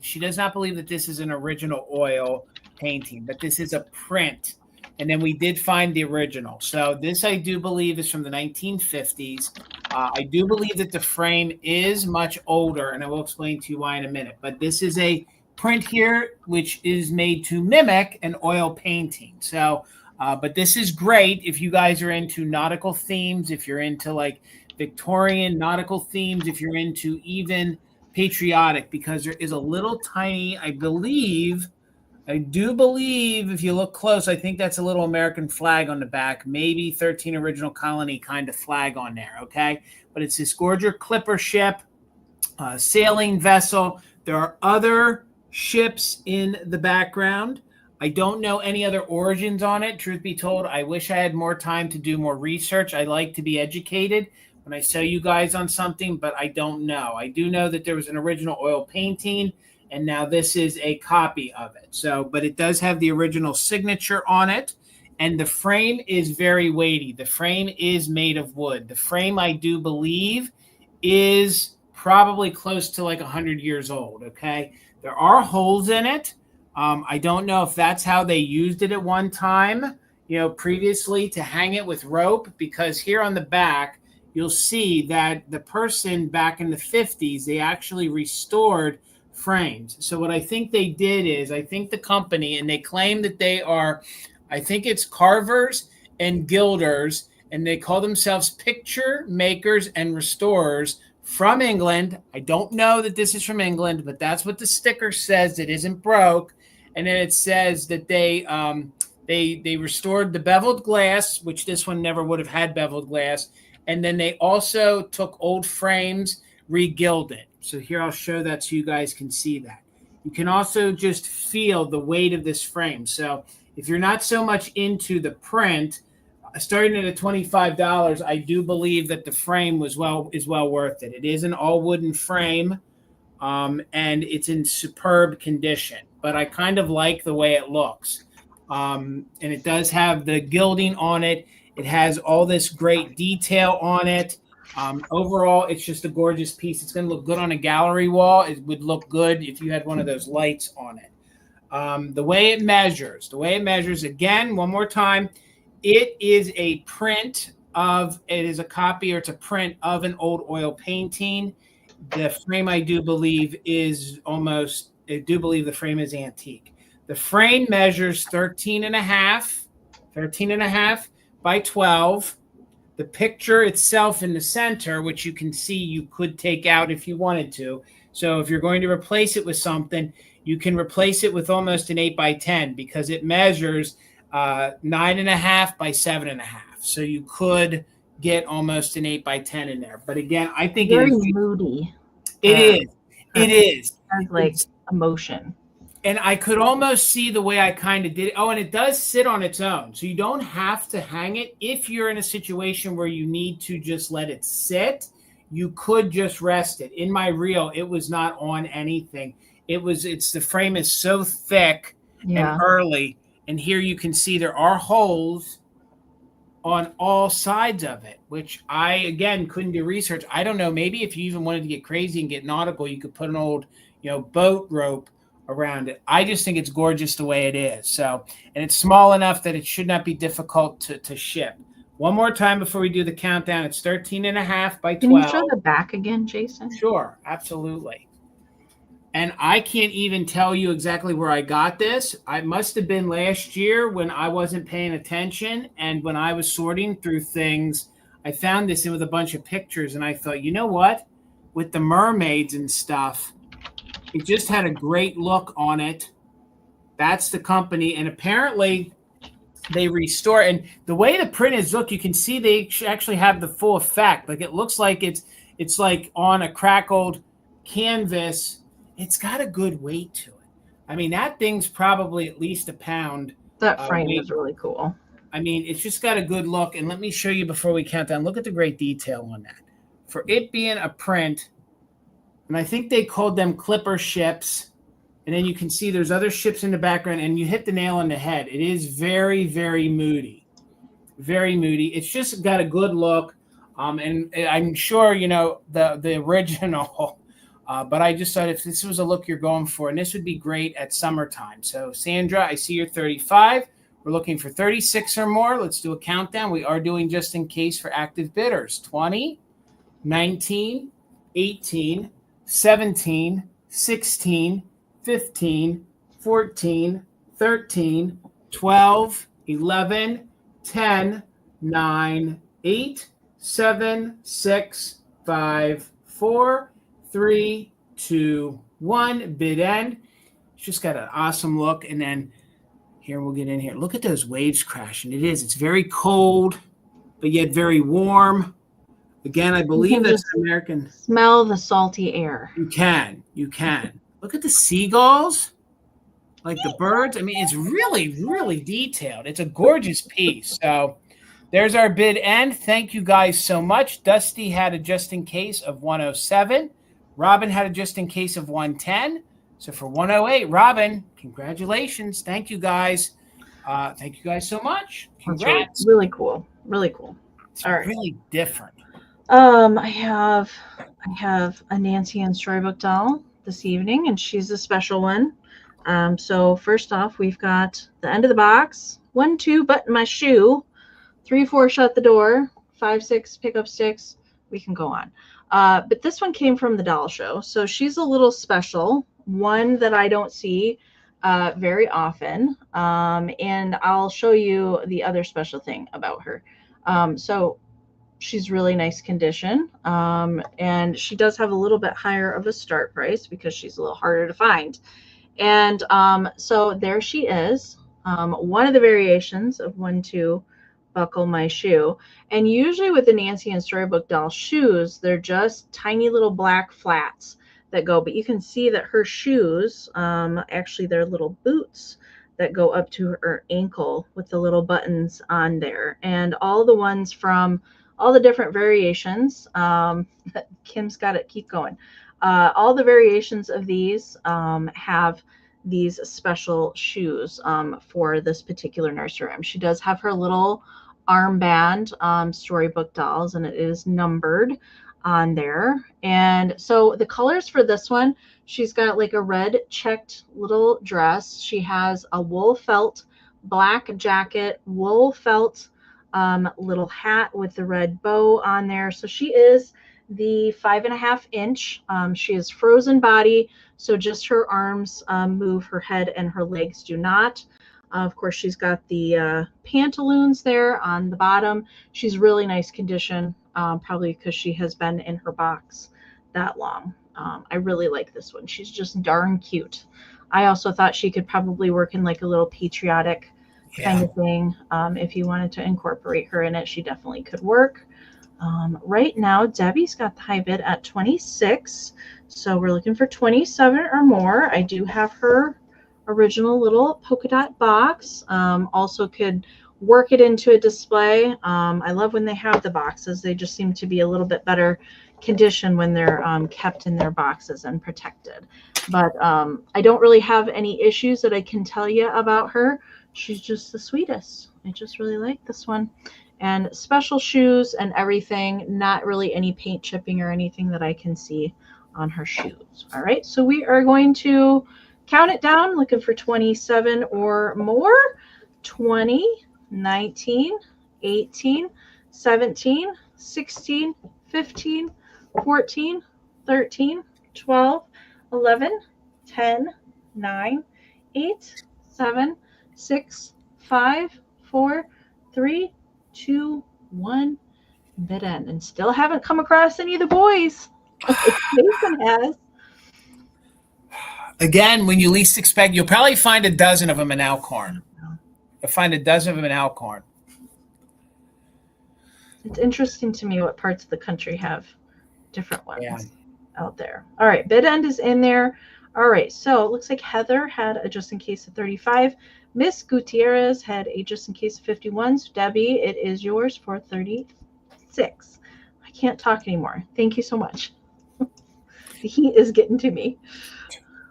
She does not believe that this is an original oil painting, but this is a print. And then we did find the original. So this I do believe is from the 1950s. I do believe that the frame is much older, and I will explain to you why in a minute. But this is a print here, which is made to mimic an oil painting. So, but this is great if you guys are into nautical themes, if you're into like Victorian nautical themes, if you're into even patriotic, because there is a little tiny, I do believe, if you look close, I think that's a little American flag on the back, maybe 13 original colony kind of flag on there, okay? But it's this gorgeous clipper ship, sailing vessel. There are other ships in the background. I don't know any other origins on it. Truth be told, I wish I had more time to do more research. I like to be educated when I sell you guys on something, but I don't know. I do know that there was an original oil painting, and now this is a copy of it. So, but it does have the original signature on it, and the frame is very weighty. The frame is made of wood. The frame, I do believe, is probably close to like 100 years old, okay? There are holes in it. I don't know if that's how they used it at one time, previously to hang it with rope, because here on the back, you'll see that the person back in the 50s, they actually restored frames. So what I think they did is, I think the company, and they claim that they are, I think it's carvers and gilders, and they call themselves picture makers and restorers from England. I don't know that this is from England, but that's what the sticker says. It isn't broke. And then it says that they restored the beveled glass, which this one never would have had beveled glass. And then they also took old frames, re-gilded. So here I'll show that so you guys can see that. You can also just feel the weight of this frame. So if you're not so much into the print, starting at $25, I do believe that the frame is well worth it. It is an all wooden frame, and it's in superb condition. But I kind of like the way it looks, and it does have the gilding on it. It has all this great detail on it. Overall, it's just a gorgeous piece. It's going to look good on a gallery wall. It would look good if you had one of those lights on it. The way it measures, again, one more time, it is a print of, it is a copy, or it's a print of an old oil painting. The frame, I do believe, is almost, I do believe the frame is antique. The frame measures 13 and a half by 12. The picture itself in the center, which you can see you could take out if you wanted to. So if you're going to replace it with something, you can replace it with almost an 8 by 10, because it measures 9.5 by 7.5. So you could get almost an 8 by 10 in there. But again, I think very moody. It is. Has like emotion. And I could almost see the way I kind of did it. Oh, and it does sit on its own. So you don't have to hang it. If you're in a situation where you need to just let it sit, you could just rest it. In my reel, it was not on anything. The frame is so thick and early. And here you can see there are holes on all sides of it, which I, again, couldn't do research. I don't know. Maybe if you even wanted to get crazy and get nautical, you could put an old, boat rope around it. I just think it's gorgeous the way it is. So, and it's small enough that it should not be difficult to ship. One more time before we do the countdown. It's 13.5 by 12. Can you show the back again, Jason? Sure, absolutely. And I can't even tell you exactly where I got this. I must have been last year when I wasn't paying attention. And when I was sorting through things, I found this in with a bunch of pictures. And I thought, you know what? With the mermaids and stuff, it just had a great look on it. That's the company. And apparently they restore. And the way the print is, look, you can see they actually have the full effect. Like it looks like it's like on a crackled canvas. It's got a good weight to it. I mean, that thing's probably at least a pound. That frame is really cool. I mean, it's just got a good look. And let me show you before we count down. Look at the great detail on that. For it being a print, and I think they called them clipper ships. And then you can see there's other ships in the background, and you hit the nail on the head. It is very, very moody. Very moody. It's just got a good look. And I'm sure, the original... but I just thought if this was a look you're going for, and this would be great at summertime. So, Sandra, I see you're 35. We're looking for 36 or more. Let's do a countdown. We are doing just in case for active bidders. 20, 19, 18, 17, 16, 15, 14, 13, 12, 11, 10, 9, 8, 7, 6, 5, 4, 3, 2, 1. Bid end. It's just got an awesome look. And then here we'll get in here. Look at those waves crashing. It's very cold, but yet very warm. Again, I believe that's American. Smell the salty air. You can. Look at the seagulls. like the birds. I mean, it's really, really detailed. It's a gorgeous piece. So there's our bid end. Thank you guys so much. Dusty had a just in case of 107. Robin had a just in case of 110. So for 108, Robin, congratulations. Thank you guys. Thank you guys so much. Congrats. That's really cool. Really cool. It's All right. really different. I have a Nancy and Storybook doll this evening, and she's a special one. So first off, we've got the end of the box, 1, 2, button my shoe, 3, 4, shut the door, 5, 6, pick up sticks. We can go on. But this one came from the doll show, so she's a little special, one that I don't see very often. And I'll show you the other special thing about her. So she's really nice condition, and she does have a little bit higher of a start price because she's a little harder to find. And so there she is, one of the variations of 1, 2, buckle my shoe. And usually with the Nancy and Storybook doll shoes, they're just tiny little black flats that go, but you can see that her shoes, actually they're little boots that go up to her ankle with the little buttons on there. And all the ones from all the different variations, Kim's got it, keep going. All the variations of these have these special shoes for this particular nursery rhyme. She does have her little armband Storybook dolls, and it is numbered on there. And so the colors for this one, she's got like a red checked little dress. She has a wool felt black jacket, wool felt little hat with the red bow on there. So she is the 5.5 inch. She is frozen body, so just her arms move, her head and her legs do not. Of course, she's got the pantaloons there on the bottom. She's really nice condition, probably because she has been in her box that long. I really like this one. She's just darn cute. I also thought she could probably work in like a little patriotic kind of thing. If you wanted to incorporate her in it, she definitely could work. Right now, Debbie's got the high bid at 26. So we're looking for 27 or more. I do have her original little polka dot box. Also could work it into a display. I love when they have the boxes. They just seem to be a little bit better condition when they're kept in their boxes and protected. But I don't really have any issues that I can tell you about her. She's just the sweetest. I just really like this one. And special shoes and everything, not really any paint chipping or anything that I can see on her shoes. All right, so we are going to count it down, looking for 27 or more. 20, 19, 18, 17, 16, 15, 14, 13, 12, 11, 10, 9, 8, 7, 6, 5, 4, 3, 2, 1, bid end. And still haven't come across any of the boys. Jason has. Again, when you least expect, you'll probably find a dozen of them in Alcorn. You'll find a dozen of them in Alcorn. It's interesting to me what parts of the country have different ones out there. All right, bid end is in there. All right, so it looks like Heather had a just in case of 35. Miss Gutierrez had a just in case of 51. So Debbie, it is yours for 36. I can't talk anymore. Thank you so much. The heat is getting to me.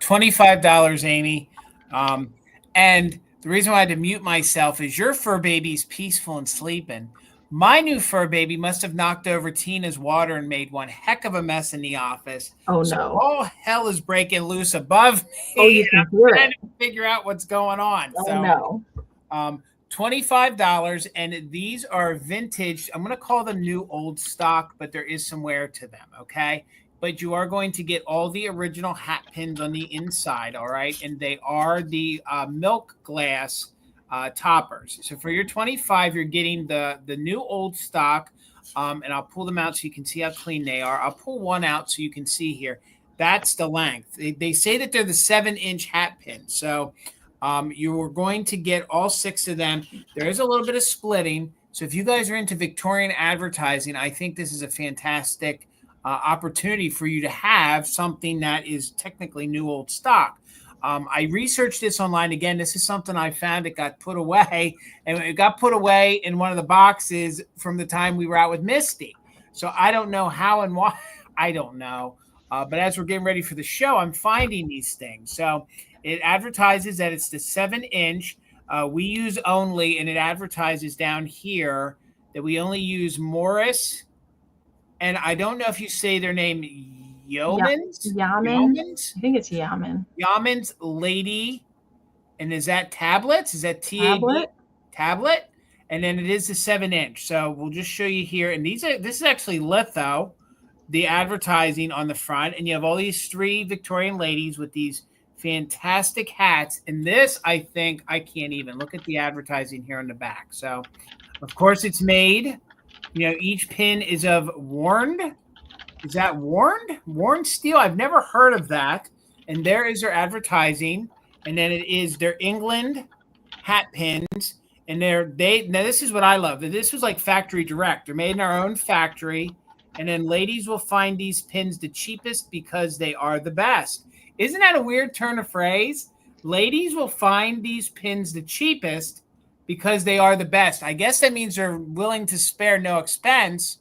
$25, Amy. And the reason why I had to mute myself is your fur baby's peaceful and sleeping. My new fur baby must have knocked over Tina's water and made one heck of a mess in the office. Oh, so no. all hell is breaking loose above me. Oh, you can hear trying it. to figure out what's going on. Oh, so, no. $25, and these are vintage. I'm going to call them new old stock, but there is some wear to them, okay? But you are going to get all the original hat pins on the inside, all right? And they are the milk glass toppers. So for your 25, you're getting the new old stock, and I'll pull them out so you can see how clean they are. I'll pull one out so you can see here. That's the length. They say that they're the 7-inch hat pin. So you are going to get all 6 of them. There is a little bit of splitting. So if you guys are into Victorian advertising, I think this is a fantastic opportunity for you to have something that is technically new old stock. I researched this online. Again, this is something I found. It got put away, and it got put away in one of the boxes from the time we were out with Misty. So I don't know how and why. I don't know. But as we're getting ready for the show, I'm finding these things. So it advertises that it's the 7-inch. We use only, and it advertises down here that we only use Morris. And I don't know if you say their name, Yeomans? Yeomans? I think it's Yeoman. Yeomans Lady. And is that tablets? Is that Tablet? Tablet? And then it is the 7-inch. So we'll just show you here. And this is actually litho, the advertising on the front. And you have all these 3 Victorian ladies with these fantastic hats. And this, I think, I can't even look at the advertising here on the back. So, of course, it's made. You know, each pin is of warned. Is that warned? Warned steel? I've never heard of that. And there is their advertising. And then it is their England hat pins. And now this is what I love. This was like factory direct. They're made in our own factory. And then ladies will find these pins the cheapest because they are the best. Isn't that a weird turn of phrase? Ladies will find these pins the cheapest because they are the best. I guess that means they're willing to spare no expense.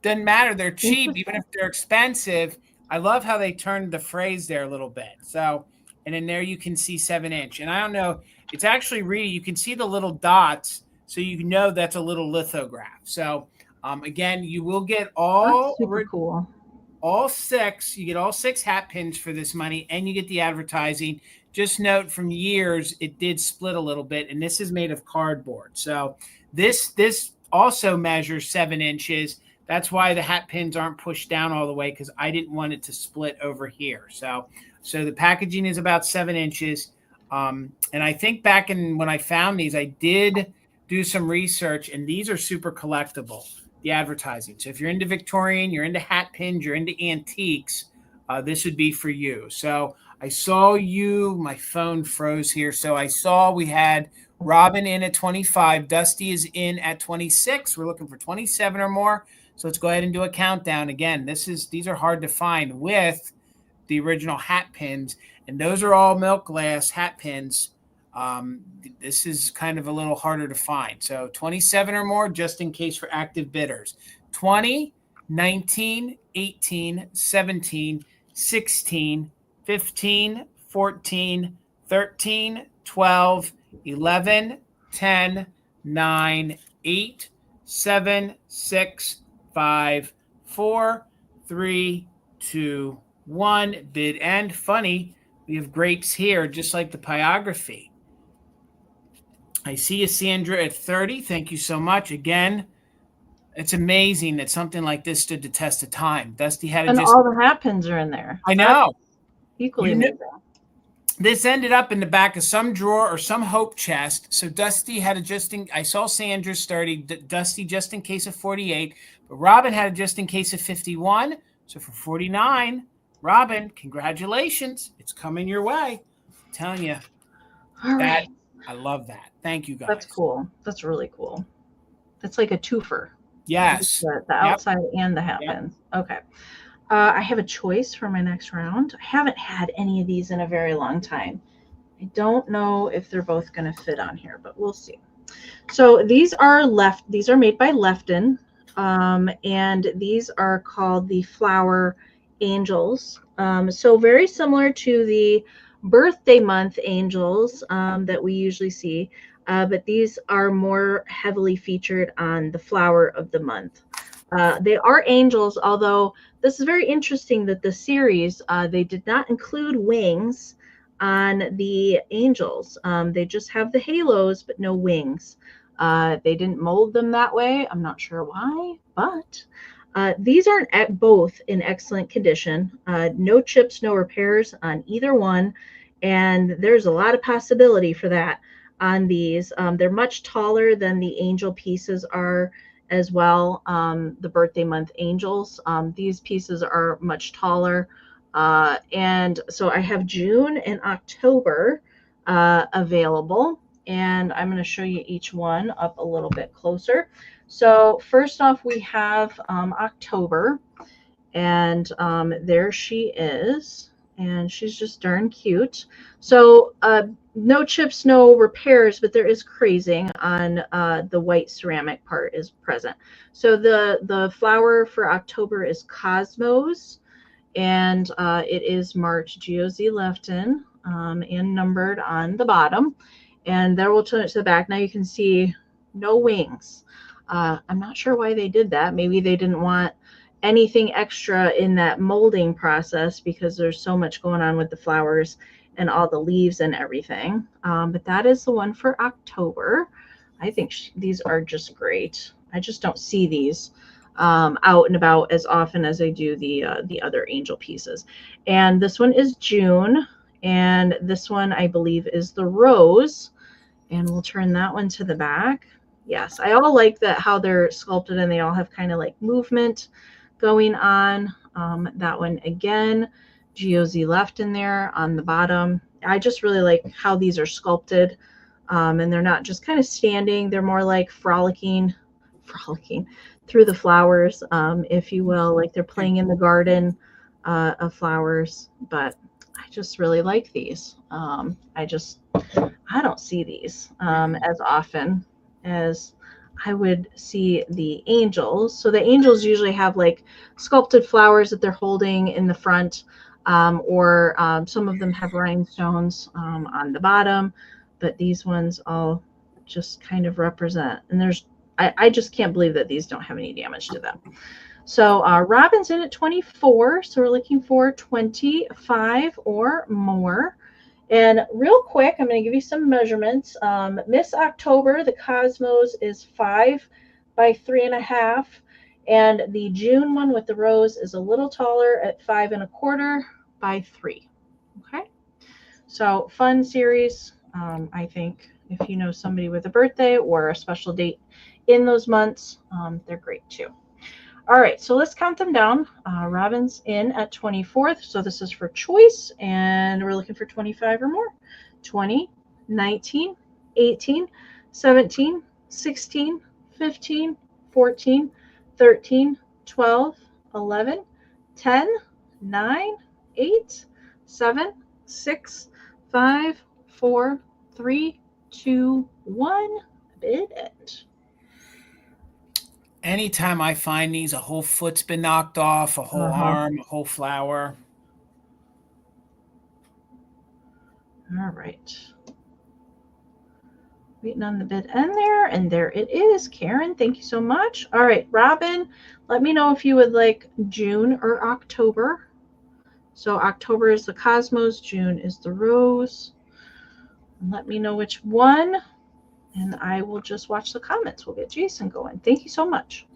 Doesn't matter. They're cheap, even if they're expensive. I love how they turned the phrase there a little bit. So, and then there you can see 7-inch. And I don't know, it's actually reading. You can see the little dots, so you know that's a little lithograph. So, again, you will get all cool. All 6. You get all 6 hat pins for this money, and you get the advertising. Just note from years, it did split a little bit, and this is made of cardboard. So this also measures 7 inches. That's why the hat pins aren't pushed down all the way, because I didn't want it to split over here. So the packaging is about 7 inches. And I think back when I found these, I did do some research, and these are super collectible, the advertising. So if you're into Victorian, you're into hat pins, you're into antiques, this would be for you. So I saw my phone froze here. So I saw we had Robin in at 25. Dusty is in at 26. We're looking for 27 or more. So let's go ahead and do a countdown. Again, these are hard to find with the original hat pins. And those are all milk glass hat pins. This is kind of a little harder to find. So 27 or more, just in case for active bidders. 20, 19, 18, 17, 16, 15, 14, 13, 12, 11, 10, 9, 8, 7, 6, 5, 4, 3, 2, 1. Bid end. Funny, we have grapes here, just like the Piography. I see you, Sandra, at 30. Thank you so much. Again, it's amazing that something like this stood the test of time. Dusty had and all the hat pins are in there. I know. Equally amazing. This ended up in the back of some drawer or some hope chest. So Dusty had I saw Sandra's 30, Dusty just in case of 48, but Robin had a just in case of 51. So for 49, Robin, congratulations. It's coming your way. I'm telling you. All right. I love that. Thank you, guys. That's cool. That's really cool. That's like a twofer. Yes. The outside and the hat pins. Okay. I have a choice for my next round. I haven't had any of these in a very long time. I don't know if they're both going to fit on here, but we'll see. So these are made by Lefton, and these are called the Flower Angels. So very similar to the birthday month angels that we usually see, but these are more heavily featured on the flower of the month. They are angels, although this is very interesting that the series, they did not include wings on the angels. They just have the halos, but no wings. They didn't mold them that way. I'm not sure why, but these are both in excellent condition. No chips, no repairs on either one. And there's a lot of possibility for that on these. They're much taller than the angel pieces are as well. The birthday month angels, these pieces are much taller. And so I have June and October available. And I'm going to show you each one up a little bit closer. So first off, we have October, and there she is. and she's just darn cute. So no chips, no repairs, but there is crazing on the white ceramic part is present. So the flower for October is Cosmos, and it is marked GOZ Lefton and numbered on the bottom. And there we'll turn it to the back. Now you can see no wings. I'm not sure why they did that. Maybe they didn't want anything extra in that molding process because there's so much going on with the flowers and all the leaves and everything. But that is the one for October. I think these are just great. I just don't see these out and about as often as I do the other angel pieces. And this one is June, and this one I believe is the rose, and we'll turn that one to the back. Yes, I all like that how they're sculpted and they all have kind of like movement going on. That one again, GOZ left in there on the bottom. I just really like how these are sculpted, and they're not just kind of standing. They're more like frolicking through the flowers, if you will, like they're playing in the garden of flowers. But I just really like these. I don't see these as often as I would see the angels. So the angels usually have like sculpted flowers that they're holding in the front, or some of them have rhinestones on the bottom, but these ones all just kind of represent. And I just can't believe that these don't have any damage to them. So Robin's in at 24, so we're looking for 25 or more. And real quick, I'm going to give you some measurements. Miss October, the Cosmos is 5 by 3.5, and the June one with the rose is a little taller at 5 1/4 by 3. Okay, so fun series. I think if you know somebody with a birthday or a special date in those months, they're great too. All right, so let's count them down. Robin's in at 24th, so this is for choice, and we're looking for 25 or more. 20, 19, 18, 17, 16, 15, 14, 13, 12, 11, 10, 9, 8, 7, 6, 5, 4, 3, 2, 1. Bid end. Anytime I find these, a whole foot's been knocked off, a whole arm, a whole flower. All right. Waiting on the bid end there, and there it is. Karen, thank you so much. All right, Robin, let me know if you would like June or October. So October is the Cosmos, June is the rose. Let me know which one, and I will just watch the comments. We'll get Jason going. Thank you so much.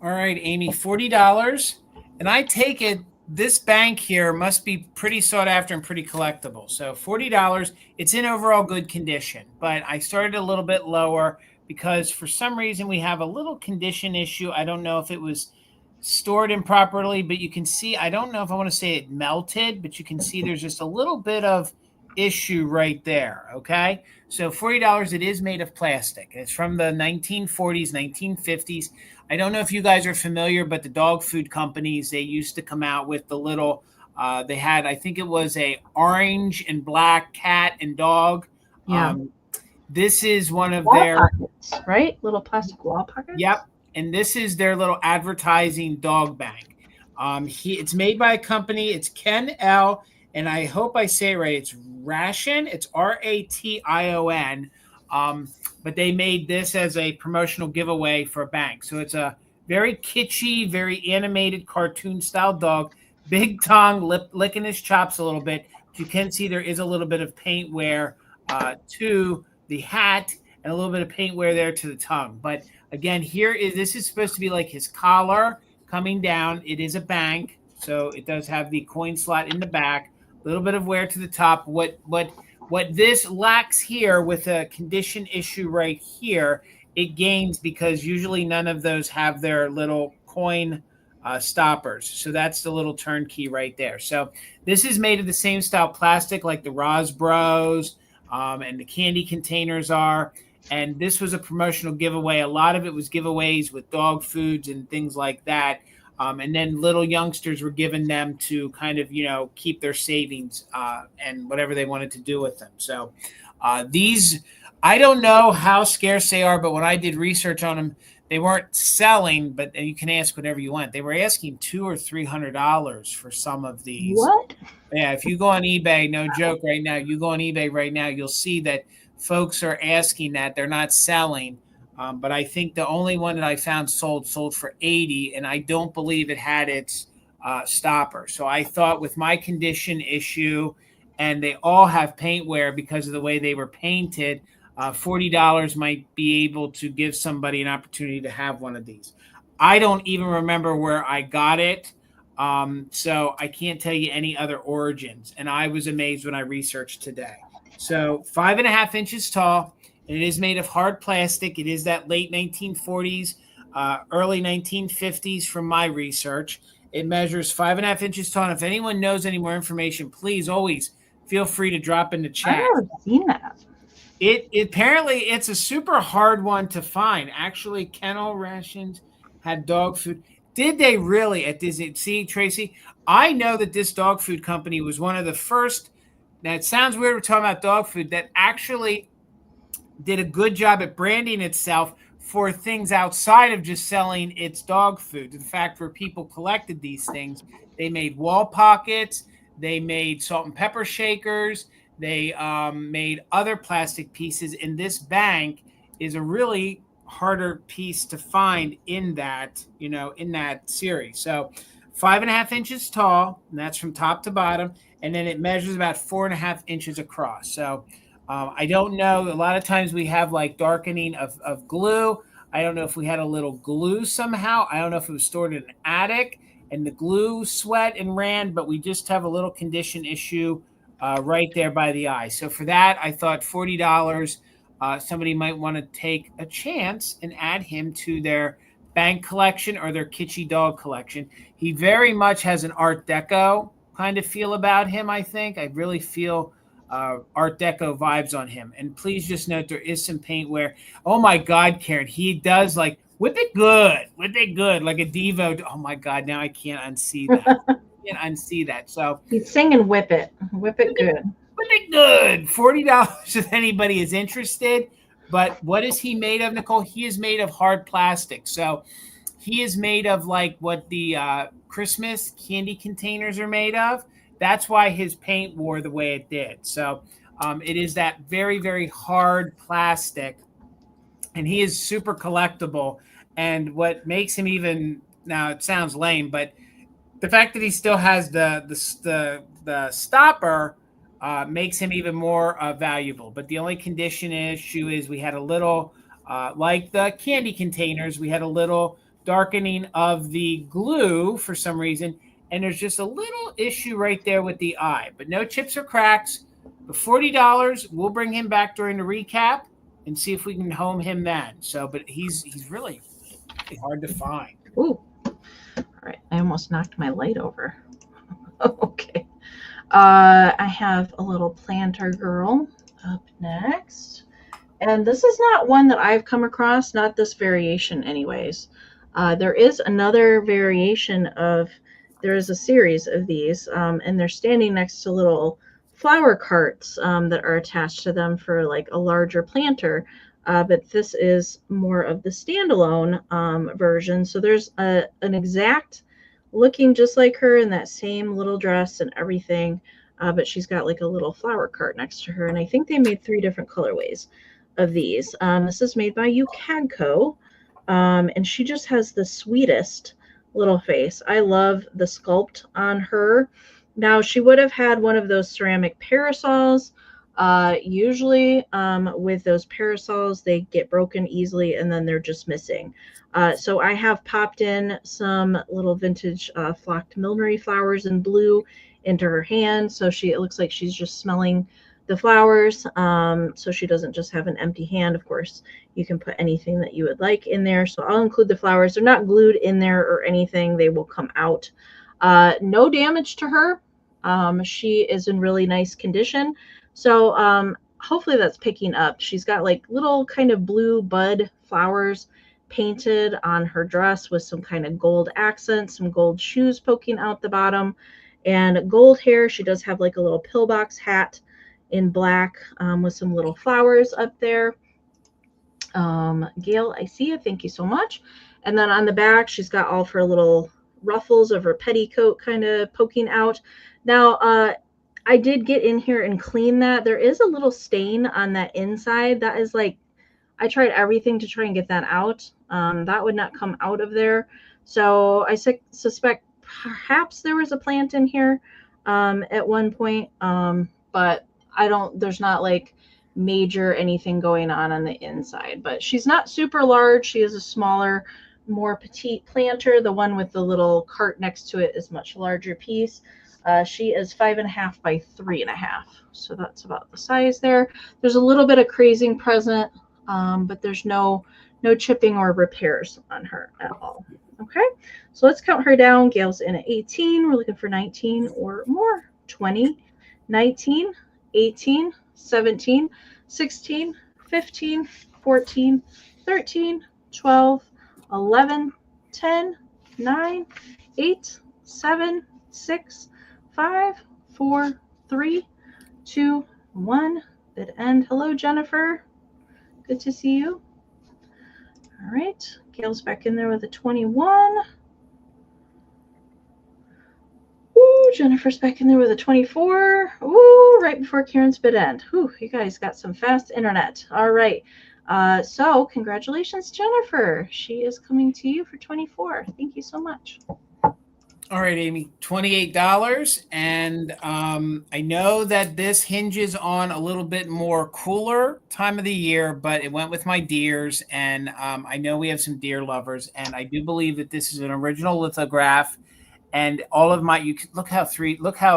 All right, Amy, $40. And I take it this bank here must be pretty sought after and pretty collectible. So $40, it's in overall good condition. But I started a little bit lower because for some reason we have a little condition issue. I don't know if it was stored improperly, but you can see, I don't know if I want to say it melted, but you can see there's just a little bit of issue right there. Okay, so $40, it is made of plastic. It's from the 1940s, 1950s. I don't know if you guys are familiar, but the dog food companies, they used to come out with the little they had, I think it was a orange and black cat and dog. Yeah. This is one of wall their pockets, right? Little plastic wall pockets. Yep. And this is their little advertising dog bank. It's made by a company. It's Ken-L, and I hope I say it right. It's Ration. It's Ration. But they made this as a promotional giveaway for a bank. So it's a very kitschy, very animated cartoon style dog. Big tongue, licking his chops a little bit. You can see there is a little bit of paint wear to the hat and a little bit of paint wear there to the tongue. But again, this is supposed to be like his collar coming down. It is a bank, so it does have the coin slot in the back. A little bit of wear to the top. What this lacks here with a condition issue right here, it gains because usually none of those have their little coin stoppers. So that's the little turnkey right there. So this is made of the same style plastic like the Rosbros and the candy containers are. And this was a promotional giveaway. A lot of it was giveaways with dog foods and things like that. And then little youngsters were given them to kind of, keep their savings and whatever they wanted to do with them. So these, I don't know how scarce they are, but when I did research on them, they weren't selling, but you can ask whatever you want. They were asking $200 or $300 for some of these. What? Yeah, if you go on eBay, no joke right now, you go on eBay right now, you'll see that folks are asking that. They're not selling. But I think the only one that I found sold for $80, and I don't believe it had its stopper. So I thought with my condition issue, and they all have paint wear because of the way they were painted, $40 might be able to give somebody an opportunity to have one of these. I don't even remember where I got it. So I can't tell you any other origins. And I was amazed when I researched today. So 5.5 inches tall. It is made of hard plastic. It is that late 1940s, early 1950s from my research. It measures 5.5 inches tall. And if anyone knows any more information, please always feel free to drop in the chat. I've never seen that. It apparently it's a super hard one to find. Actually, Ken-L-Rations had dog food. Did they really at Disney? See, Tracy, I know that this dog food company was one of the first. Now, it sounds weird we're talking about dog food, that actually did a good job at branding itself for things outside of just selling its dog food. In fact, where people collected these things, they made wall pockets, they made salt and pepper shakers, they made other plastic pieces. And this bank is a really harder piece to find in that, in that series. So 5.5 inches tall, and that's from top to bottom. And then it measures about 4.5 inches across. So I don't know. A lot of times we have like darkening of glue. I don't know if we had a little glue somehow. I don't know if it was stored in an attic and the glue sweat and ran, but we just have a little condition issue right there by the eye. So for that, I thought $40, somebody might want to take a chance and add him to their bank collection or their kitschy dog collection. He very much has an Art Deco kind of feel about him, I think. I really feel Art Deco vibes on him. And please just note there is some paint wear. Oh my God, Karen, he does like whip it good, like a Devo. Oh my God, now I can't unsee that. So he's singing "Whip It Good." Whip it good. $40 if anybody is interested. But what is he made of, Nicole? He is made of hard plastic. So he is made of like what the Christmas candy containers are made of. That's why his paint wore the way it did. So it is that very, very hard plastic, and he is super collectible. And what makes him even, now it sounds lame, but the fact that he still has the stopper makes him even more valuable. But the only condition issue is we had a little, like the candy containers, we had a little darkening of the glue for some reason. And there's just a little issue right there with the eye, but no chips or cracks. But $40, we'll bring him back during the recap and see if we can home him then. So, but he's really hard to find. Ooh. All right. I almost knocked my light over. Okay. I have a little planter girl up next. And this is not one that I've come across, not this variation anyways. There is another variation of, there is a series of these, and they're standing next to little flower carts that are attached to them for like a larger planter. But this is more of the standalone version. So there's an exact looking just like her in that same little dress and everything. But she's got like a little flower cart next to her. And I think they made 3 different colorways of these. This is made by Cadco. And she just has the sweetest little face. I love the sculpt on her. Now, she would have had one of those ceramic parasols. Usually with those parasols, they get broken easily and then they're just missing. So I have popped in some little vintage flocked millinery flowers in blue into her hand. So it looks like she's just smelling the flowers. So she doesn't just have an empty hand. Of course, you can put anything that you would like in there. So I'll include the flowers. They're not glued in there or anything. They will come out. No damage to her. She is in really nice condition. So hopefully that's picking up. She's got like little kind of blue bud flowers painted on her dress with some kind of gold accents, some gold shoes poking out the bottom, and gold hair. She does have like a little pillbox hat in black with some little flowers up there. Gail, I see you. Thank you so much. And then on the back, she's got all of her little ruffles of her petticoat kind of poking out. Now, I did get in here and clean that. There is a little stain on that inside. That is like, I tried everything to try and get that out. That would not come out of there. So I suspect perhaps there was a plant in here at one point. But there's not like major anything going on the inside. But she's not super large. She is a smaller, more petite planter. The one with the little cart next to it is much larger piece. She is 5.5 by 3.5. So that's about the size there. There's a little bit of crazing present, but there's no chipping or repairs on her at all. Okay, so let's count her down. Gail's in at 18. We're looking for 19 or more. 20, 19, 18, 17, 16, 15, 14, 13, 12, 11, 10, 9, 8, 7, 6, 5, 4, 3, 2, 1. Bid end. Hello, Jennifer. Good to see you. All right. Gail's back in there with a 21. Ooh, Jennifer's back in there with a 24. Ooh, right before Karen's bid end. Ooh, you guys got some fast internet. All right. So congratulations, Jennifer. She is coming to you for 24. Thank you so much. All right, Amy, $28. And I know that this hinges on a little bit more cooler time of the year, but it went with my deers. And I know we have some deer lovers. And I do believe that this is an original lithograph. And all of my, you can look how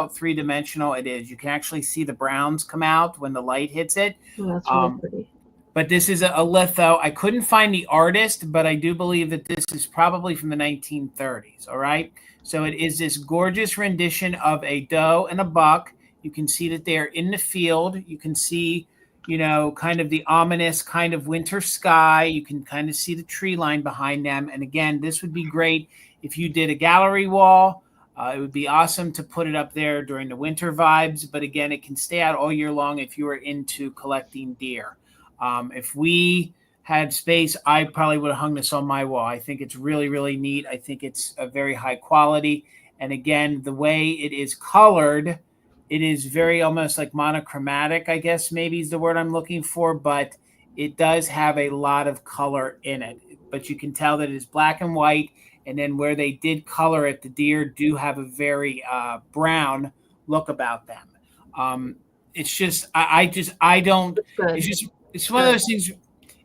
three-dimensional it is. You can actually see the browns come out when the light hits it. Oh, that's really pretty. But this is a litho. I couldn't find the artist, but I do believe that this is probably from the 1930s. All right. So it is this gorgeous rendition of a doe and a buck. You can see that they're in the field. You can see, kind of the ominous kind of winter sky. You can kind of see the tree line behind them. And again, this would be great if you did a gallery wall. It would be awesome to put it up there during the winter vibes. But again, it can stay out all year long if you are into collecting deer. If we had space, I probably would have hung this on my wall. I think it's really, really neat. I think it's a very high quality. And again, the way it is colored, it is very almost like monochromatic, I guess maybe is the word I'm looking for, but it does have a lot of color in it. But you can tell that it is black and white. And then where they did color it, the deer do have a very brown look about them. It's just, it's one of those things.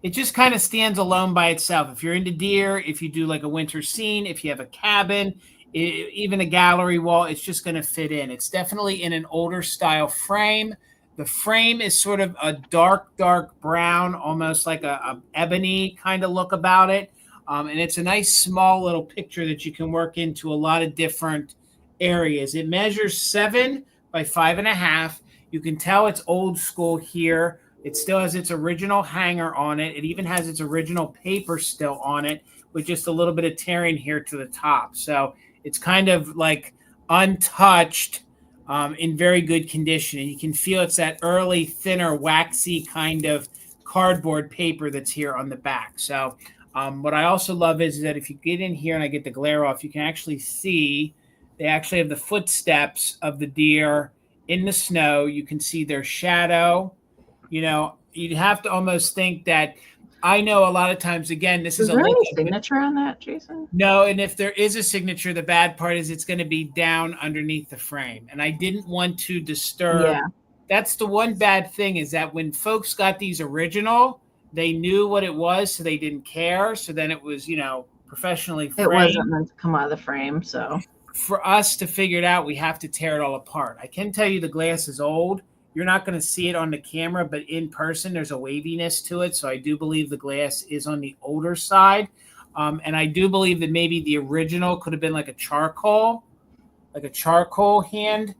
It just kind of stands alone by itself. If you're into deer, if you do like a winter scene, if you have a cabin, even a gallery wall, it's just going to fit in. It's definitely in an older style frame. The frame is sort of a dark brown, almost like a ebony kind of look about it. And it's a nice small little picture that you can work into a lot of different areas. It measures 7 by 5.5. You can tell it's old school here. It still has its original hanger on it. It even has its original paper still on it with just a little bit of tearing here to the top. So it's kind of like untouched, in very good condition. And you can feel it's that early, thinner, waxy kind of cardboard paper that's here on the back. So what I also love is that if you get in here and I get the glare off, you can actually see they actually have the footsteps of the deer in the snow. You can see their shadow. You'd have to almost think that, I know a lot of times, again, this is there any signature on that, Jason? No, and if there is a signature, the bad part is it's going to be down underneath the frame. And I didn't want to disturb. Yeah. That's the one bad thing, is that when folks got these original, they knew what it was, so they didn't care. So then it was, professionally framed. It wasn't meant to come out of the frame, so. For us to figure it out, we have to tear it all apart. I can tell you the glass is old. You're not going to see it on the camera, but in person, there's a waviness to it. So I do believe the glass is on the older side. And I do believe that maybe the original could have been like a charcoal hand,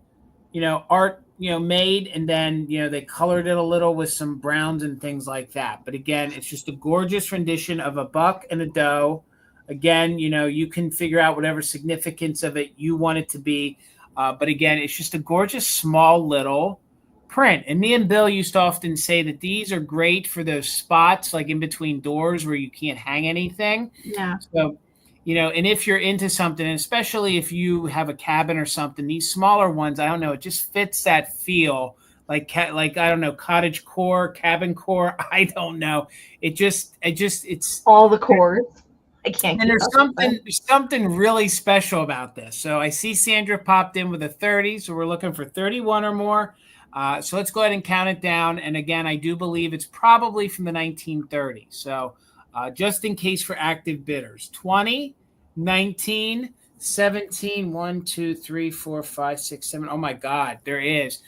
art made, and then, they colored it a little with some browns and things like that. But again, it's just a gorgeous rendition of a buck and a doe. Again, you can figure out whatever significance of it you want it to be. But again, it's just a gorgeous, small little print. And me and Bill used to often say that these are great for those spots like in between doors where you can't hang anything. Yeah. So, and if you're into something, and especially if you have a cabin or something, these smaller ones, I don't know, it just fits that feel like I don't know, cottage core, cabin core. I don't know. It's all the chords. I can't. And there's something really special about this. So I see Sandra popped in with a 30. So we're looking for 31 or more. So let's go ahead and count it down. And again, I do believe it's probably from the 1930s. So just in case for active bidders, 20, 19, 17, 1, 2, 3, 4, 5, 6, 7. Oh my God, there is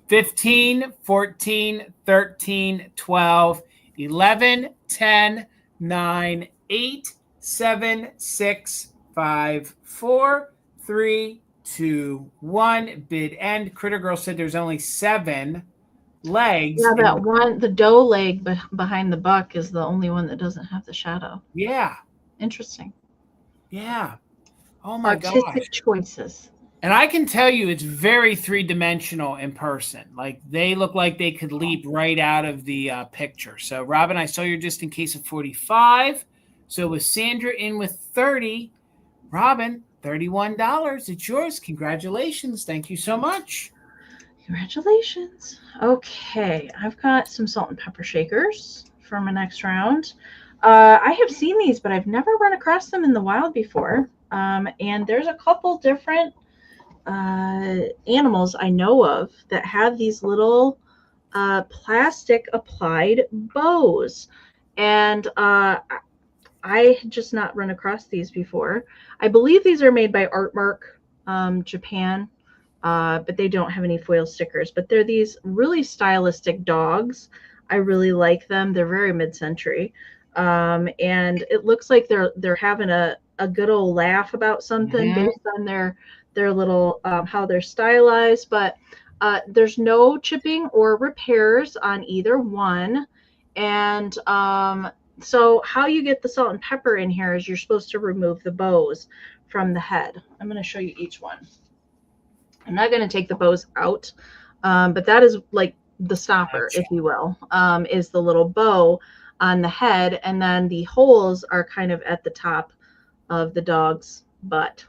15, 14, 13, 12, 11, 10, 9, 8, 7, 6, 5, 4, 3, 2, 1. Bid end. Critter Girl said there's only 7 legs. Yeah, that one, the doe leg behind the buck is the only one that doesn't have the shadow. Yeah. Interesting. Yeah. Oh my gosh. Artistic choices. And I can tell you it's very three-dimensional in person. Like they look like they could leap right out of the picture. So Robin, I saw you're just in case of 45. So with Sandra in with 30, Robin, $31. It's yours. Congratulations. Thank you so much. Congratulations. Okay, I've got some salt and pepper shakers for my next round. I have seen these, but I've never run across them in the wild before. And there's a couple different animals I know of that have these little plastic applied bows. And I had just not run across these before. I believe these are made by Artmark Japan. But they don't have any foil stickers. But they're these really stylistic dogs. I really like them. They're very mid-century. And it looks like they're having a good old laugh about something based on their little how they're stylized. But there's no chipping or repairs on either one. And so how you get the salt and pepper in here is you're supposed to remove the bows from the head. I'm going to show you each one. I'm not going to take the bows out, but that is like the stopper, if you will, is the little bow on the head. And then the holes are kind of at the top of the dog's butt.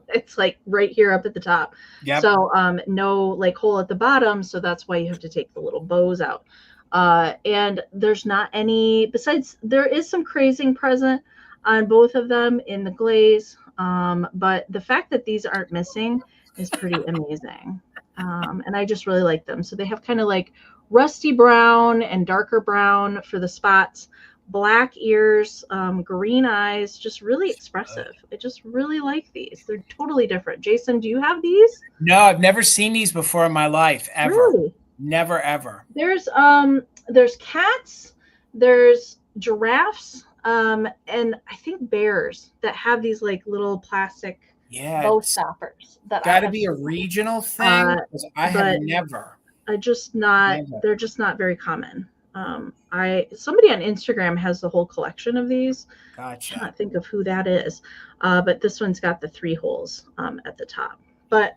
It's like right here up at the top. Yep. So no like hole at the bottom. So that's why you have to take the little bows out. And there's not any, besides there is some crazing present on both of them in the glaze. But the fact that these aren't missing is pretty amazing. And I just really like them. So they have kind of like rusty brown and darker brown for the spots, black ears, green eyes, just really expressive. I just really like these. They're totally different. Jason, do you have these? No, I've never seen these before in my life, ever. Really? Never, ever. There's cats, there's giraffes, and I think bears that have these like little plastic bow stoppers. That gotta be a regional thing, because I have never. They're just not very common. Somebody on Instagram has the whole collection of these. Gotcha. I can't think of who that is. But this one's got the 3 holes at the top. But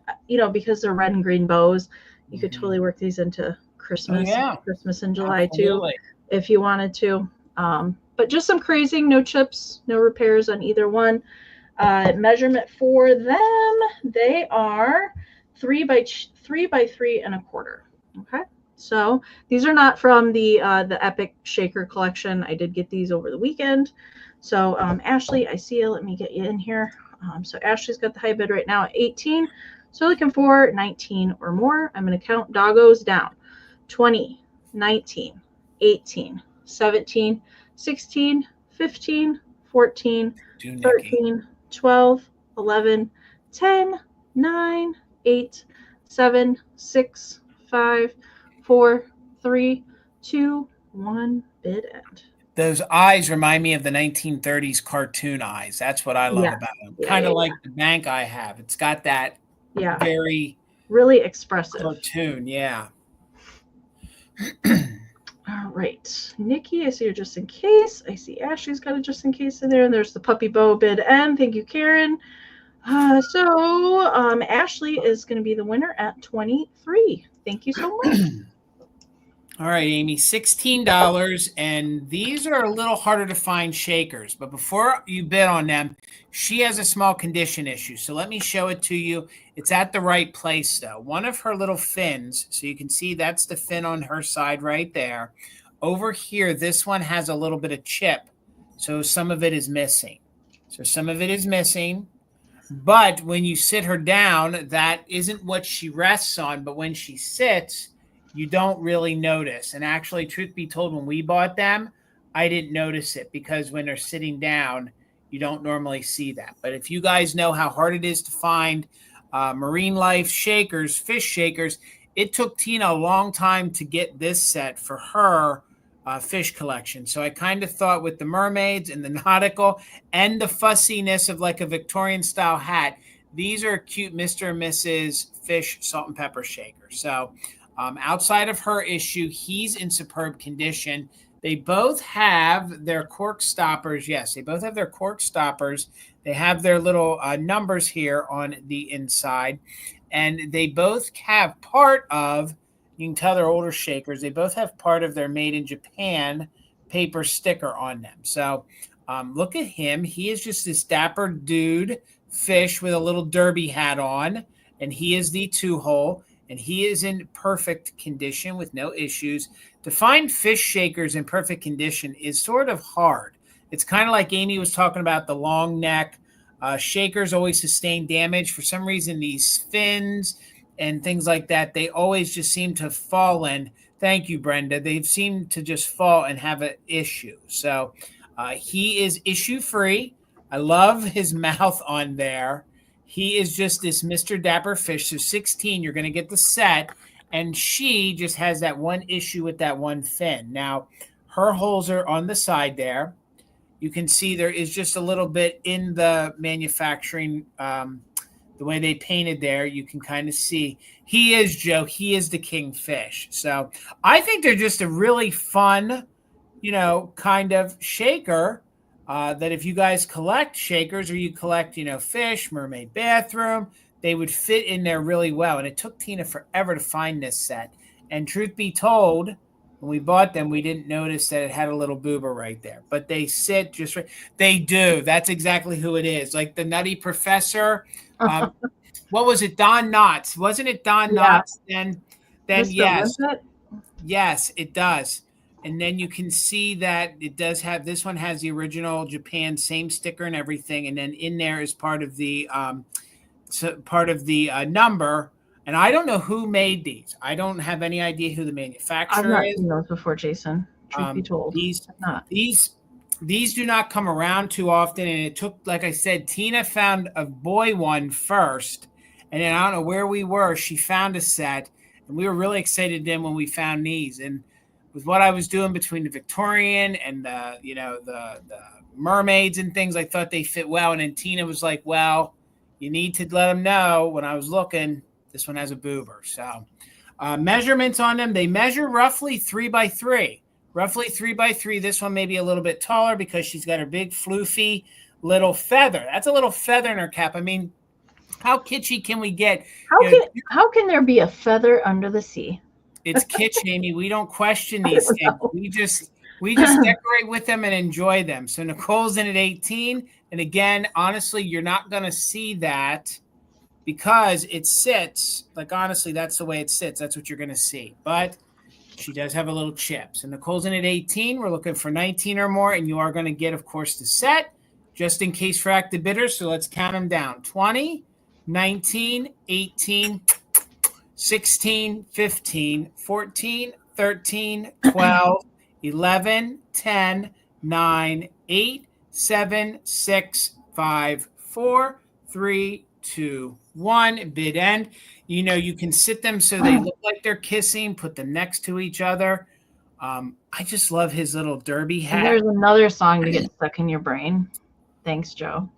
because they're red and green bows, you could totally work these into Christmas, Christmas in July too, if you wanted to. But just some crazing, no chips, no repairs on either one. Measurement for them, they are 3 by 3 3¼ Okay, so these are not from the Epic Shaker collection. I did get these over the weekend. So Ashley, I see you. Let me get you in here. So Ashley's got the high bid right now at 18. So looking for 19 or more. I'm going to count doggos down. 20, 19, 18, 17, 16, 15, 14, 13, 12, 11, 10, 9, 8, 7, 6, 5, 4, 3, 2, 1. Bid end. Those eyes remind me of the 1930s cartoon eyes. That's what I love about them. Kind of like the bank I have. It's got that very really expressive. Cartoon, yeah. All right, Nikki, I see your just in case. I see Ashley's got a just in case in there, and there's the puppy bow bid N. Thank you, Karen. Ashley is going to be the winner at 23. Thank you so much. All right, Amy, $16, and these are a little harder to find shakers. But before you bid on them, she has a small condition issue. So let me show it to you. It's at the right place, though. One of her little fins, so you can see that's the fin on her side right there. Over here, this one has a little bit of chip, so some of it is missing. But when you sit her down, that isn't what she rests on. But when she sits, you don't really notice. And actually, truth be told, when we bought them, I didn't notice it because when they're sitting down, you don't normally see that. But if you guys know how hard it is to find marine life shakers, fish shakers, it took Tina a long time to get this set for her fish collection. So I kind of thought with the mermaids and the nautical and the fussiness of like a Victorian style hat, these are cute Mr. and Mrs. Fish salt and pepper shaker. So outside of her issue, he's in superb condition. They both have their cork stoppers. Yes, they both have their cork stoppers. They have their little numbers here on the inside. And they both have part of, you can tell they're older shakers, they both have part of their Made in Japan paper sticker on them. So look at him. He is just this dapper dude fish with a little derby hat on. And he is the 2-hole. And he is in perfect condition with no issues. To find fish shakers in perfect condition is sort of hard. It's kind of like Amy was talking about the long neck. Shakers always sustain damage. For some reason, these fins and things like that, they always just seem to fall in. Thank you, Brenda. They seem to just fall and have an issue. So he is issue-free. I love his mouth on there. He is just this Mr. Dapper Fish. So 16, you're going to get the set. And she just has that one issue with that one fin. Now, her holes are on the side there. You can see there is just a little bit in the manufacturing, the way they painted there. You can kind of see. He is Joe. He is the king fish. So I think they're just a really fun, kind of shaker. That if you guys collect shakers or you collect, fish, mermaid bathroom, they would fit in there really well. And it took Tina forever to find this set. And truth be told, when we bought them, we didn't notice that it had a little boober right there. But they sit just right. They do. That's exactly who it is. Like the Nutty Professor. What was it? Don Knotts. Wasn't it Don Knotts? Then yes. Yes, it does. And then you can see that it does have, this one has the original Japan, same sticker and everything. And then in there is part of the number. And I don't know who made these. I don't have any idea who the manufacturer is. I've not seen those before, Jason. Truth be told. These do not come around too often. And it took, like I said, Tina found a boy one first. And then I don't know where we were. She found a set. And we were really excited then when we found these. And with what I was doing between the Victorian and the mermaids and things, I thought they fit well. And then Tina was like, well, you need to let them know. When I was looking, this one has a boober. So measurements on them, they measure roughly 3x3. Roughly 3x3. This one may be a little bit taller because she's got her big floofy little feather. That's a little feather in her cap. I mean, how kitschy can we get? How can there be a feather under the sea? It's kitsch, Amy. We don't question these things. We just decorate with them and enjoy them. So Nicole's in at 18. And again, honestly, you're not going to see that because it sits. Like, honestly, that's the way it sits. That's what you're going to see. But she does have a little chip. So Nicole's in at 18. We're looking for 19 or more. And you are going to get, of course, the set just in case for active bidders. So let's count them down. 20, 19, 18, 16, 15, 14, 13, 12, 11, 10, 9, 8, 7, 6, 5, 4, 3, 2, 1. Bid end. You can sit them so they look like they're kissing, put them next to each other. I just love his little derby hat. And there's another song to get stuck in your brain. Thanks, Joe.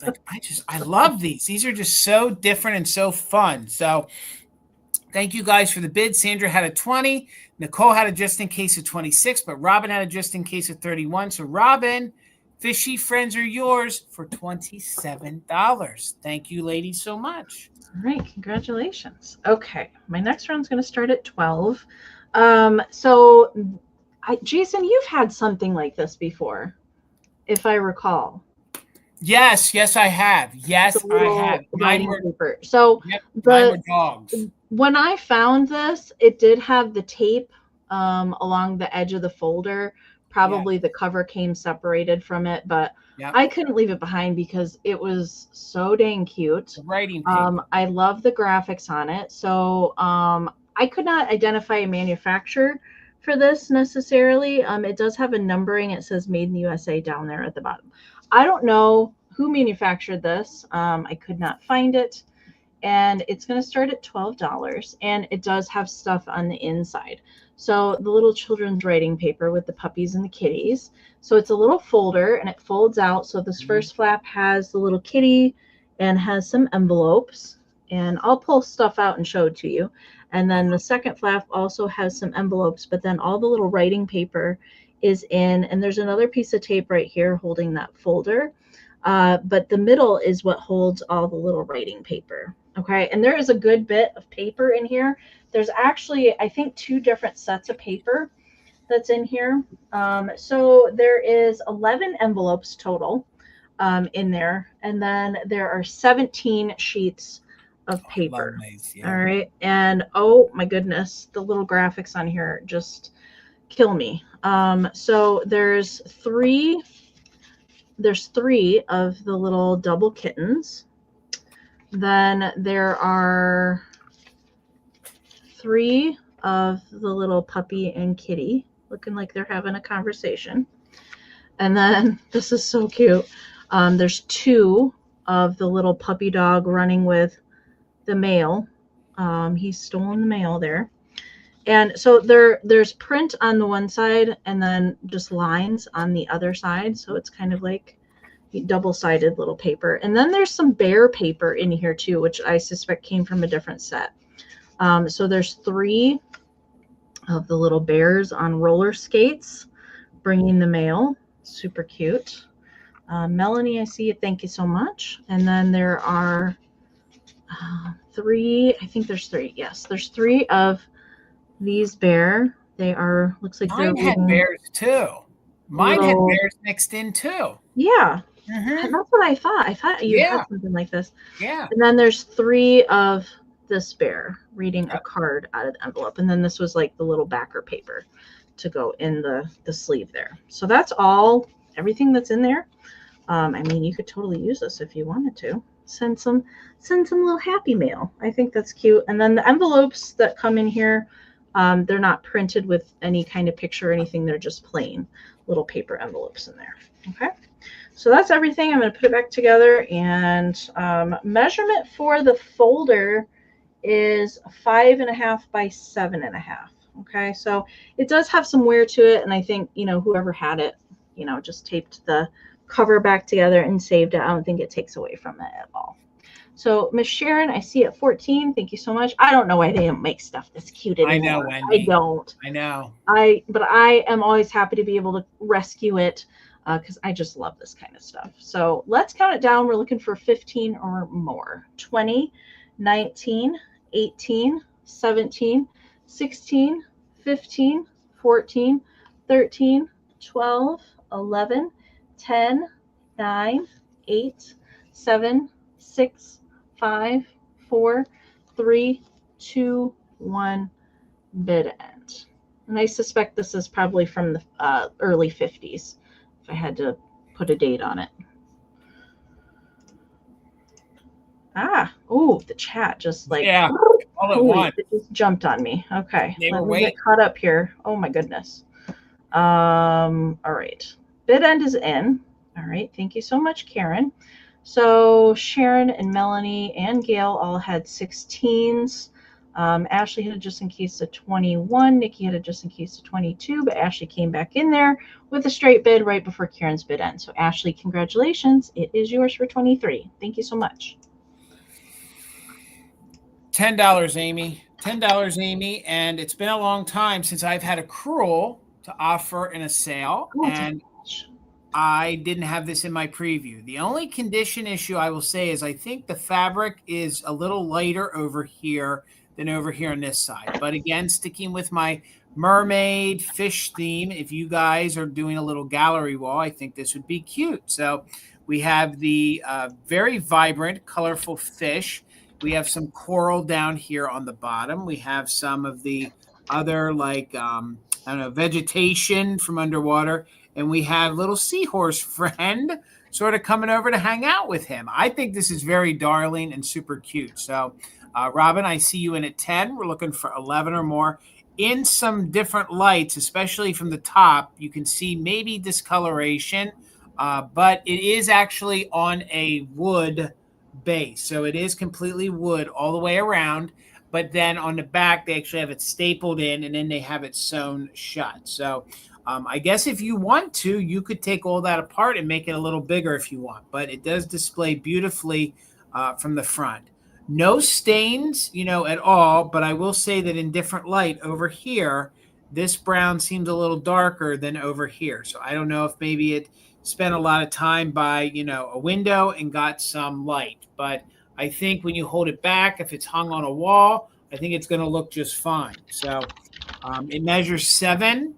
Like, I love these. These are just so different and so fun. So thank you guys for the bid. Sandra had a 20. Nicole had a just in case of 26, but Robin had a just in case of 31. So Robin, fishy friends are yours for $27. Thank you, ladies, so much. All right, congratulations. Okay, my next round's going to start at 12. Jason, you've had something like this before, if I recall. Yes, I have. Yes, I have. Writing paper. So yep, mine were dogs. When I found this, it did have the tape along the edge of the folder. Probably the cover came separated from it, but I couldn't leave it behind because it was so dang cute. The writing paper. I love the graphics on it. So I could not identify a manufacturer for this necessarily. It does have a numbering. It says made in the USA down there at the bottom. I don't know who manufactured this. I could not find it. And it's going to start at $12. And it does have stuff on the inside. So the little children's writing paper with the puppies and the kitties. So it's a little folder and it folds out. So this first flap has the little kitty and has some envelopes. And I'll pull stuff out and show it to you. And then the second flap also has some envelopes, but then all the little writing paper is in, and there's another piece of tape right here holding that folder. But the middle is what holds all the little writing paper. Okay, and there is a good bit of paper in here. There's actually, I think, 2 different sets of paper that's in here. So there is 11 envelopes total in there, and then there are 17 sheets of paper. All right, and oh my goodness, the little graphics on here just kill me. So there's three of the little double kittens. Then there are 3 of the little puppy and kitty looking like they're having a conversation. And then this is so cute. There's 2 of the little puppy dog running with the mail. He's stolen the mail there. And so there's print on the one side and then just lines on the other side. So it's kind of like double-sided little paper. And then there's some bear paper in here too, which I suspect came from a different set. So there's 3 of the little bears on roller skates bringing the mail. Super cute. Melanie, I see you. Thank you so much. And then there are 3, I think there's 3. Yes, there's 3 of these bear. They are, looks like mine had bears too. Mine had bears mixed in too. Yeah. That's what I thought. I thought you had something like this. Yeah. And then there's 3 of this bear reading a card out of the envelope. And then this was like the little backer paper to go in the sleeve there. So that's everything that's in there. I mean, you could totally use this if you wanted to. Send some little happy mail. I think that's cute. And then the envelopes that come in here, they're not printed with any kind of picture or anything. They're just plain little paper envelopes in there. Okay. So that's everything. I'm going to put it back together, and measurement for the folder is 5.5 by 7.5. Okay. So it does have some wear to it. And I think, whoever had it, just taped the cover back together and saved it. I don't think it takes away from it at all. So Miss Sharon, I see at 14. Thank you so much. I don't know why they didn't make stuff that's cute anymore. I know, Wendy. I don't. I know. But I am always happy to be able to rescue it because I just love this kind of stuff. So let's count it down. We're looking for 15 or more. 20, 19, 18, 17, 16, 15, 14, 13, 12, 11, 10, 9, 8, 7, 6, 5, 4, 3, 2, 1, bid end. And I suspect this is probably from the early 50s, if I had to put a date on it. Oh, the chat just like, all at once. It just jumped on me. Okay, let me get caught up here. Oh my goodness. All right, bid end is in. All right, thank you so much, Karen. So Sharon and Melanie and Gail all had 16s. Ashley had a just in case of 21. Nikki had a just in case of 22, but Ashley came back in there with a straight bid right before Karen's bid ends. So Ashley, congratulations. It is yours for 23. Thank you so much. $10, Amy. $10, Amy. And it's been a long time since I've had a Crewel to offer in a sale. Oh, and I didn't have this in my preview. The only condition issue I will say is I think the fabric is a little lighter over here than over here on this side. But again, sticking with my mermaid fish theme, if you guys are doing a little gallery wall, I think this would be cute. So we have the very vibrant, colorful fish. We have some coral down here on the bottom. We have some of the other, like, I don't know, vegetation from underwater. And we have little seahorse friend sort of coming over to hang out with him. I think this is very darling and super cute. So, Robin, I see you in at 10. We're looking for 11 or more. In some different lights, especially from the top, you can see maybe discoloration, but it is actually on a wood base. So it is completely wood all the way around. But then on the back, they actually have it stapled in, and then they have it sewn shut. So I guess if you want to, you could take all that apart and make it a little bigger if you want. But it does display beautifully from the front. No stains, at all. But I will say that in different light over here, this brown seems a little darker than over here. So I don't know if maybe it spent a lot of time by, a window and got some light. But I think when you hold it back, if it's hung on a wall, I think it's going to look just fine. So it measures 7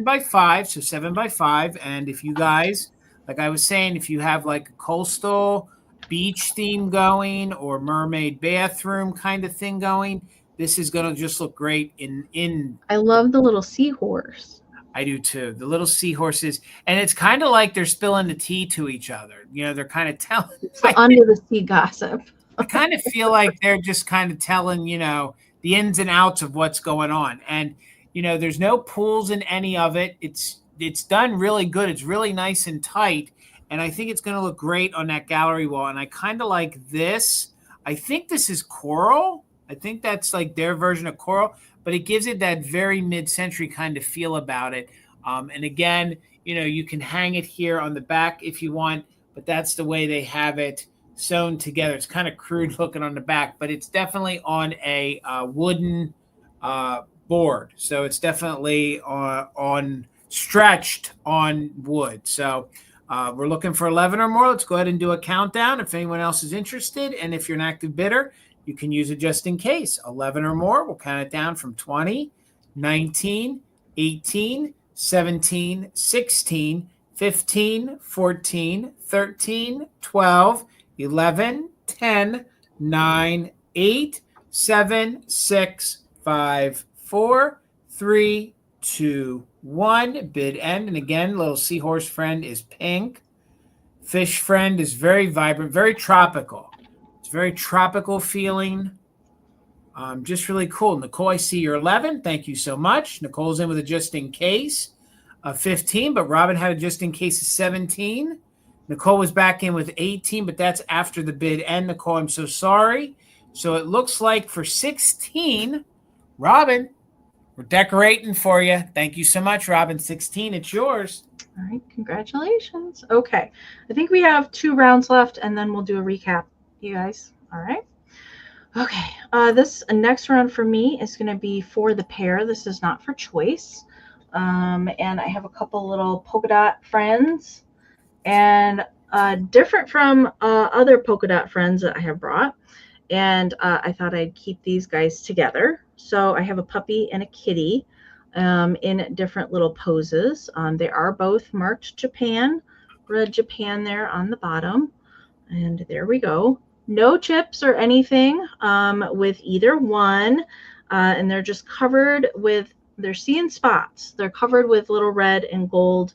by 5, so 7 by 5. And if you guys, like I was saying, if you have like a coastal beach theme going or mermaid bathroom kind of thing going, this is going to just look great in I love the little seahorse. I do too. The little seahorses, and it's kind of like they're spilling the tea to each other. They're kind of telling. It's the under the sea gossip. I kind of feel like they're just kind of telling, the ins and outs of what's going on. And there's no pulls in any of it. It's done really good. It's really nice and tight, and I think it's going to look great on that gallery wall. And I kind of like this. I think this is coral. I think that's like their version of coral, but it gives it that very mid-century kind of feel about it. And again, you can hang it here on the back if you want, but that's the way they have it sewn together. It's kind of crude looking on the back, but it's definitely on a wooden board. So it's definitely on stretched on wood. So we're looking for 11 or more. Let's go ahead and do a countdown if anyone else is interested. And if you're an active bidder, you can use it just in case. 11 or more, we'll count it down from 20, 19, 18, 17, 16, 15, 14, 13, 12, 11, 10, 9, 8, 7, 6, 5, 4, 3, 2, 1. Bid end. And again, little seahorse friend is pink. Fish friend is very vibrant, very tropical. It's very tropical feeling. Just really cool. Nicole, I see you're 11. Thank you so much. Nicole's in with a just in case of 15, but Robin had a just in case of 17. Nicole was back in with 18, but that's after the bid end. Nicole, I'm so sorry. So it looks like for 16, Robin, we're decorating for you. Thank you so much, Robin. 16, it's yours. All right, congratulations. Okay, I think we have 2 rounds left, and then we'll do a recap, you guys. All right. Okay, this next round for me is going to be for the pair. This is not for choice. And I have a couple little polka dot friends, and different from other polka dot friends that I have brought. And I thought I'd keep these guys together. So I have a puppy and a kitty in different little poses. They are both marked Japan, red Japan there on the bottom. And there we go. No chips or anything with either one. And they're just covered with, they're seeing spots. They're covered with little red and gold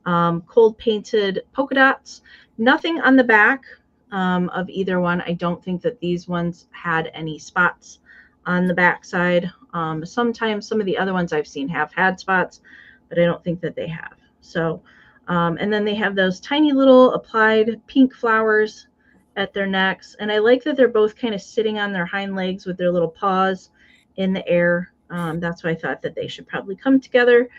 cold painted polka dots. Nothing on the back of either one. I don't think that these ones had any spots on the back side. Sometimes some of the other ones I've seen have had spots, but I don't think that they have. So, and then they have those tiny little applied pink flowers at their necks. And I like that they're both kind of sitting on their hind legs with their little paws in the air. That's why I thought that they should probably come together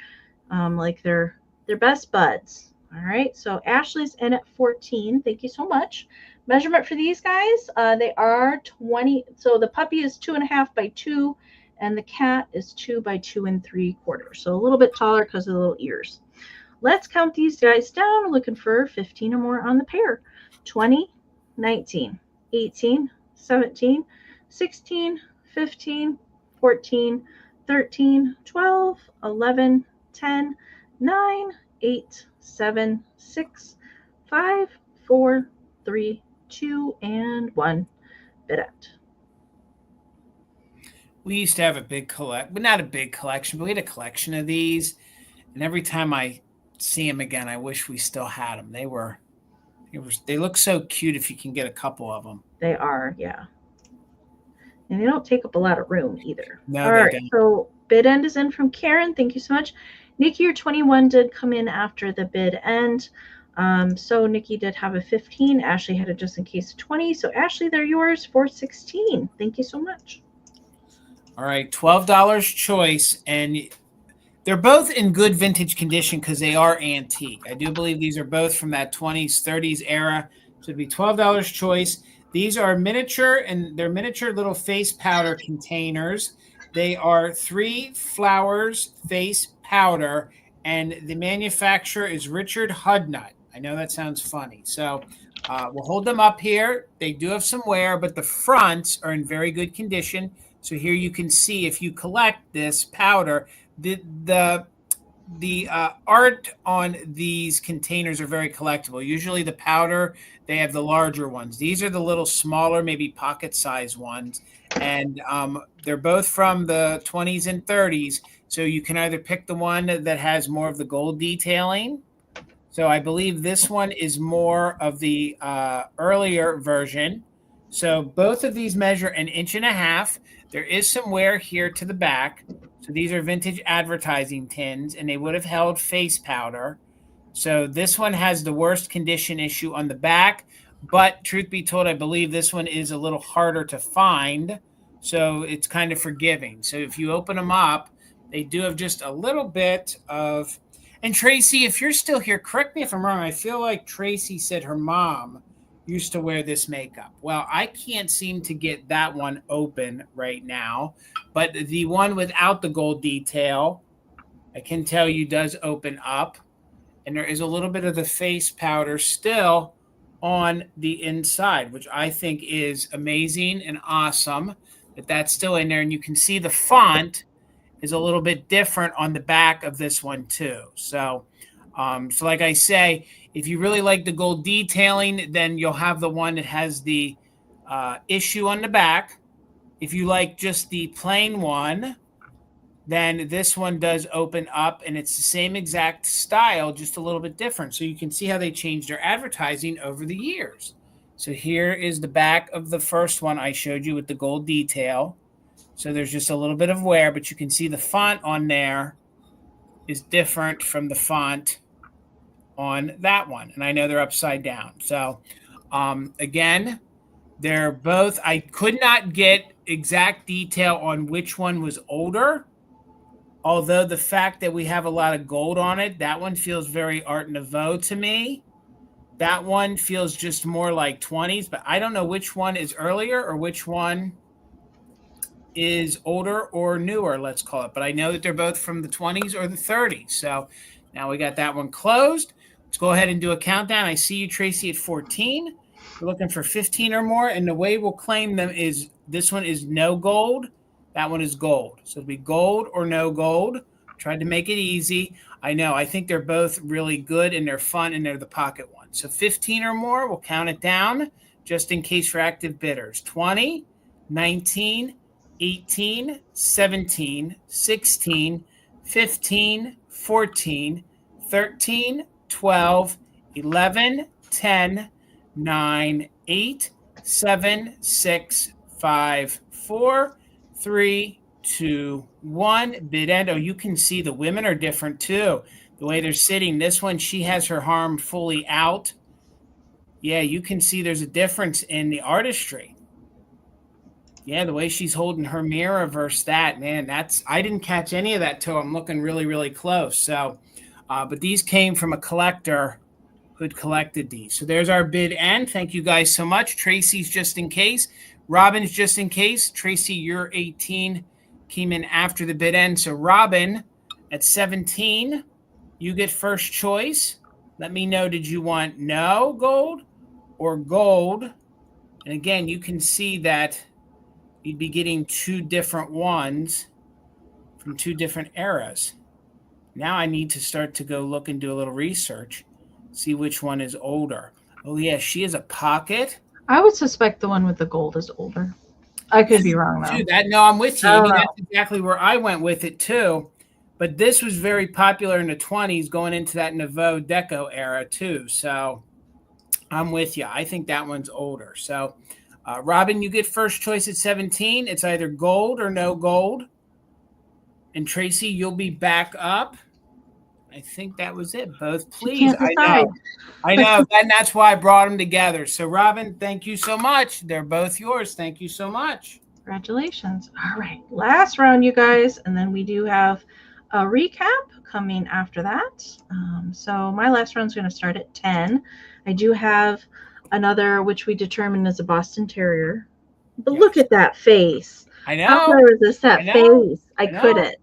like they're best buds. All right, so Ashley's in at 14. Thank you so much. Measurement for these guys, they are 20. So the puppy is 2.5 by 2, and the cat is 2 by 2 3/4. So a little bit taller because of the little ears. Let's count these guys down. We're looking for 15 or more on the pair. 20, 19, 18, 17, 16, 15, 14, 13, 12, 11, 10, 9, 8, 7, 6, 5, 4, 3, 2, and 1. Bid out. We used to have a big collect, but not a big collection, but we had a collection of these. And every time I see them again, I wish we still had them. They look so cute if you can get a couple of them. They are, yeah. And they don't take up a lot of room either. No, all right, so bid end is in from Karen. Thank you so much. Nikki, your 21 did come in after the bid end. So Nikki did have a 15. Ashley had a just in case of 20. So Ashley, they're yours for 16. Thank you so much. All right, $12 choice, and they're both in good vintage condition because they are antique. I do believe these are both from that 20s, 30s era. So it'd be $12 choice. These are miniature, and they're miniature little face powder containers. They are 3 flowers face powder, and the manufacturer is Richard Hudnut. I know that sounds funny. So we'll hold them up here. They do have some wear, but the fronts are in very good condition. So here you can see if you collect this powder, the art on these containers are very collectible. Usually the powder, they have the larger ones. These are the little smaller, maybe pocket size ones. And they're both from the 20s and 30s. So you can either pick the one that has more of the gold detailing. So I believe this one is more of the earlier version. So both of these measure 1.5 inches. There is some wear here to the back. So these are vintage advertising tins, and they would have held face powder. So this one has the worst condition issue on the back. But truth be told, I believe this one is a little harder to find. So it's kind of forgiving. So if you open them up, they do have just a little bit of... And Tracy, if you're still here, correct me if I'm wrong. I feel like Tracy said her mom used to wear this makeup. Well, I can't seem to get that one open right now. But the one without the gold detail, I can tell you does open up. And there is a little bit of the face powder still on the inside, which I think is amazing and awesome that that's still in there. And you can see the font is a little bit different on the back of this one too. So like I say, if you really like the gold detailing, then you'll have the one that has the issue on the back. If you like just the plain one, then this one does open up, and it's the same exact style, just a little bit different. So you can see how they changed their advertising over the years. So here is the back of the first one I showed you with the gold detail. So there's just a little bit of wear, but you can see the font on there is different from the font on that one. And I know they're upside down. So again, they're both, I could not get exact detail on which one was older. Although the fact that we have a lot of gold on it, that one feels very Art Nouveau to me. That one feels just more like 20s, but I don't know which one is earlier or which one is older or newer, let's call it. But I know that they're both from the 20s or the 30s. So now we got that one closed. Let's go ahead and do a countdown. I see you, Tracy, at 14. We're looking for 15 or more. And the way we'll claim them is this one is no gold. That one is gold. So it'll be gold or no gold. Tried to make it easy. I know. I think they're both really good and they're fun and they're the pocket ones. So 15 or more, we'll count it down just in case for active bidders. 20, 19, 18, 17, 16, 15, 14, 13, 12, 11, 10, 9, 8, 7, 6, 5, 4, 3, 2, 1. Bid end. Oh, you can see the women are different too. The way they're sitting. This one, she has her arm fully out. Yeah, you can see there's a difference in the artistry. Yeah, the way she's holding her mirror versus that, man, I didn't catch any of that till I'm looking really, really close. So, but these came from a collector who'd collected these. So there's our bid end. Thank you guys so much. Tracy's just in case. Robin's just in case. Tracy, you're 18, came in after the bid end. So Robin, at 17, you get first choice. Let me know, did you want no gold or gold? And again, you can see that you'd be getting two different ones from two different eras. Now I need to start to go look and do a little research, see which one is older. Oh, yeah, she has a pocket. I would suspect the one with the gold is older. I could be wrong, though. No, I'm with you. That's exactly where I went with it, too. But this was very popular in the 20s, going into that Nouveau Deco era, too. So I'm with you. I think that one's older. So, Robin, you get first choice at 17. It's either gold or no gold. And Tracy, you'll be back up. I think that was it. Both, please. I know. And that's why I brought them together. So, Robin, thank you so much. They're both yours. Thank you so much. Congratulations. All right. Last round, you guys. And then we do have a recap coming after that. So my last round is going to start at 10. I do have another, which we determined is a Boston Terrier. But look at that face. I know. How clever is this? That face. I couldn't.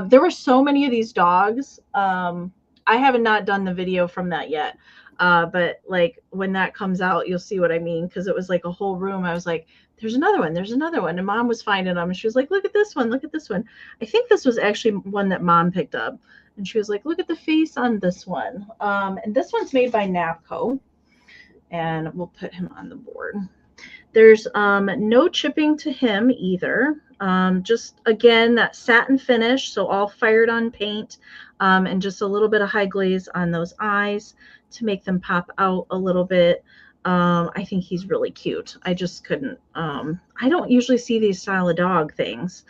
There were so many of these dogs. I haven't not done the video from that yet. But like when that comes out, you'll see what I mean. Because it was like a whole room. I was like, there's another one. There's another one. And Mom was finding them. And she was like, look at this one. Look at this one. I think this was actually one that Mom picked up. And she was like, look at the face on this one. And this one's made by Napco. And we'll put him on the board. There's no chipping to him either. Just, again, that satin finish. So all fired on paint. And just a little bit of high glaze on those eyes to make them pop out a little bit. I think he's really cute. I just couldn't. I don't usually see these style of dog things.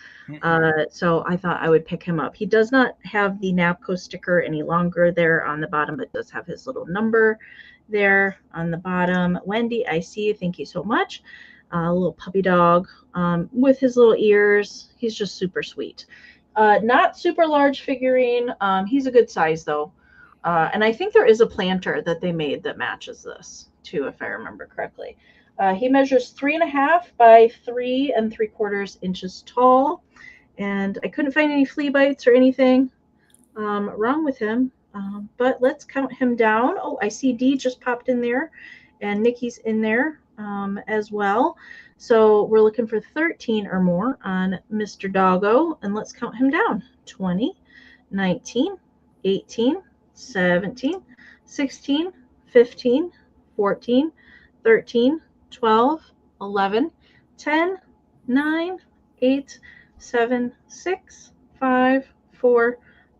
So I thought I would pick him up. He does not have the Napco sticker any longer there on the bottom, but does have his little number there on the bottom. Wendy, I see you. Thank you so much. A little puppy dog with his little ears. He's just super sweet. Not super large figurine. He's a good size, though. And I think there is a planter that they made that matches this, too, if I remember correctly. He measures 3.5 by 3 3/4 inches tall. And I couldn't find any flea bites or anything wrong with him. But let's count him down. Oh, I see Dee just popped in there. And Nikki's in there as well. So we're looking for 13 or more on Mr. Doggo. And let's count him down. 20, 19, 18, 17, 16, 15, 14, 13, 12, 11, 10, 9, 8, 7, 6, 5, 4,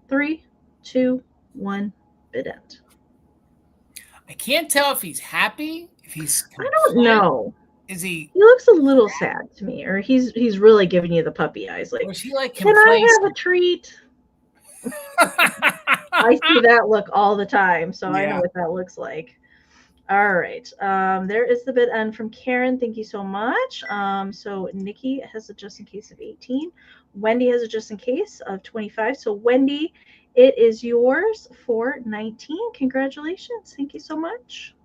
3, 2, 1, bid end. I can't tell if he's happy, if he's I don't know. Is he? He looks a little sad to me, or he's really giving you the puppy eyes. Like, or is he like, can I have a treat? I see that look all the time, so I know what that looks like. All right. There is the bid end from Karen. Thank you so much. So Nikki has a just in case of 18. Wendy has a just in case of 25. So Wendy, it is yours for 19. Congratulations. Thank you so much.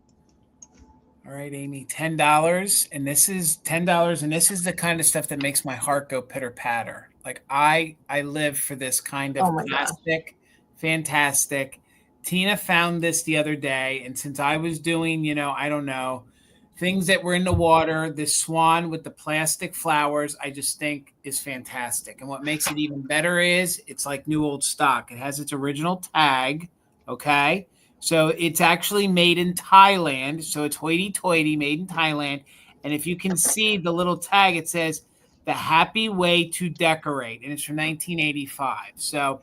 All right, Amy, $10. And this is $10. And this is the kind of stuff that makes my heart go pitter patter. Like I live for this kind of plastic, fantastic. Tina found this the other day. And since I was doing, I don't know, things that were in the water, this swan with the plastic flowers, I just think is fantastic. And what makes it even better is it's like new old stock. It has its original tag. Okay. So it's actually made in Thailand. So it's hoity-toity, made in Thailand. And if you can see the little tag, it says The Happy Way to Decorate. And it's from 1985. So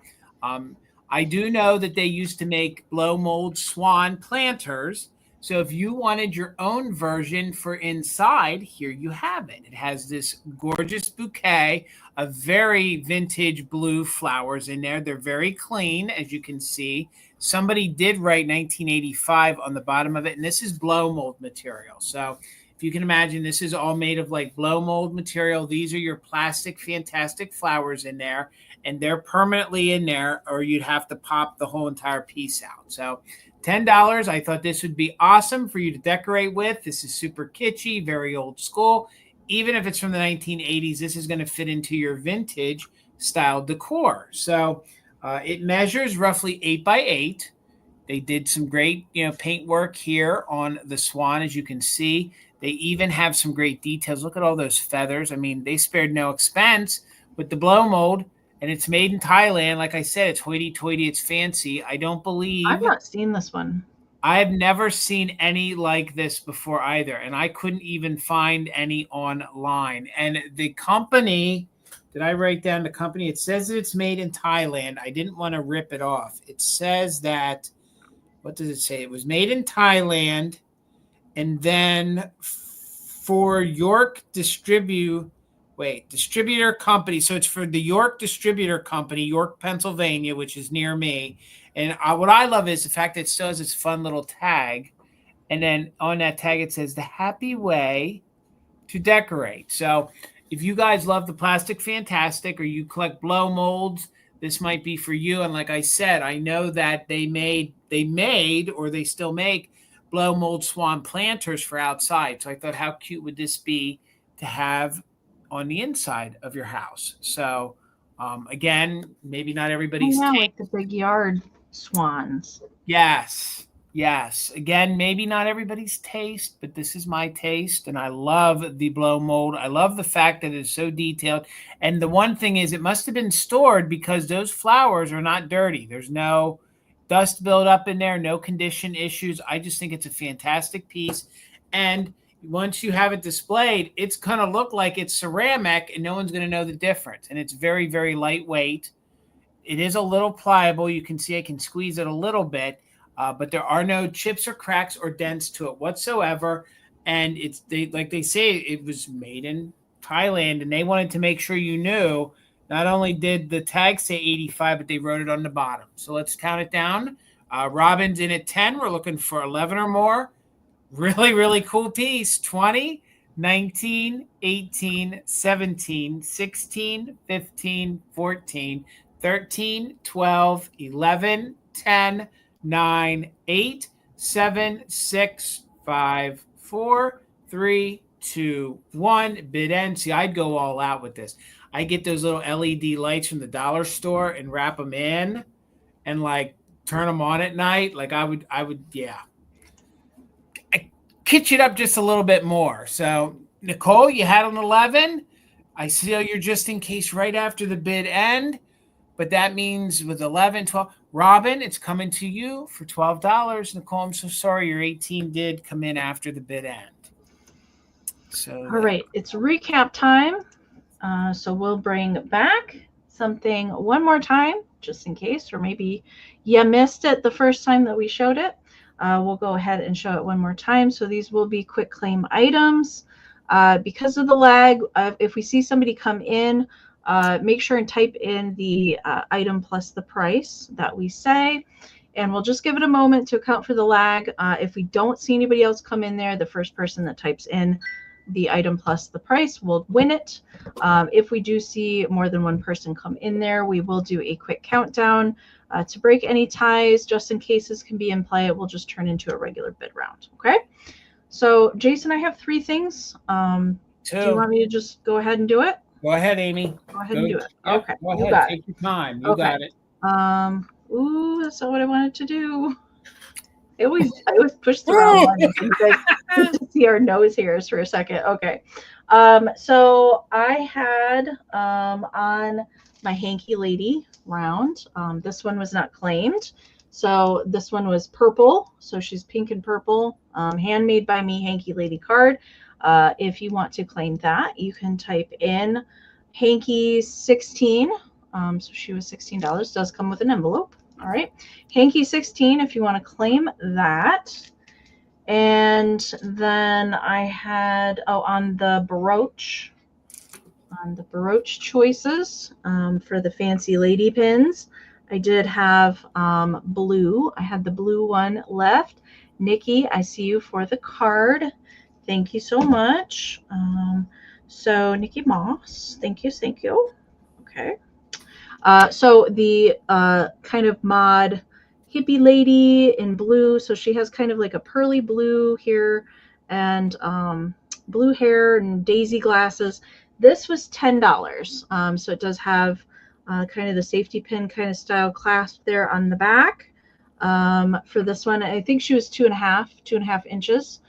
I do know that they used to make blow mold swan planters. So if you wanted your own version for inside, here you have it. It has this gorgeous bouquet of very vintage blue flowers in there. They're very clean, as you can see. Somebody did write 1985 on the bottom of it, and this is blow mold material. So if you can imagine, this is all made of like blow mold material. These are your plastic, fantastic flowers in there, and they're permanently in there, or you'd have to pop the whole entire piece out. So $10. I thought this would be awesome for you to decorate with. This is super kitschy, very old school. Even if it's from the 1980s, this is going to fit into your vintage style decor. So it measures roughly 8 by 8. They did some great, paint work here on the swan, as you can see. They even have some great details. Look at all those feathers. I mean, they spared no expense with the blow mold, and it's made in Thailand. Like I said, it's hoity-toity, it's fancy. I don't believe... I've not seen this one. I've never seen any like this before either, and I couldn't even find any online. And the company, did I write down the company? It says that it's made in Thailand. I didn't want to rip it off. It says that, what does it say? It was made in Thailand, and then for York distributor company. So it's for the York Distributor Company, York, Pennsylvania, which is near me. And what I love is the fact that it still has this fun little tag. And then on that tag, it says the happy way to decorate. So if you guys love the plastic fantastic, or you collect blow molds, this might be for you. And like I said, I know that they made, or they still make blow mold swan planters for outside. So I thought, how cute would this be to have on the inside of your house? So again, maybe not everybody's like the big yard swans. Yes. Again, maybe not everybody's taste, but this is my taste, and I love the blow mold. I love the fact that it's so detailed. And the one thing is, it must have been stored because those flowers are not dirty. There's no dust buildup in there, no condition issues. I just think it's a fantastic piece. And once you have it displayed, it's going to look like it's ceramic, and no one's going to know the difference. And it's very, very lightweight. It is a little pliable. You can see I can squeeze it a little bit, but there are no chips or cracks or dents to it whatsoever. And like they say, it was made in Thailand, and they wanted to make sure you knew. Not only did the tag say 85, but they wrote it on the bottom. So let's count it down. Robin's in at 10. We're looking for 11 or more. Really, really cool piece. 20, 19, 18, 17, 16, 15, 14, 13, 12, 11, 10, 9, 8, 7, 6, 5, 4, 3, 2, 1. Bid end. See, I'd go all out with this. I get those little LED lights from the dollar store and wrap them in and like turn them on at night. Like I would, yeah. I kitsch it up just a little bit more. So Nicole, you had an 11. I see you're just in case right after the bid end. But that means with 11, 12, Robin, it's coming to you for $12. Nicole, I'm so sorry. Your 18 did come in after the bid end. So, all right, it's recap time. So we'll bring back something one more time, just in case, or maybe you missed it the first time that we showed it. We'll go ahead and show it one more time. So these will be quick claim items. Because of the lag, if we see somebody come in, make sure and type in the item plus the price that we say, and we'll just give it a moment to account for the lag. If we don't see anybody else come in there, the first person that types in the item plus the price will win it. If we do see more than one person come in there, we will do a quick countdown to break any ties, just in case this can be in play. It will just turn into a regular bid round. Okay. So Jason, I have 3 things. Do you want me to just go ahead and do it? Go ahead, Amy. Go ahead and do it. Yeah, okay. Go ahead. You got Take it. your time. You got it. Ooh, that's not what I wanted to do. I always push the wrong one. You guys get to see our nose hairs for a second. Okay. So I had on my hanky lady round. This one was not claimed. So this one was purple. So she's pink and purple. Handmade by me hanky lady card. If you want to claim that, you can type in hanky 16. So she was $16. Does come with an envelope. All right. Hanky 16 if you want to claim that. And then I had, on the brooch choices for the fancy lady pins, I did have blue. I had the blue one left. Nikki, I see you for the card. Thank you so much. So Nikki Moss, thank you. Okay. So the kind of mod hippie lady in blue. So she has kind of like a pearly blue here and blue hair and daisy glasses. This was $10. So it does have kind of the safety pin kind of style clasp there on the back. For this one, I think she was 2.5 inches.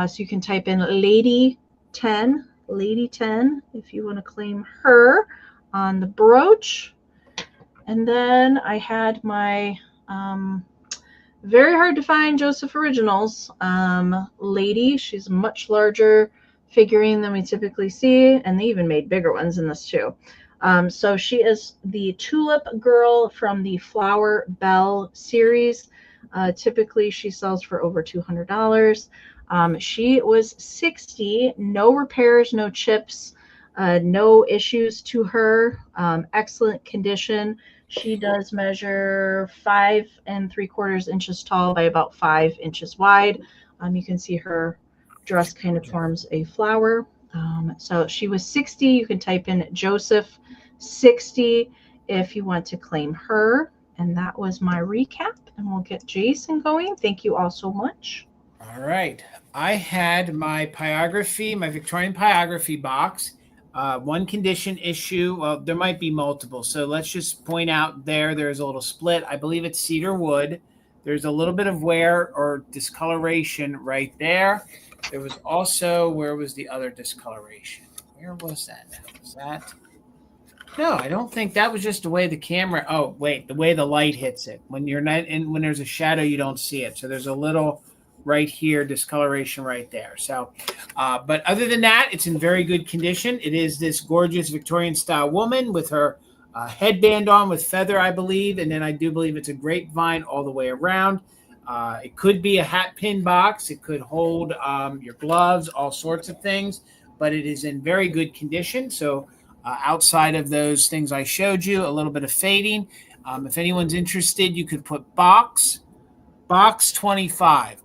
So you can type in Lady 10 if you want to claim her on the brooch. And then I had my very hard to find Joseph Originals lady. She's a much larger figurine than we typically see, and they even made bigger ones in this too. So she is the tulip girl from the Flower Belle series. Typically she sells for over $200. She was $60, no repairs, no chips, no issues to her, excellent condition. She does measure 5 3/4 inches tall by about 5 inches wide. You can see her dress kind of forms a flower. So she was $60. You can type in Joseph 60 if you want to claim her. And that was my recap, and we'll get Jason going. Thank you all so much. All right. I had my Piography, my Victorian Piography box. One condition issue. Well, there might be multiple. So let's just point out there's a little split. I believe it's cedar wood. There's a little bit of wear or discoloration right there. There was also, where was the other discoloration? Where was that? Was that? No, I don't think that was just the way the camera. Oh, wait, the way the light hits it. When you're not in, when there's a shadow, you don't see it. So there's a little right here, discoloration right there. So, but other than that, it's in very good condition. It is this gorgeous Victorian style woman with her headband on with feather, I believe. And then I do believe it's a grapevine all the way around. It could be a hat pin box. It could hold your gloves, all sorts of things, but it is in very good condition. So outside of those things I showed you, a little bit of fading. If anyone's interested, you could put box 25.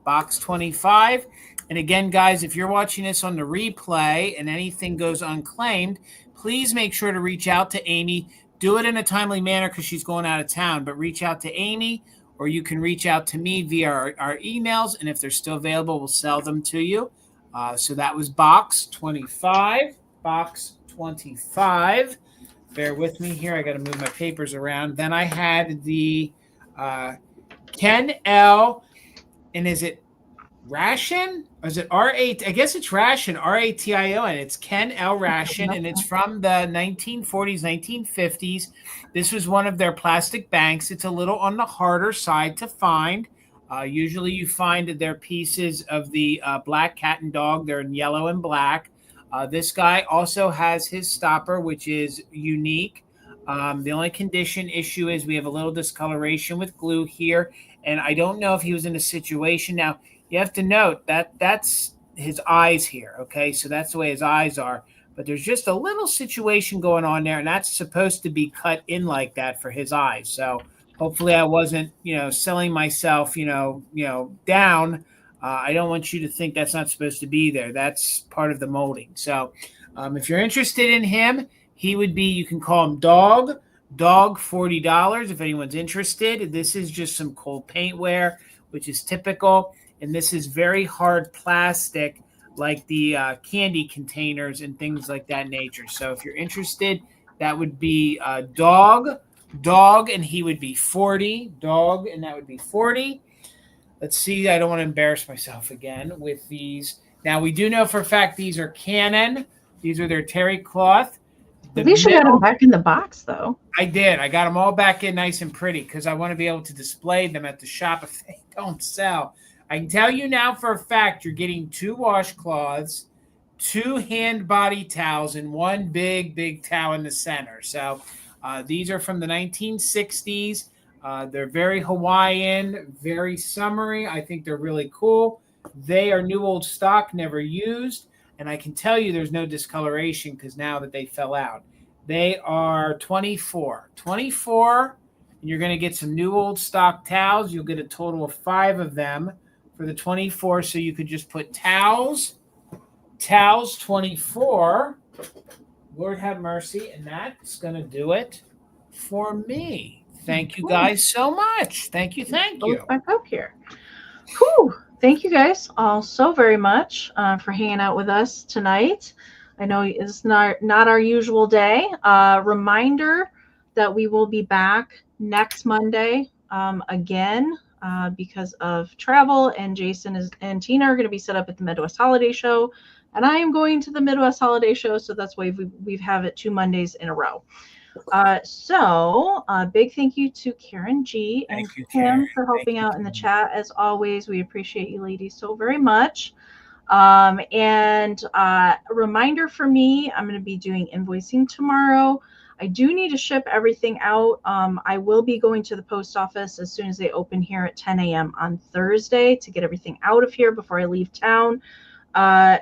And again, guys, if you're watching this on the replay and anything goes unclaimed, please make sure to reach out to Amie. Do it in a timely manner because she's going out of town, but reach out to Amie, or you can reach out to me via our emails, and if they're still available, we'll sell them to you. So that was box 25. Bear with me here. I got to move my papers around. Then I had the Ken-L, and is it Ration? Or is it R8? I guess it's Ration, R-A-T-I-O-N. It's Ken-L-Ration, and it's from the 1940s, 1950s. This was one of their plastic banks. It's a little on the harder side to find. Usually you find their pieces of the black cat and dog. They're in yellow and black. This guy also has his stopper, which is unique. The only condition issue is we have a little discoloration with glue here, and I don't know if he was in a situation. Now, you have to note that that's his eyes here, okay? So that's the way his eyes are, but there's just a little situation going on there, and that's supposed to be cut in like that for his eyes. So hopefully I wasn't, selling myself, down. I don't want you to think that's not supposed to be there. That's part of the molding. So if you're interested in him, he would be, you can call him Dog $40 if anyone's interested. This is just some cold paintware, which is typical. And this is very hard plastic, like the candy containers and things like that nature. So if you're interested, that would be Dog, and he would be 40. Dog, and that would be 40. Let's see. I don't want to embarrass myself again with these. Now, we do know for a fact these are Canon. These are their terry cloth. At least you got them back in the box, though. I did. I got them all back in nice and pretty because I want to be able to display them at the shop if they don't sell. I can tell you now for a fact you're getting 2 washcloths, 2 hand body towels, and 1 big towel in the center. So these are from the 1960s. They're very Hawaiian, very summery. I think they're really cool. They are new old stock, never used. And I can tell you there's no discoloration because now that they fell out. They are 24. 24, and you're going to get some new old stock towels. You'll get a total of 5 of them for the 24. So you could just put towels Towels 24. Lord have mercy. And that's going to do it for me. Thank you guys so much. Thank you. Thank you. Back up here. Whew. Thank you guys all so very much for hanging out with us tonight. I know it's not our usual day. Reminder that we will be back next Monday again because of travel, and Jason and Tina are going to be set up at the Midwest Holiday Show, and I am going to the Midwest Holiday Show, so that's why we've have it 2 Mondays in a row. So big thank you to Karen G and Kim for helping out in the chat. As always, we appreciate you ladies so very much. And a reminder for me, I'm going to be doing invoicing tomorrow. I do need to ship everything out. I will be going to the post office as soon as they open here at 10 a.m. on Thursday to get everything out of here before I leave town.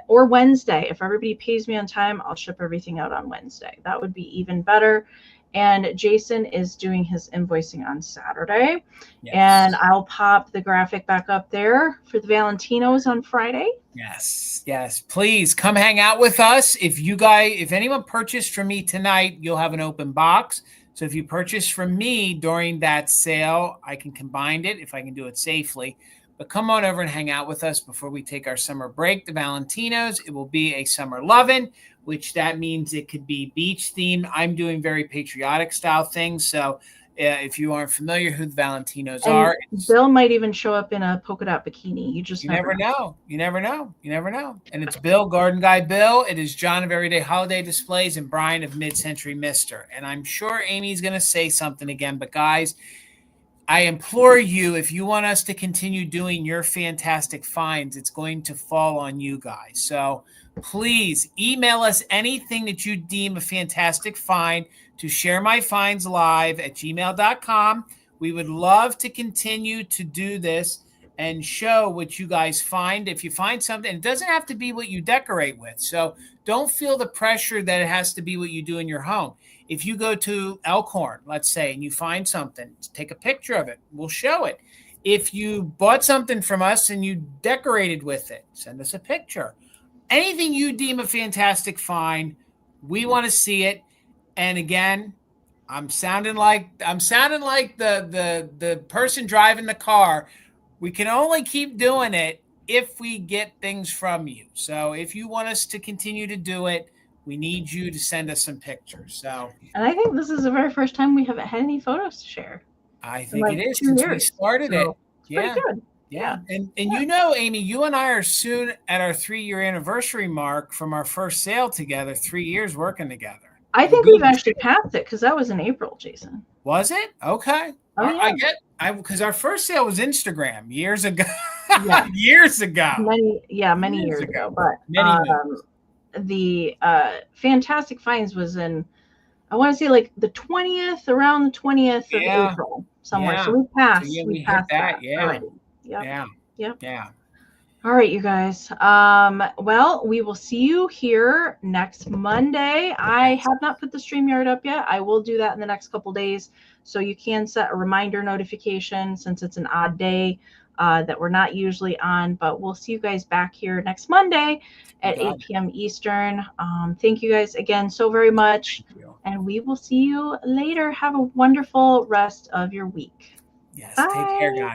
Or Wednesday. If everybody pays me on time, I'll ship everything out on Wednesday. That would be even better. And Jason is doing his invoicing on Saturday. Yes. And I'll pop the graphic back up there for the Valentinos on Friday. Yes. Yes. Please come hang out with us. If anyone purchased from me tonight, you'll have an open box. So if you purchase from me during that sale, I can combine it if I can do it safely. But come on over and hang out with us before we take our summer break. The Valentinos, it will be a summer lovin', which that means it could be beach themed. I'm doing very patriotic style things. So if you aren't familiar who the Valentinos are. Bill might even show up in a polka dot bikini. You never know. You never know. You never know. And it's Bill, Garden Guy Bill. It is John of Everyday Holiday Displays and Brian of Mid-Century Mister. And I'm sure Amy's going to say something again. But guys, I implore you, if you want us to continue doing your fantastic finds, it's going to fall on you guys. So please email us anything that you deem a fantastic find to ShareMyFindsLive@gmail.com. We would love to continue to do this and show what you guys find. If you find something, it doesn't have to be what you decorate with. So don't feel the pressure that it has to be what you do in your home. If you go to Elkhorn, let's say, and you find something, take a picture of it. We'll show it. If you bought something from us and you decorated with it, send us a picture. Anything you deem a fantastic find, we want to see it. And again, I'm sounding like the person driving the car. We can only keep doing it if we get things from you. So if you want us to continue to do it, we need you to send us some pictures. So, and I think this is the very first time we haven't had any photos to share. I think it is since we started it. Yeah. Pretty good. Yeah. And you know, Amy, you and I are soon at our 3-year anniversary mark from our first sale together, 3 years working together. I think we've actually passed it because that was in April, Jason. Was it? Okay. Oh, yeah. Because our first sale was Instagram years ago. Yeah. Years ago. Many years ago. But the fantastic finds was in, I want to say like the 20th, around the 20th of April somewhere. Yeah. So we passed. So we passed that. Yeah. Already. Yep. Yeah. Yeah. All right, you guys. Well, we will see you here next Monday. I have not put the StreamYard up yet. I will do that in the next couple days. So you can set a reminder notification since it's an odd day that we're not usually on. But we'll see you guys back here next Monday at 8 p.m. Eastern. Thank you guys again so very much. And we will see you later. Have a wonderful rest of your week. Yes, Bye. take care, guys.